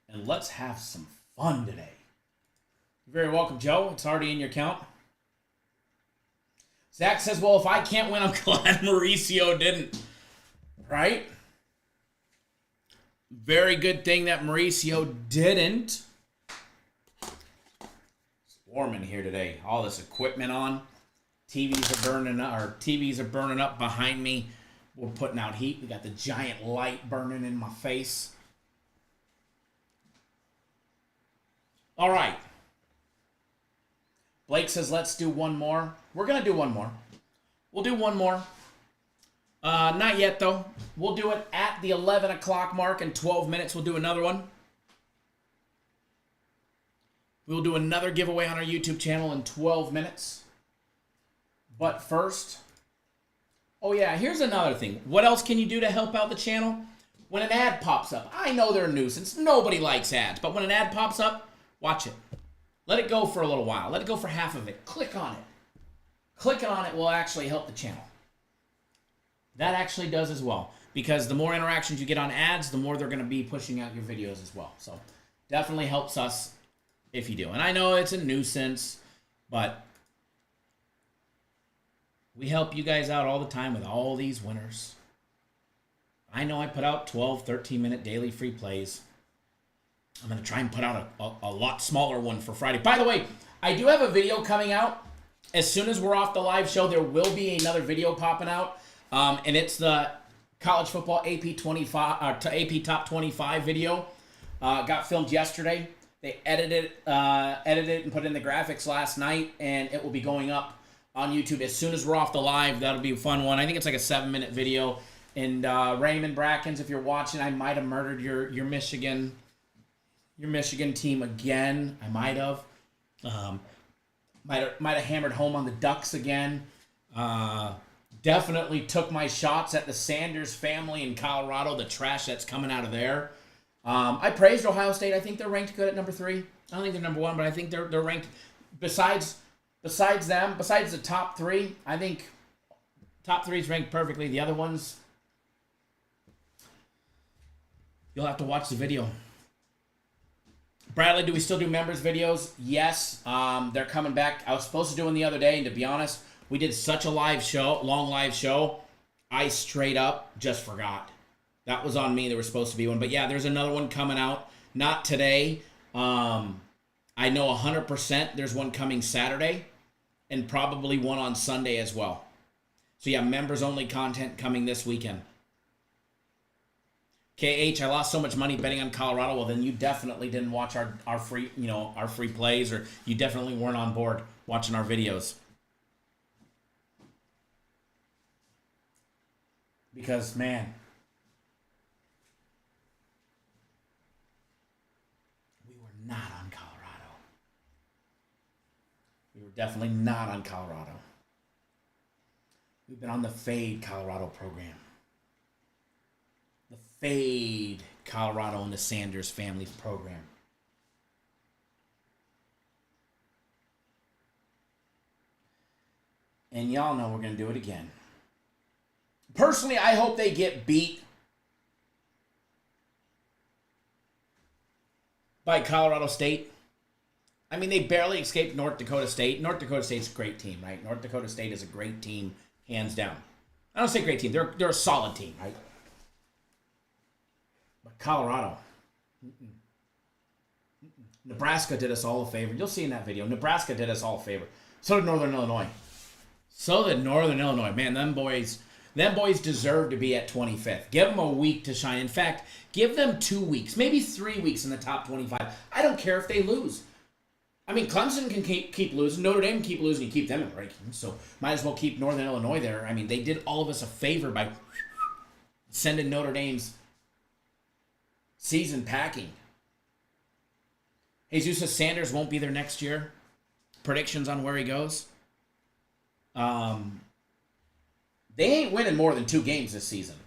And let's have some fun today. You're very welcome, Joe. It's already in your account. Zach says, well, if I can't win, I'm glad Mauricio didn't. Right? Very good thing that Mauricio didn't. It's warm in here today. All this equipment on. TVs are burning up behind me. We're putting out heat. We got the giant light burning in my face. All right. Blake says, let's do one more. We're going to do one more. We'll do one more. Not yet, though. We'll do it at the 11 o'clock mark. In 12 minutes, we'll do another one. We'll do another giveaway on our YouTube channel in 12 minutes. But first, oh yeah, here's another thing. What else can you do to help out the channel? When an ad pops up, I know they're a nuisance. Nobody likes ads. But when an ad pops up, watch it. Let it go for a little while. Let it go for half of it. Click on it. Clicking on it will actually help the channel. That actually does as well. Because the more interactions you get on ads, the more they're going to be pushing out your videos as well. So definitely helps us if you do. And I know it's a nuisance, but we help you guys out all the time with all these winners. I know I put out 12, 13-minute daily free plays. I'm going to try and put out a lot smaller one for Friday. By the way, I do have a video coming out. As soon as we're off the live show, there will be another video popping out. And it's the college football AP 25 AP Top 25 video. Got filmed yesterday. They edited it and put in the graphics last night, and it will be going up on YouTube as soon as we're off the live. That'll be a fun one. I think it's like a 7-minute video. And Raymond Brackens, if you're watching, I might have murdered your Michigan team again. I might have. Might have hammered home on the Ducks again. Definitely took my shots at the Sanders family in Colorado, the trash that's coming out of there. I praised Ohio State. I think they're ranked good at number 3. I don't think they're number 1, but I think they're ranked. Besides them, besides the top 3, I think top 3 is ranked perfectly. The other ones, you'll have to watch the video. Bradley, do we still do members videos? Yes, they're coming back. I was supposed to do one the other day, and to be honest, we did such a long live show, I straight up just forgot. That was on me. There was supposed to be one. But yeah, there's another one coming out. Not today. I know 100% there's one coming Saturday and probably one on Sunday as well. So yeah, members only content coming this weekend. KH, I lost so much money betting on Colorado. Well, then you definitely didn't watch our free, our free plays, or you definitely weren't on board watching our videos. Because, man, we were not on Colorado. We were definitely not on Colorado. We've been on the Fade Colorado program. The Fade Colorado and the Sanders family program. And y'all know we're going to do it again. Personally, I hope they get beat by Colorado State. I mean, they barely escaped North Dakota State. North Dakota State's a great team, right? North Dakota State is a great team, hands down. I don't say great team. They're a solid team, right? But Colorado. Nebraska did us all a favor. You'll see in that video. Nebraska did us all a favor. So did Northern Illinois. Man, them boys deserve to be at 25th. Give them a week to shine. In fact, give them 2 weeks, maybe 3 weeks in the top 25. I don't care if they lose. I mean, Clemson can keep losing. Notre Dame can keep losing and keep them in the rankings. So might as well keep Northern Illinois there. I mean, they did all of us a favor by sending Notre Dame's season packing. Jesus Sanders won't be there next year. Predictions on where he goes. They ain't winning more than 2 games this season.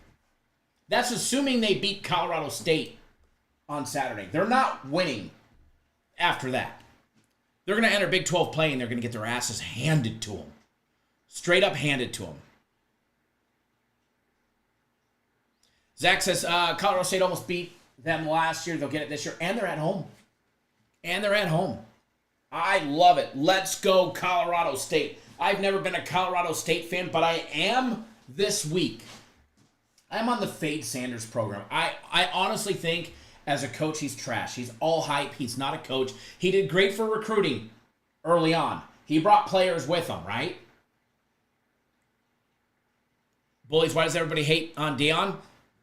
That's assuming they beat Colorado State on Saturday. They're not winning after that. They're going to enter Big 12 play and they're going to get their asses handed to them. Straight up handed to them. Zach says Colorado State almost beat them last year. They'll get it this year. And they're at home. I love it. Let's go Colorado State. I've never been a Colorado State fan, but I am this week. I'm on the Fade Sanders program. I honestly think as a coach, he's trash. He's all hype. He's not a coach. He did great for recruiting early on. He brought players with him, right? Bullies, why does everybody hate on Deion?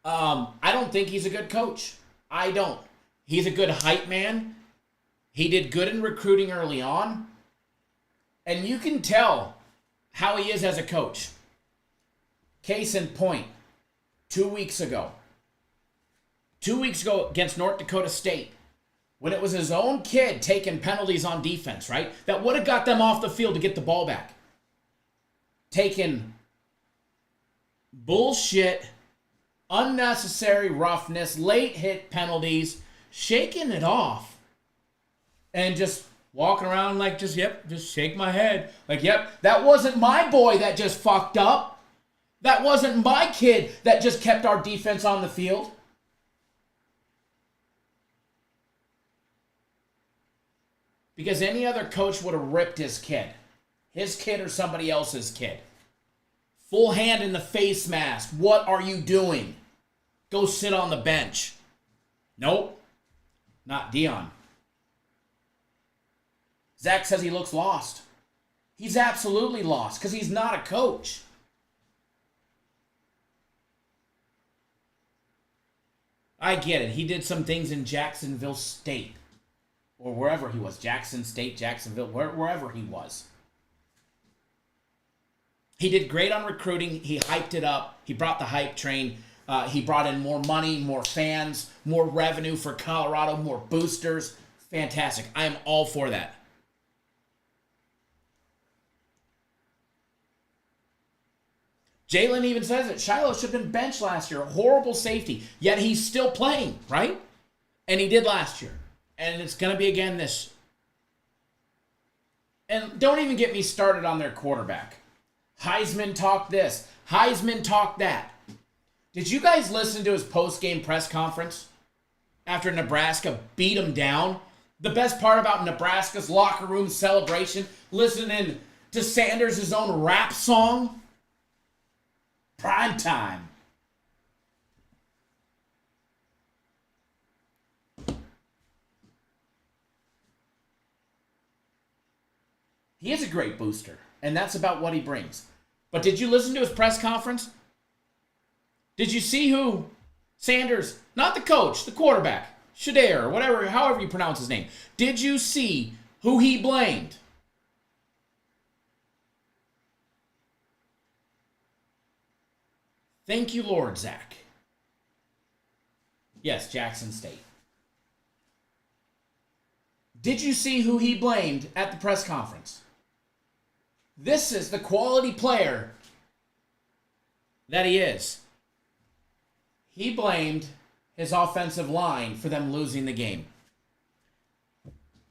I don't think he's a good coach. I don't. He's a good hype man. He did good in recruiting early on. And you can tell how he is as a coach. Case in point, 2 weeks ago. 2 weeks ago against North Dakota State, when it was his own kid taking penalties on defense, right? That would have got them off the field to get the ball back. Taking bullshit, unnecessary roughness, late hit penalties, shaking it off, and just walking around like just shake my head. Like, yep, that wasn't my boy that just fucked up. That wasn't my kid that just kept our defense on the field. Because any other coach would have ripped his kid or somebody else's kid. Full hand in the face mask. What are you doing? Go sit on the bench. Nope. Not Deion. Zach says he looks lost. He's absolutely lost because he's not a coach. I get it. He did some things in Jacksonville State. Or wherever he was. Jackson State, Jacksonville, wherever he was. He did great on recruiting. He hyped it up. He brought the hype train. He brought in more money, more fans, more revenue for Colorado, more boosters. Fantastic. I am all for that. Jalen even says it. Shiloh should have been benched last year. Horrible safety. Yet he's still playing, right? And he did last year. And it's going to be again this. And don't even get me started on their quarterback. Heisman talk this. Heisman talk that. Did you guys listen to his post-game press conference after Nebraska beat him down? The best part about Nebraska's locker room celebration, listening to Sanders' own rap song? Prime time. He is a great booster, and that's about what he brings. But did you listen to his press conference? Did you see who Sanders, not the coach, the quarterback, Shadir, or whatever, however you pronounce his name, did you see who he blamed? Thank you, Lord, Zach. Yes, Jackson State. Did you see who he blamed at the press conference? This is the quality player that he is. He blamed his offensive line for them losing the game.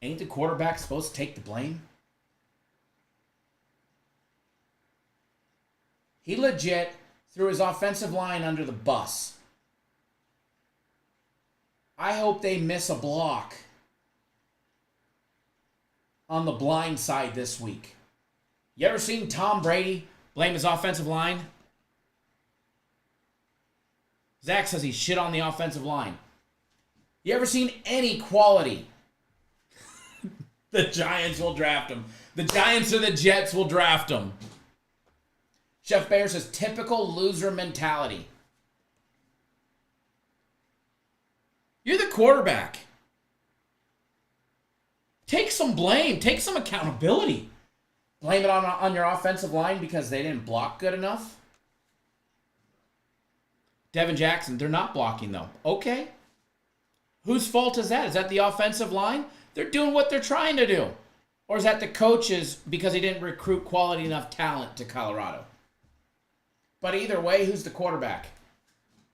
Ain't the quarterback supposed to take the blame? He legit threw his offensive line under the bus. I hope they miss a block on the blind side this week. You ever seen Tom Brady blame his offensive line? Zach says he shit on the offensive line. You ever seen any quality? The Giants will draft him. The Giants or the Jets will draft him. Chef Bear says typical loser mentality. You're the quarterback. Take some blame. Take some accountability. Blame it on your offensive line because they didn't block good enough. Devin Jackson, they're not blocking though. Okay. Whose fault is that? Is that the offensive line? They're doing what they're trying to do. Or is that the coaches because he didn't recruit quality enough talent to Colorado? But either way, who's the quarterback?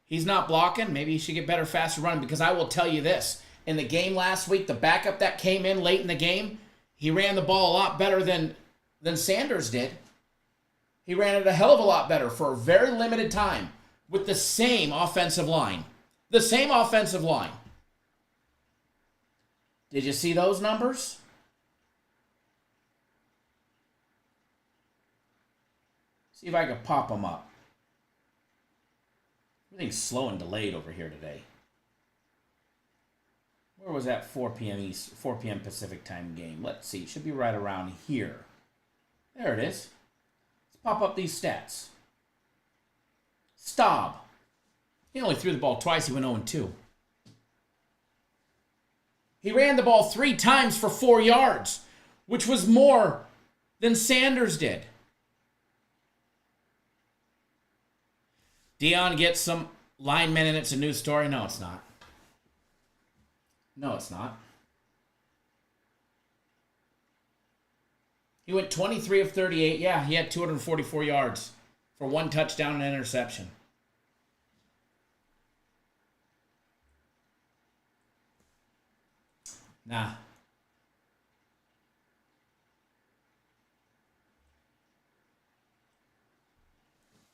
He's not blocking. Maybe he should get better, faster running because I will tell you this. In the game last week, the backup that came in late in the game, he ran the ball a lot better than Sanders did. He ran it a hell of a lot better for a very limited time with the same offensive line. The same offensive line. Did you see those numbers? See if I can pop them up. Everything's slow and delayed over here today. Where was that 4 p.m. East, 4 p.m. Pacific time game? Let's see. It should be right around here. There it is. Let's pop up these stats. Staub. He only threw the ball twice. He went 0-2. He ran the ball 3 times for 4 yards, which was more than Sanders did. Dion gets some linemen and it's a news story. No, it's not. No, it's not. He went 23 of 38. Yeah, he had 244 yards for 1 touchdown and an interception. Nah.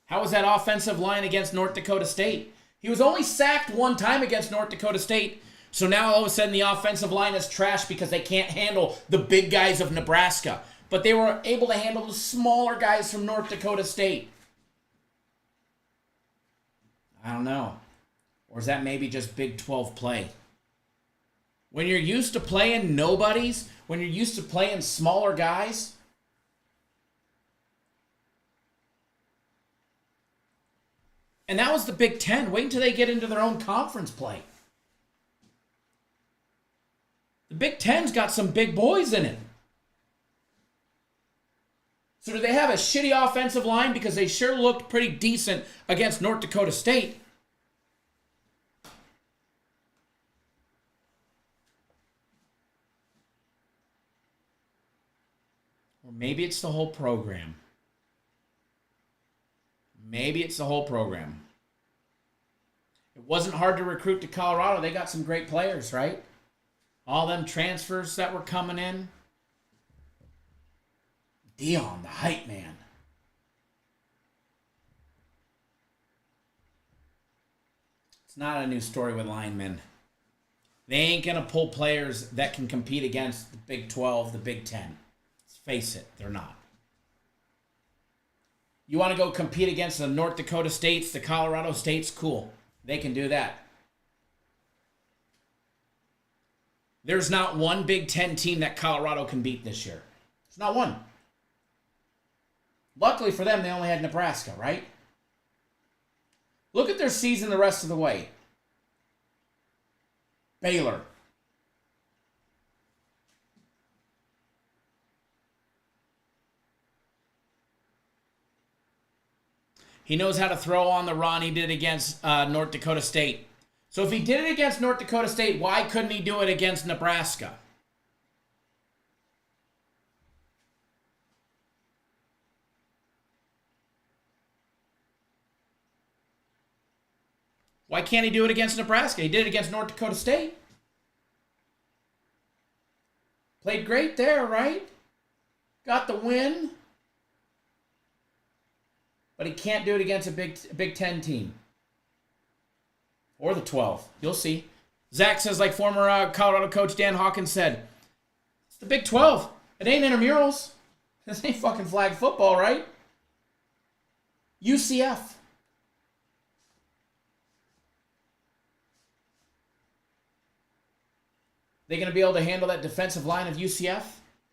How was that offensive line against North Dakota State? He was only sacked 1 time against North Dakota State. So now all of a sudden the offensive line is trash because they can't handle the big guys of Nebraska. But they were able to handle the smaller guys from North Dakota State. I don't know. Or is that maybe just Big 12 play? When you're used to playing nobodies, when you're used to playing smaller guys, and that was the Big 10. Wait until they get into their own conference play. The Big 10's got some big boys in it. So do they have a shitty offensive line because they sure looked pretty decent against North Dakota State? Or maybe it's the whole program. Maybe it's the whole program. It wasn't hard to recruit to Colorado. They got some great players, right? All them transfers that were coming in. Dion, the hype man. It's not a new story with linemen. They ain't going to pull players that can compete against the Big 12, the Big 10. Let's face it, they're not. You want to go compete against the North Dakota States, the Colorado States? Cool. They can do that. There's not one Big 10 team that Colorado can beat this year. There's not one. Luckily for them, they only had Nebraska, right? Look at their season the rest of the way. Baylor. He knows how to throw on the run. He did it against North Dakota State. So if he did it against North Dakota State, why couldn't he do it against Nebraska? Why can't he do it against Nebraska? He did it against North Dakota State. Played great there, right? Got the win. But he can't do it against a Big Ten team. Or the 12. You'll see. Zach says, like former Colorado coach Dan Hawkins said, it's the Big 12. It ain't intramurals. This ain't fucking flag football, right? UCF. They going to be able to handle that defensive line of UCF?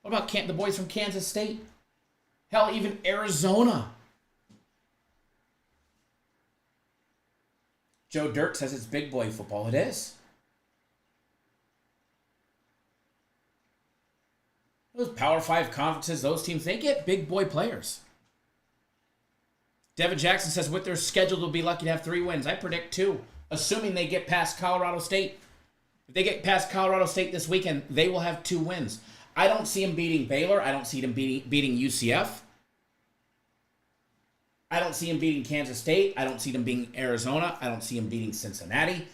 What about the boys from Kansas State? Hell, even Arizona. Joe Dirt says it's big boy football. It is. Those Power 5 conferences, those teams, they get big boy players. Devin Jackson says with their schedule, they'll be lucky to have 3 wins. I predict 2, assuming they get past Colorado State. If they get past Colorado State this weekend, they will have 2 wins. I don't see them beating Baylor. I don't see them beating UCF. I don't see them beating Kansas State. I don't see them beating Arizona. I don't see them beating Cincinnati.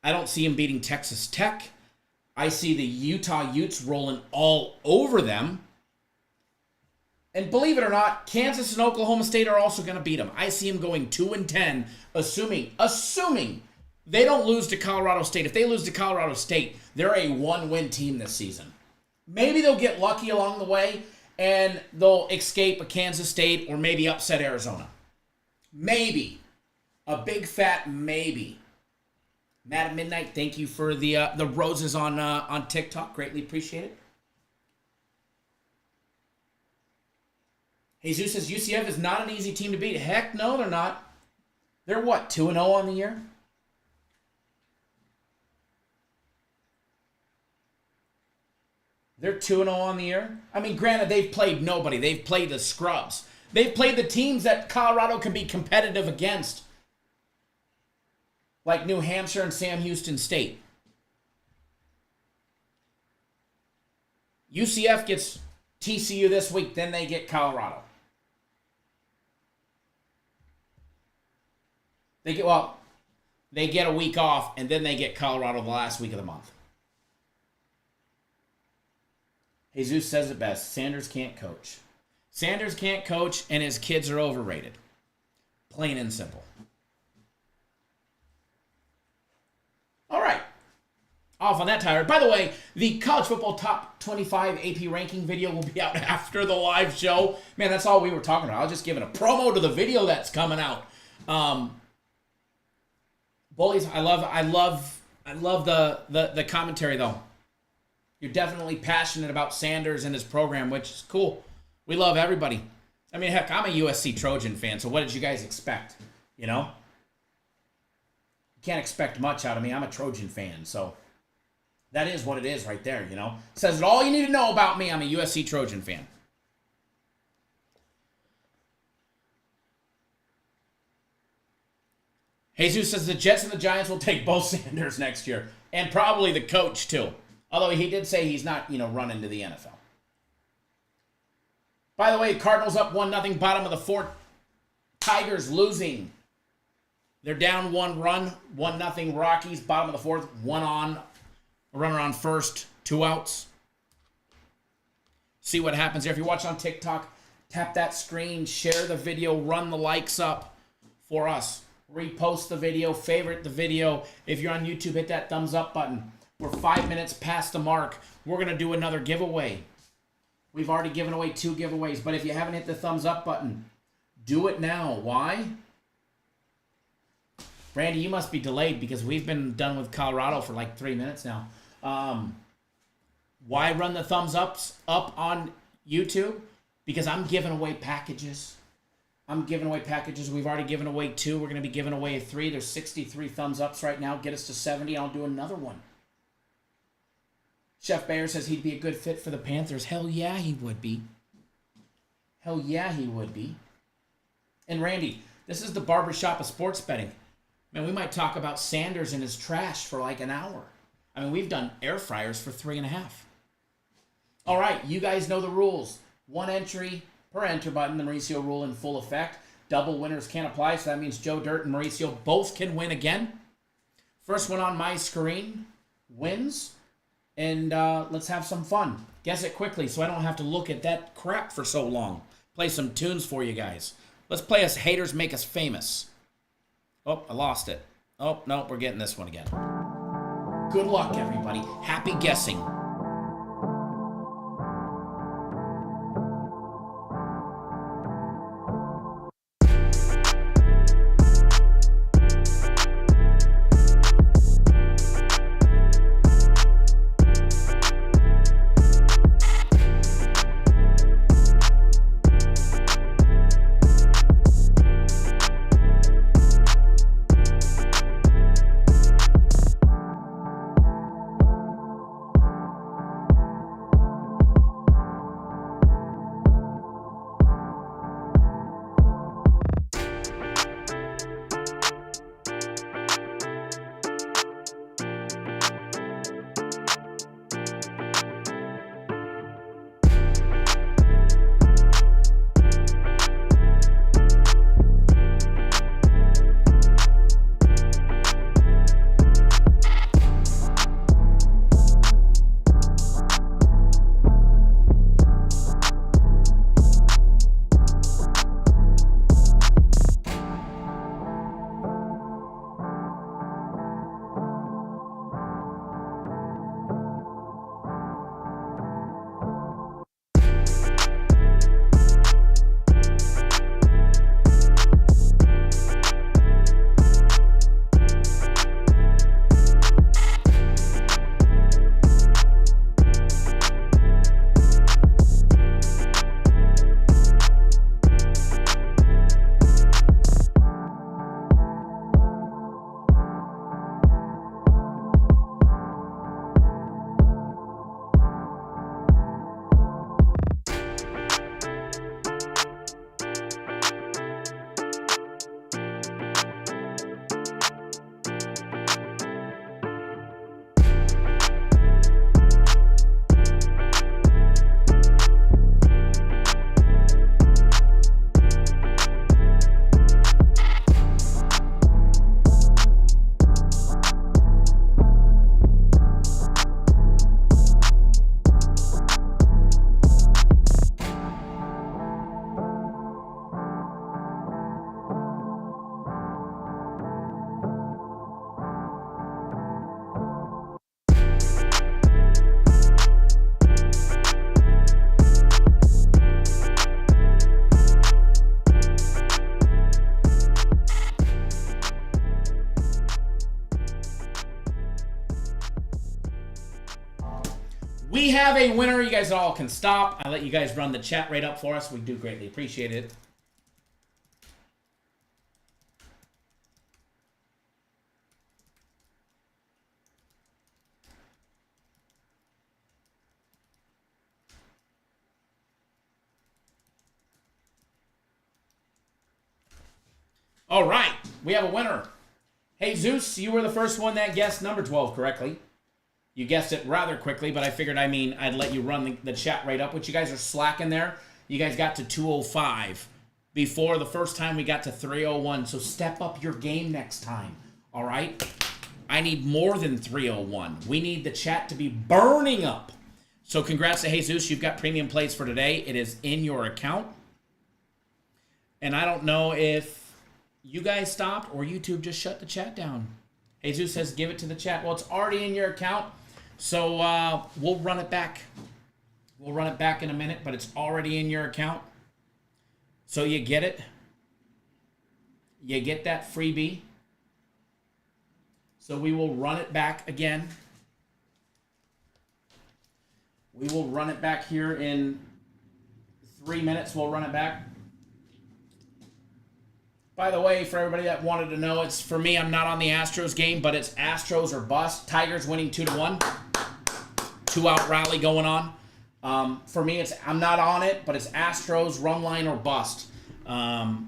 I don't see them beating Texas Tech. I see the Utah Utes rolling all over them. And believe it or not, Kansas and Oklahoma State are also going to beat them. I see them going 2-10, assuming they don't lose to Colorado State. If they lose to Colorado State, they're a 1-win team this season. Maybe they'll get lucky along the way, and they'll escape a Kansas State or maybe upset Arizona. Maybe. A big fat maybe. Matt at Midnight, thank you for the roses on TikTok. Greatly appreciate it. Jesus says UCF is not an easy team to beat. Heck no, they're not. They're what, 2-0 on the year? They're 2-0 on the year. I mean, granted, they've played nobody. They've played the scrubs. They've played the teams that Colorado can be competitive against, like New Hampshire and Sam Houston State. UCF gets TCU this week, then they get Colorado. They get a week off, and then they get Colorado the last week of the month. Jesus says it best. Sanders can't coach. Sanders can't coach, and his kids are overrated. Plain and simple. All right. Off on that tire. By the way, the college football top 25 AP ranking video will be out after the live show. Man, that's all we were talking about. I was just giving a promo to the video that's coming out. Bullies, I love the commentary though. You're definitely passionate about Sanders and his program, which is cool. We love everybody. I mean, heck, I'm a USC Trojan fan, so what did you guys expect? You know? You can't expect much out of me. I'm a Trojan fan, so that is what it is right there, you know? Says it all you need to know about me. I'm a USC Trojan fan. Jesus says the Jets and the Giants will take both Sanders next year, and probably the coach, too. Although he did say he's not, running to the NFL. By the way, Cardinals up 1-0, bottom of the 4th. Tigers losing. They're down 1 run, 1-0 Rockies, bottom of the 4th, 1 on. A runner on first, 2 outs. See what happens here. If you're watching on TikTok, tap that screen, share the video, run the likes up for us. Repost the video, favorite the video. If you're on YouTube, hit that thumbs up button. We're 5 minutes past the mark. We're going to do another giveaway. We've already given away 2 giveaways, but if you haven't hit the thumbs up button, do it now. Why? Randy, you must be delayed because we've been done with Colorado for like 3 minutes now. Why run the thumbs up on YouTube? because I'm giving away packages. I'm giving away packages. We've already given away 2. We're going to be giving away a 3. There's 63 thumbs ups right now. Get us to 70. I'll do another one. Chef Bayer says he'd be a good fit for the Panthers. Hell yeah, he would be. Hell yeah, he would be. And Randy, this is the barbershop of sports betting. Man, we might talk about Sanders and his trash for like an hour. I mean, we've done air fryers for 3.5. All right, you guys know the rules. 1 entry per enter button, the Mauricio rule in full effect. Double winners can't apply, so that means Joe Dirt and Mauricio both can win again. First one on my screen wins. And let's have some fun. Guess it quickly so I don't have to look at that crap for so long. Play some tunes for you guys. Let's play us Haters Make Us Famous. Oh, I lost it. Oh, no, we're getting this one again. Good luck, everybody. Happy guessing. We have a winner. You guys all can stop. I let you guys run the chat right up for us. We do greatly appreciate it. All right, we have a winner. Hey, Zeus, you were the first one that guessed number 12 correctly. You guessed it rather quickly, but I figured, I'd let you run the chat right up, which you guys are slacking there. You guys got to 205 before the first time we got to 301, so step up your game next time, all right? I need more than 301. We need the chat to be burning up. So congrats to Jesus. You've got premium plays for today. It is in your account. And I don't know if you guys stopped or YouTube just shut the chat down. Jesus says give it to the chat. Well, it's already in your account, so we'll run it back. We'll run it back in a minute, but it's already in your account. So you get it. You get that freebie. So we will run it back again. We will run it back here in 3 minutes, we'll run it back. By the way, for everybody that wanted to know, it's for me, I'm not on the Astros game, but it's Astros or bust. Tigers winning 2-1. 2-out rally going on. For me, I'm not on it, but it's Astros, run line or bust. I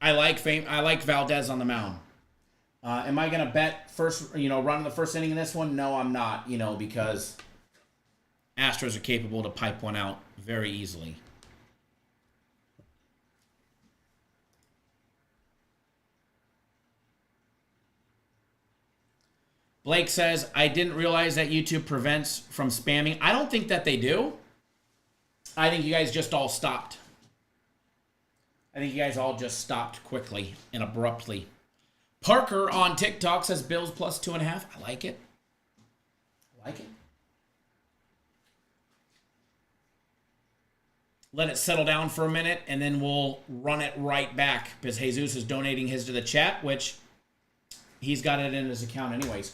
like Valdez on the mound. Am I going to bet first, run the first inning in this one? No, I'm not, because Astros are capable to pipe one out very easily. Blake says, I didn't realize that YouTube prevents from spamming. I don't think that they do. I think you guys just all stopped. I think you guys all just stopped quickly and abruptly. Parker on TikTok says Bills plus 2.5. I like it. Let it settle down for a minute, and then we'll run it right back because Jesus is donating his to the chat, which he's got it in his account anyways.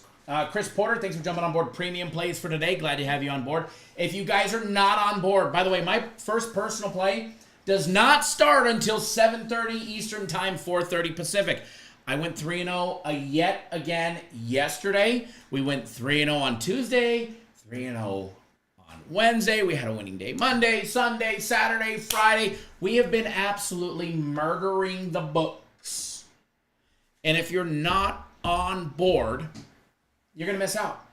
Chris Porter, thanks for jumping on board. Premium plays for today. Glad to have you on board. If you guys are not on board, by the way, my first personal play does not start until 7:30 Eastern Time, 4:30 Pacific. I went 3-0 yet again yesterday. We went 3-0 on Tuesday, 3-0 on Wednesday. We had a winning day Monday, Sunday, Saturday, Friday. We have been absolutely murdering the books. And if you're not on board, you're going to miss out.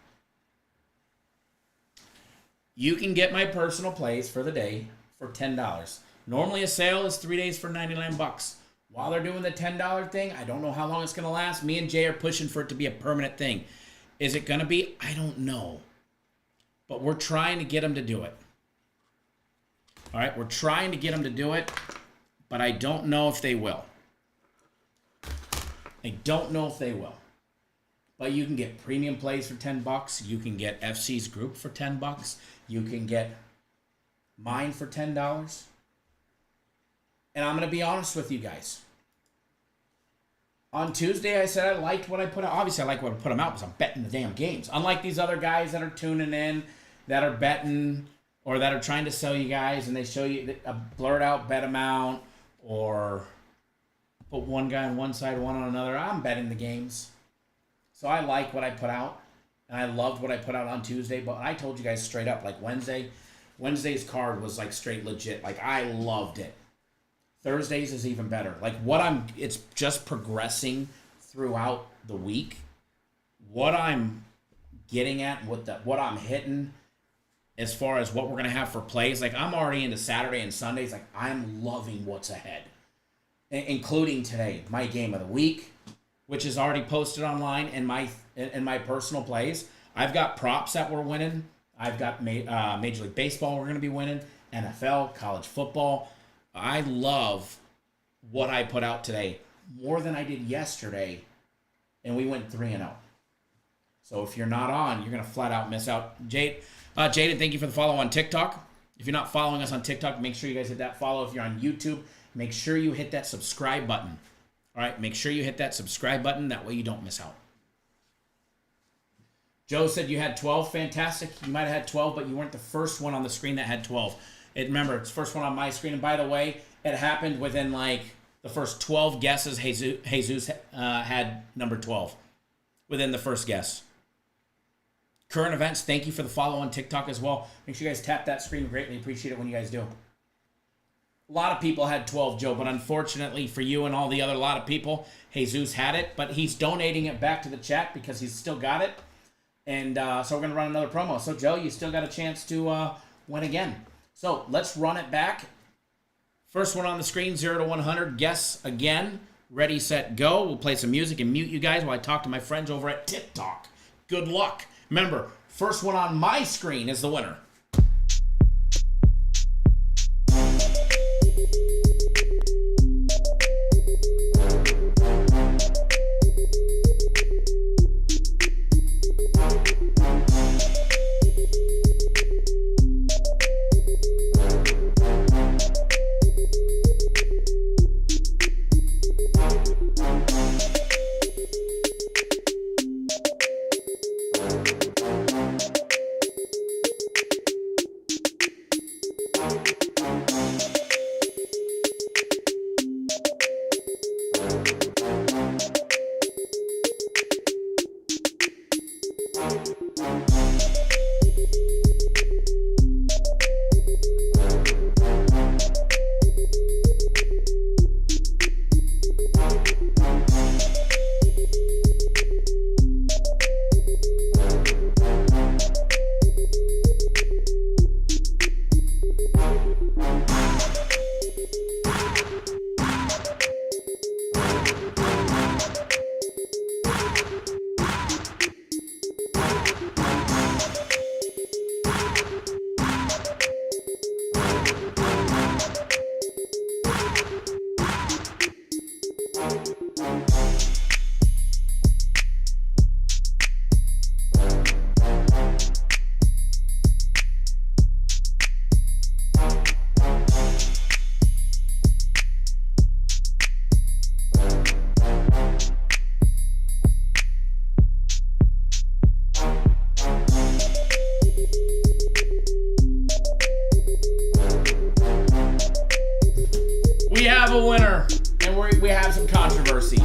You can get my personal plays for the day for $10. Normally a sale is 3 days for $99. While they're doing the $10 thing, I don't know how long it's going to last. Me and Jay are pushing for it to be a permanent thing. Is it going to be? I don't know. But we're trying to get them to do it. All right, we're trying to get them to do it, but I don't know if they will. But you can get premium plays for $10. You can get FC's group for $10. You can get mine for $10. And I'm going to be honest with you guys. On Tuesday, I said I liked what I put out. Obviously, I like what I put them out because I'm betting the damn games. Unlike these other guys that are tuning in, that are betting, or that are trying to sell you guys, and they show you a blurred out bet amount, or put one guy on one side, one on another. I'm betting the games. So I like what I put out, and I loved what I put out on Tuesday, but I told you guys straight up, like Wednesday's card was like straight legit. Like I loved it. Thursdays is even better. Like it's just progressing throughout the week. What I'm getting at, what I'm hitting as far as what we're going to have for plays, like I'm already into Saturday and Sundays. Like I'm loving what's ahead, including today, my game of the week, which is already posted online, and my personal plays. I've got props that we're winning. I've got Major League Baseball we're going to be winning, NFL, college football. I love what I put out today more than I did yesterday, and we went 3-0. So if you're not on, you're going to flat out miss out. Jaden, thank you for the follow on TikTok. If you're not following us on TikTok, make sure you guys hit that follow. If you're on YouTube, make sure you hit that subscribe button. All right, make sure you hit that subscribe button. That way you don't miss out. Joe said you had 12. Fantastic. You might have had 12, but you weren't the first one on the screen that had 12. Remember, it's the first one on my screen. And by the way, it happened within like the first 12 guesses. Jesus had number 12 within the first guess. Current events, thank you for the follow on TikTok as well. Make sure you guys tap that screen. Greatly appreciate it when you guys do. A lot of people had 12, Joe, but unfortunately for you and all the other lot of people, Jesus had it, but he's donating it back to the chat because he's still got it. And so we're going to run another promo. So, Joe, you still got a chance to win again. So let's run it back. First one on the screen, 0 to 100. Guess again. Ready, set, go. We'll play some music and mute you guys while I talk to my friends over at TikTok. Good luck. Remember, first one on my screen is the winner. have a winner, and we have some controversy.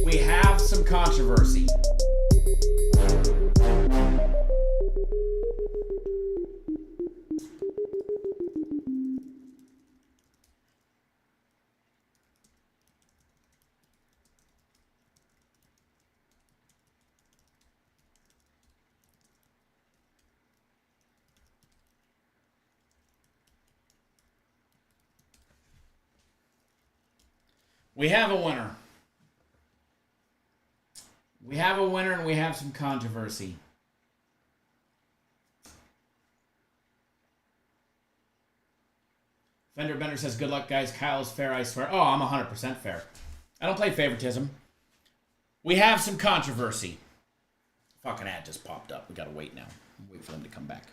We have some controversy. We have a winner. We have a winner, and we have some controversy. Fender Bender says, good luck, guys. Kyle's fair, I swear. Oh, I'm 100% fair. I don't play favoritism. We have some controversy. Fucking ad just popped up. We gotta wait now. Wait for them to come back.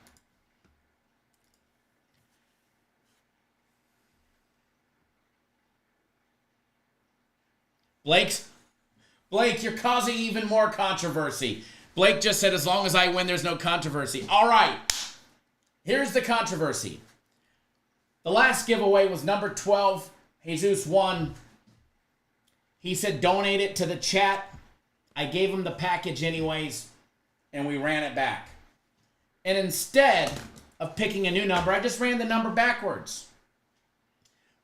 Blake, you're causing even more controversy. Blake just said, as long as I win, there's no controversy. All right. Here's the controversy. The last giveaway was number 12. Jesus won. He said, donate it to the chat. I gave him the package anyways, and we ran it back. And instead of picking a new number, I just ran the number backwards.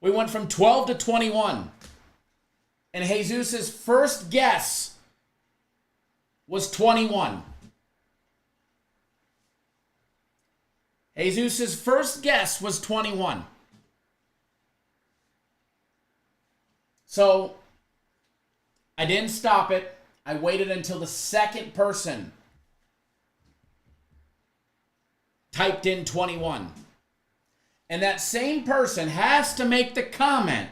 We went from 12 to 21. And Jesus' first guess was 21. Jesus' first guess was 21. So, I didn't stop it. I waited until the second person typed in 21. And that same person has to make the comment,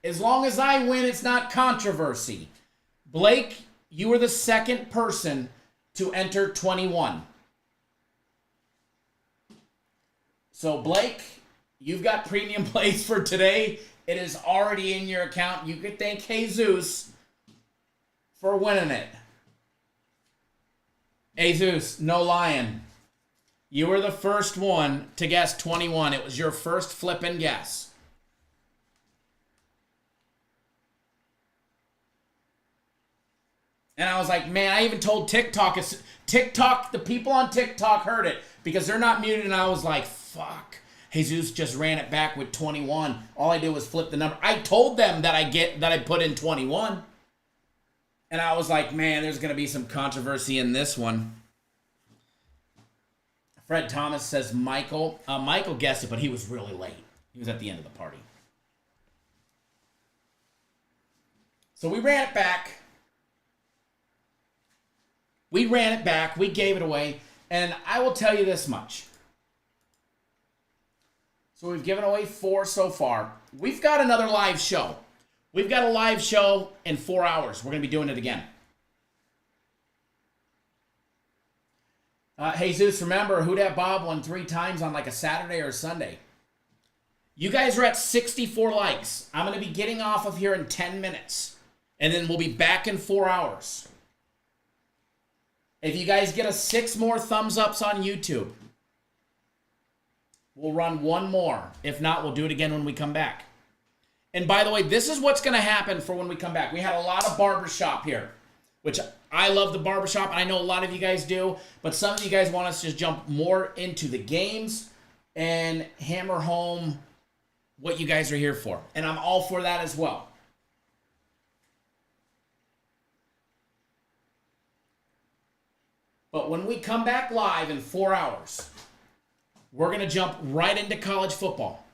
as long as I win, it's not controversy. Blake, you were the second person to enter 21. So, Blake, you've got premium plays for today. It is already in your account. You could thank Jesus for winning it. Jesus, no lying. You were the first one to guess 21. It was your first flipping guess. And I was like, man, I even told TikTok, the people on TikTok heard it because they're not muted. And I was like, fuck, Jesus just ran it back with 21. All I did was flip the number. I told them that I put in 21. And I was like, man, there's going to be some controversy in this one. Fred Thomas says Michael. Michael guessed it, but he was really late. He was at the end of the party. So we ran it back. We gave it away, and I will tell you this much. So we've given away 4 so far. We've got another live show. We've got a live show in 4 hours. We're going to be doing it again. Jesus, remember, Who Dat Bob won 3 times on like a Saturday or a Sunday. You guys are at 64 likes. I'm going to be getting off of here in 10 minutes, and then we'll be back in 4 hours. If you guys get us 6 more thumbs ups on YouTube, we'll run 1 more. If not, we'll do it again when we come back. And by the way, this is what's going to happen for when we come back. We had a lot of barbershop here, which I love the barbershop, and I know a lot of you guys do, but some of you guys want us to jump more into the games and hammer home what you guys are here for. And I'm all for that as well. But when we come back live in 4 hours, we're going to jump right into college football.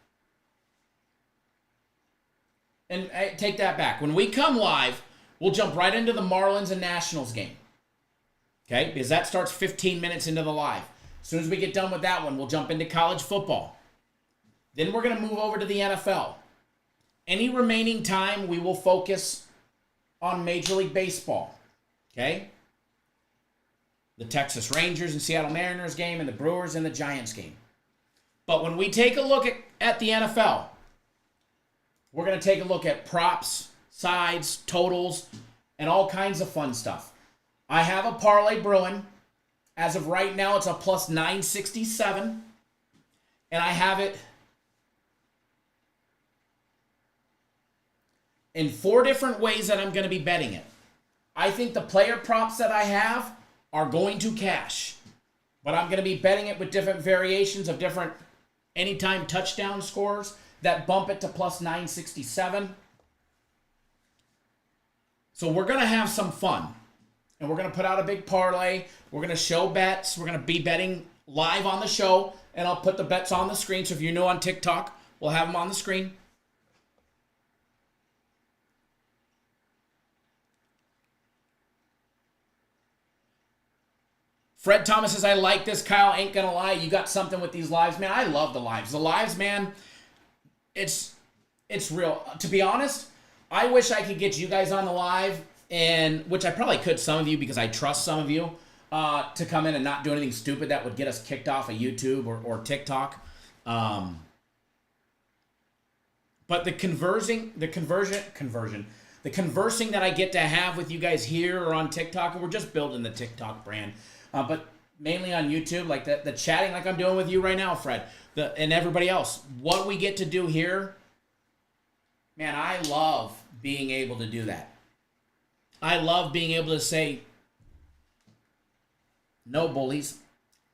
And take that back. When we come live, we'll jump right into the Marlins and Nationals game. Okay? Because that starts 15 minutes into the live. As soon as we get done with that one, we'll jump into college football. Then we're going to move over to the NFL. Any remaining time, we will focus on Major League Baseball. Okay? The Texas Rangers and Seattle Mariners game, and the Brewers and the Giants game. But when we take a look at the NFL, we're going to take a look at props, sides, totals, and all kinds of fun stuff. I have a parlay brewing. As of right now, it's a plus 967. And I have it in 4 different ways that I'm going to be betting it. I think the player props that I have are going to cash. But I'm going to be betting it with different variations of different anytime touchdown scores that bump it to plus 967. So we're going to have some fun. And we're going to put out a big parlay. We're going to show bets. We're going to be betting live on the show. And I'll put the bets on the screen. So if you're new on TikTok, we'll have them on the screen. Fred Thomas says, I like this, Kyle. Ain't gonna lie. You got something with these lives, man. I love the lives. The lives, man, it's real. To be honest, I wish I could get you guys on the live, and which I probably could, some of you, because I trust some of you, to come in and not do anything stupid that would get us kicked off of YouTube or TikTok. But the conversing that I get to have with you guys here or on TikTok, and we're just building the TikTok brand. But mainly on YouTube, like the chatting like I'm doing with you right now, Fred, and everybody else. What we get to do here, man, I love being able to do that. I love being able to say, no bullies.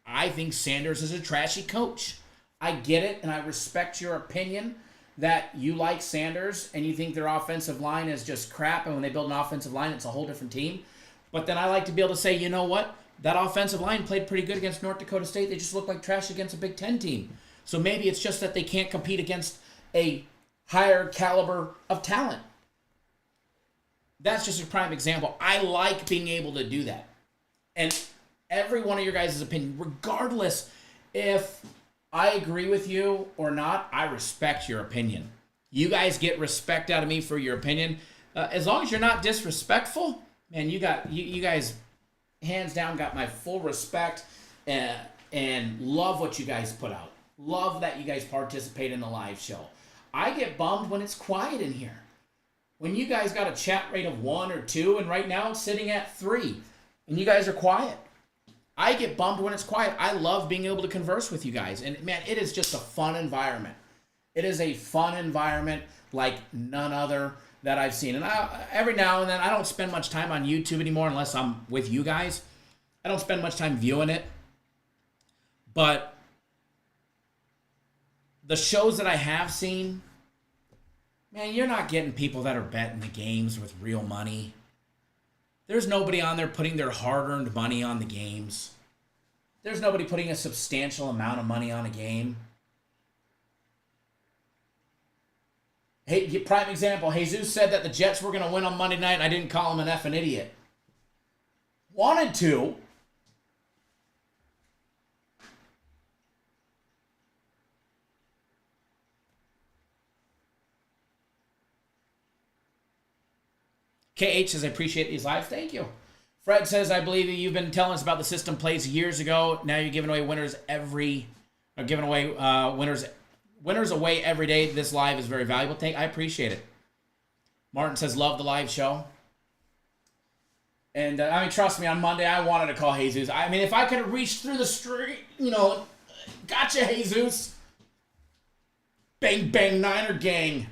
I think Sanders is a trashy coach. I get it, and I respect your opinion that you like Sanders and you think their offensive line is just crap, and when they build an offensive line, it's a whole different team. But then I like to be able to say, you know what? That offensive line played pretty good against North Dakota State. They just look like trash against a Big Ten team. So maybe it's just that they can't compete against a higher caliber of talent. That's just a prime example. I like being able to do that. And every one of your guys' opinion, regardless if I agree with you or not, I respect your opinion. You guys get respect out of me for your opinion. As long as you're not disrespectful, man, you guys hands down got my full respect and love what you guys put out. Love that you guys participate in the live show. I get bummed when it's quiet in here. When you guys got a chat rate of 1 or 2, and right now it's sitting at 3, and you guys are quiet. I get bummed when it's quiet. I love being able to converse with you guys. And man, it is just a fun environment. It is a fun environment like none other that I've seen. And every now and then, I don't spend much time on YouTube anymore unless I'm with you guys. I don't spend much time viewing it. But the shows that I have seen, man, you're not getting people that are betting the games with real money. There's nobody on there putting their hard-earned money on the games. There's nobody putting a substantial amount of money on a game. Hey, prime example, Jesus said that the Jets were going to win on Monday night, and I didn't call him an effing idiot. Wanted to. KH says, I appreciate these lives. Thank you. Fred says, I believe that you've been telling us about the system plays years ago. Now you're giving away winners winners away every day. This live is very valuable. I appreciate it. Martin says, love the live show. And I mean, trust me, on Monday I wanted to call Jesus. I mean, if I could have reached through the street, gotcha, Jesus. Bang, bang, Niner gang.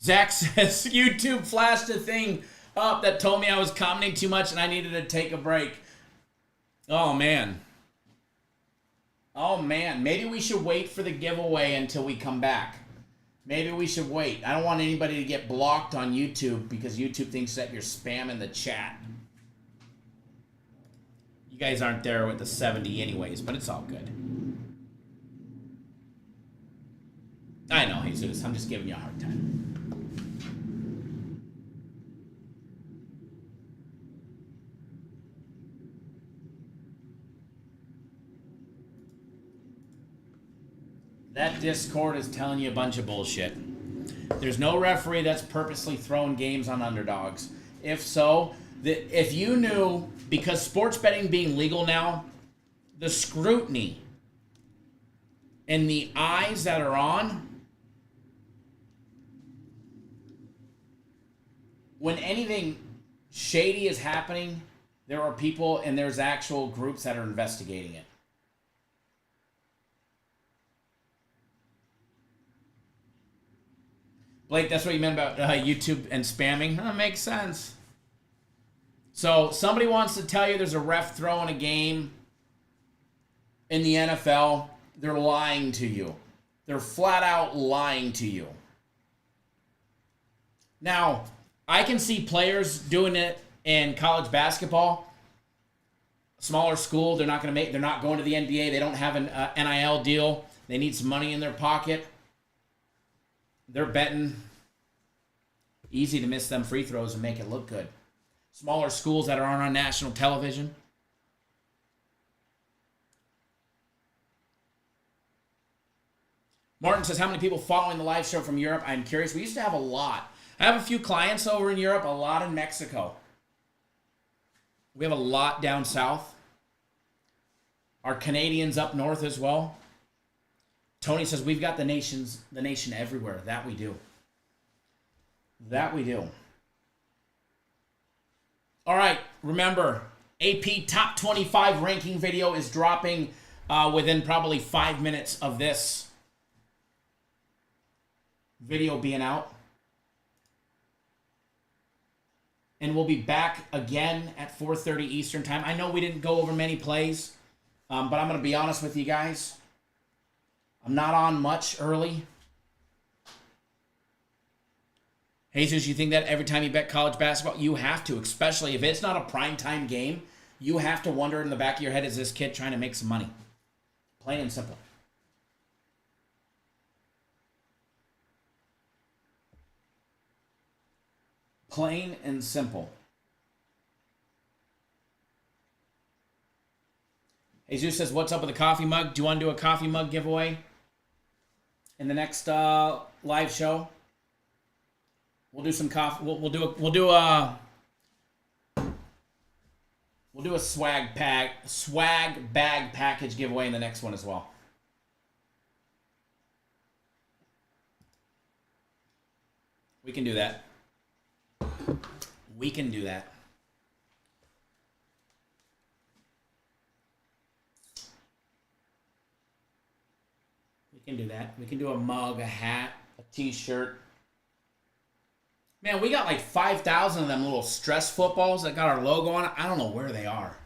Zach says, YouTube flashed a thing up that told me I was commenting too much and I needed to take a break. Oh, man. Oh, man. Maybe we should wait for the giveaway until we come back. Maybe we should wait. I don't want anybody to get blocked on YouTube because YouTube thinks that you're spamming the chat. You guys aren't there with the 70 anyways, but it's all good. I know, Jesus. I'm just giving you a hard time. That Discord is telling you a bunch of bullshit. There's no referee that's purposely throwing games on underdogs. If so, if you knew, because sports betting being legal now, the scrutiny and the eyes that are on, when anything shady is happening, there are people and there's actual groups that are investigating it. Blake, that's what you meant about YouTube and spamming? That makes sense. So somebody wants to tell you there's a ref throwing a game in the NFL. They're lying to you. They're flat out lying to you. Now, I can see players doing it in college basketball. Smaller school, they're not going to the NBA. They don't have an NIL deal. They need some money in their pocket. They're betting. Easy to miss them free throws and make it look good. Smaller schools that aren't on national television. Martin says, how many people following the live show from Europe? I'm curious. We used to have a lot. I have a few clients over in Europe, a lot in Mexico. We have a lot down south. Our Canadians up north as well. Tony says, we've got the nation everywhere. That we do. That we do. All right, remember, AP Top 25 ranking video is dropping within probably 5 minutes of this video being out. And we'll be back again at 4:30 Eastern time. I know we didn't go over many plays, but I'm going to be honest with you guys. I'm not on much early. Jesus, you think that every time you bet college basketball? You have to, especially if it's not a primetime game. You have to wonder in the back of your head, is this kid trying to make some money? Plain and simple. Plain and simple. Jesus says, what's up with the coffee mug? Do you want to do a coffee mug giveaway in the next live show? We'll do some coffee. We'll do a swag bag package giveaway in the next one as well. We can do that. We can do that. We can do that. We can do a mug, a hat, a t-shirt. Man, we got like 5,000 of them little stress footballs that got our logo on it. I don't know where they are.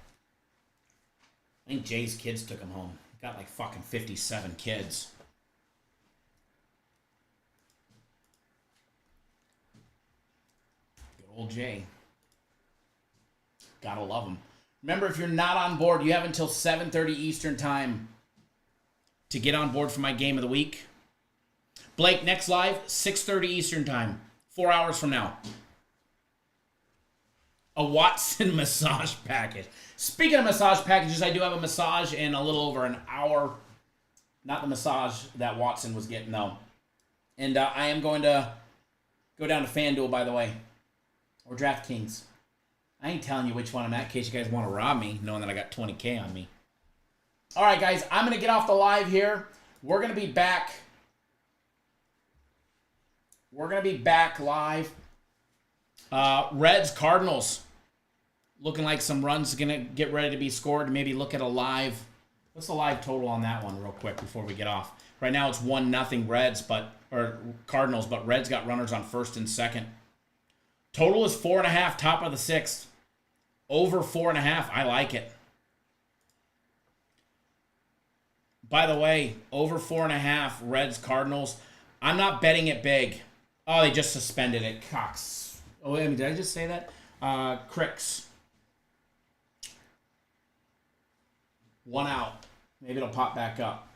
I think Jay's kids took them home. Got like fucking 57 kids. Good old Jay. Gotta love him. Remember, if you're not on board, you have until 7:30 Eastern time to get on board for my game of the week. Blake, next live, 6:30 Eastern time. 4 hours from now. A Watson massage package. Speaking of massage packages, I do have a massage in a little over an hour. Not the massage that Watson was getting, though. And I am going to go down to FanDuel, by the way. Or DraftKings. I ain't telling you which one I'm at in case you guys want to rob me, knowing that I got 20K on me. All right, guys. I'm going to get off the live here. We're going to be back. We're going to be back live. Reds, Cardinals. Looking like some runs are going to get ready to be scored. Maybe look at a live. What's the live total on that one real quick before we get off? Right now it's 1-0 Reds, or Cardinals, but Reds got runners on first and second. Total is 4.5, top of the sixth. Over 4.5. I like it. By the way, over 4.5, Reds, Cardinals. I'm not betting it big. Oh, they just suspended it. Cox. Oh, I mean, did I just say that? Cricks. 1 out. Maybe it'll pop back up.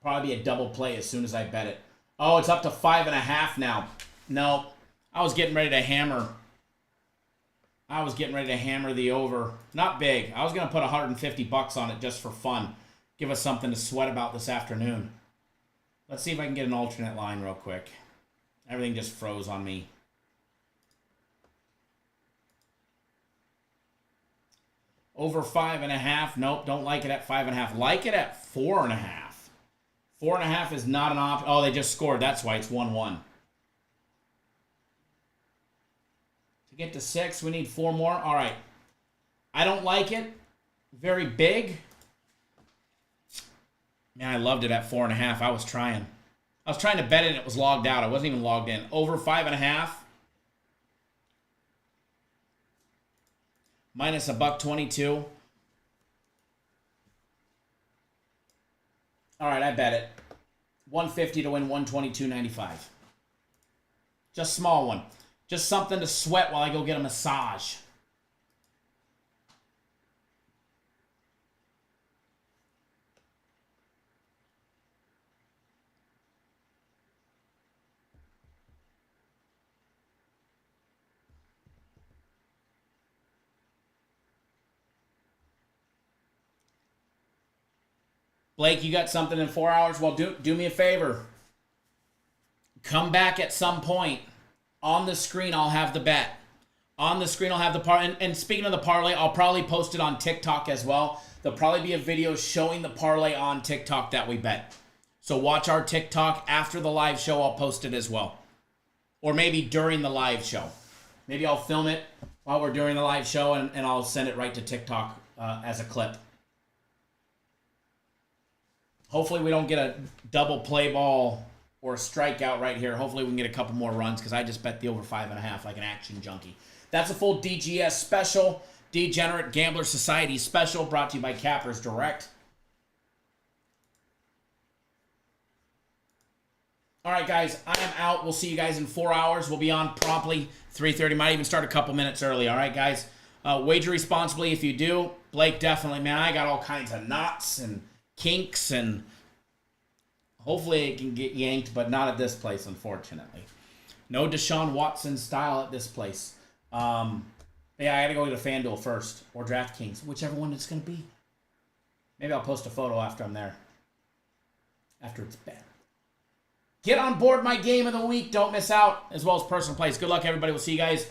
Probably be a double play as soon as I bet it. Oh, it's up to 5.5 now. No, I was getting ready to hammer. I was getting ready to hammer the over. Not big. I was going to put $150 on it just for fun. Give us something to sweat about this afternoon. Let's see if I can get an alternate line real quick. Everything just froze on me. Over 5.5. Nope, don't like it at 5.5. Like it at 4.5. 4.5 is not an option. Oh, they just scored. That's why it's 1-1. To get to 6, we need 4 more. All right. I don't like it. Very big. Man, I loved it at 4.5. I was trying. I was trying to bet it and it was logged out. I wasn't even logged in. Over 5.5. Minus $1.22. All right, I bet it. 150 to win 122.95. Just small one. Just something to sweat while I go get a massage. Blake, you got something in 4 hours? Well, do me a favor. Come back at some point. On the screen, I'll have the bet. On the screen, I'll have the parlay. And speaking of the parlay, I'll probably post it on TikTok as well. There'll probably be a video showing the parlay on TikTok that we bet. So watch our TikTok after the live show. I'll post it as well. Or maybe during the live show. Maybe I'll film it while we're doing the live show and I'll send it right to TikTok as a clip. Hopefully we don't get a double play ball or a strikeout right here. Hopefully we can get a couple more runs because I just bet the over 5.5 like an action junkie. That's a full DGS special, Degenerate Gambler Society special, brought to you by Cappers Direct. All right, guys, I am out. We'll see you guys in 4 hours. We'll be on promptly 3:30. Might even start a couple minutes early. All right, guys? Wager responsibly if you do. Blake, definitely, man. I got all kinds of knots and kinks, and hopefully it can get yanked, but not at this place, unfortunately. No Deshaun Watson style at this place. Yeah, I gotta go to FanDuel first, or DraftKings, whichever one it's gonna be. Maybe I'll post a photo after I'm there. After it's better. Get on board my game of the week. Don't miss out, as well as personal plays. Good luck, everybody. We'll see you guys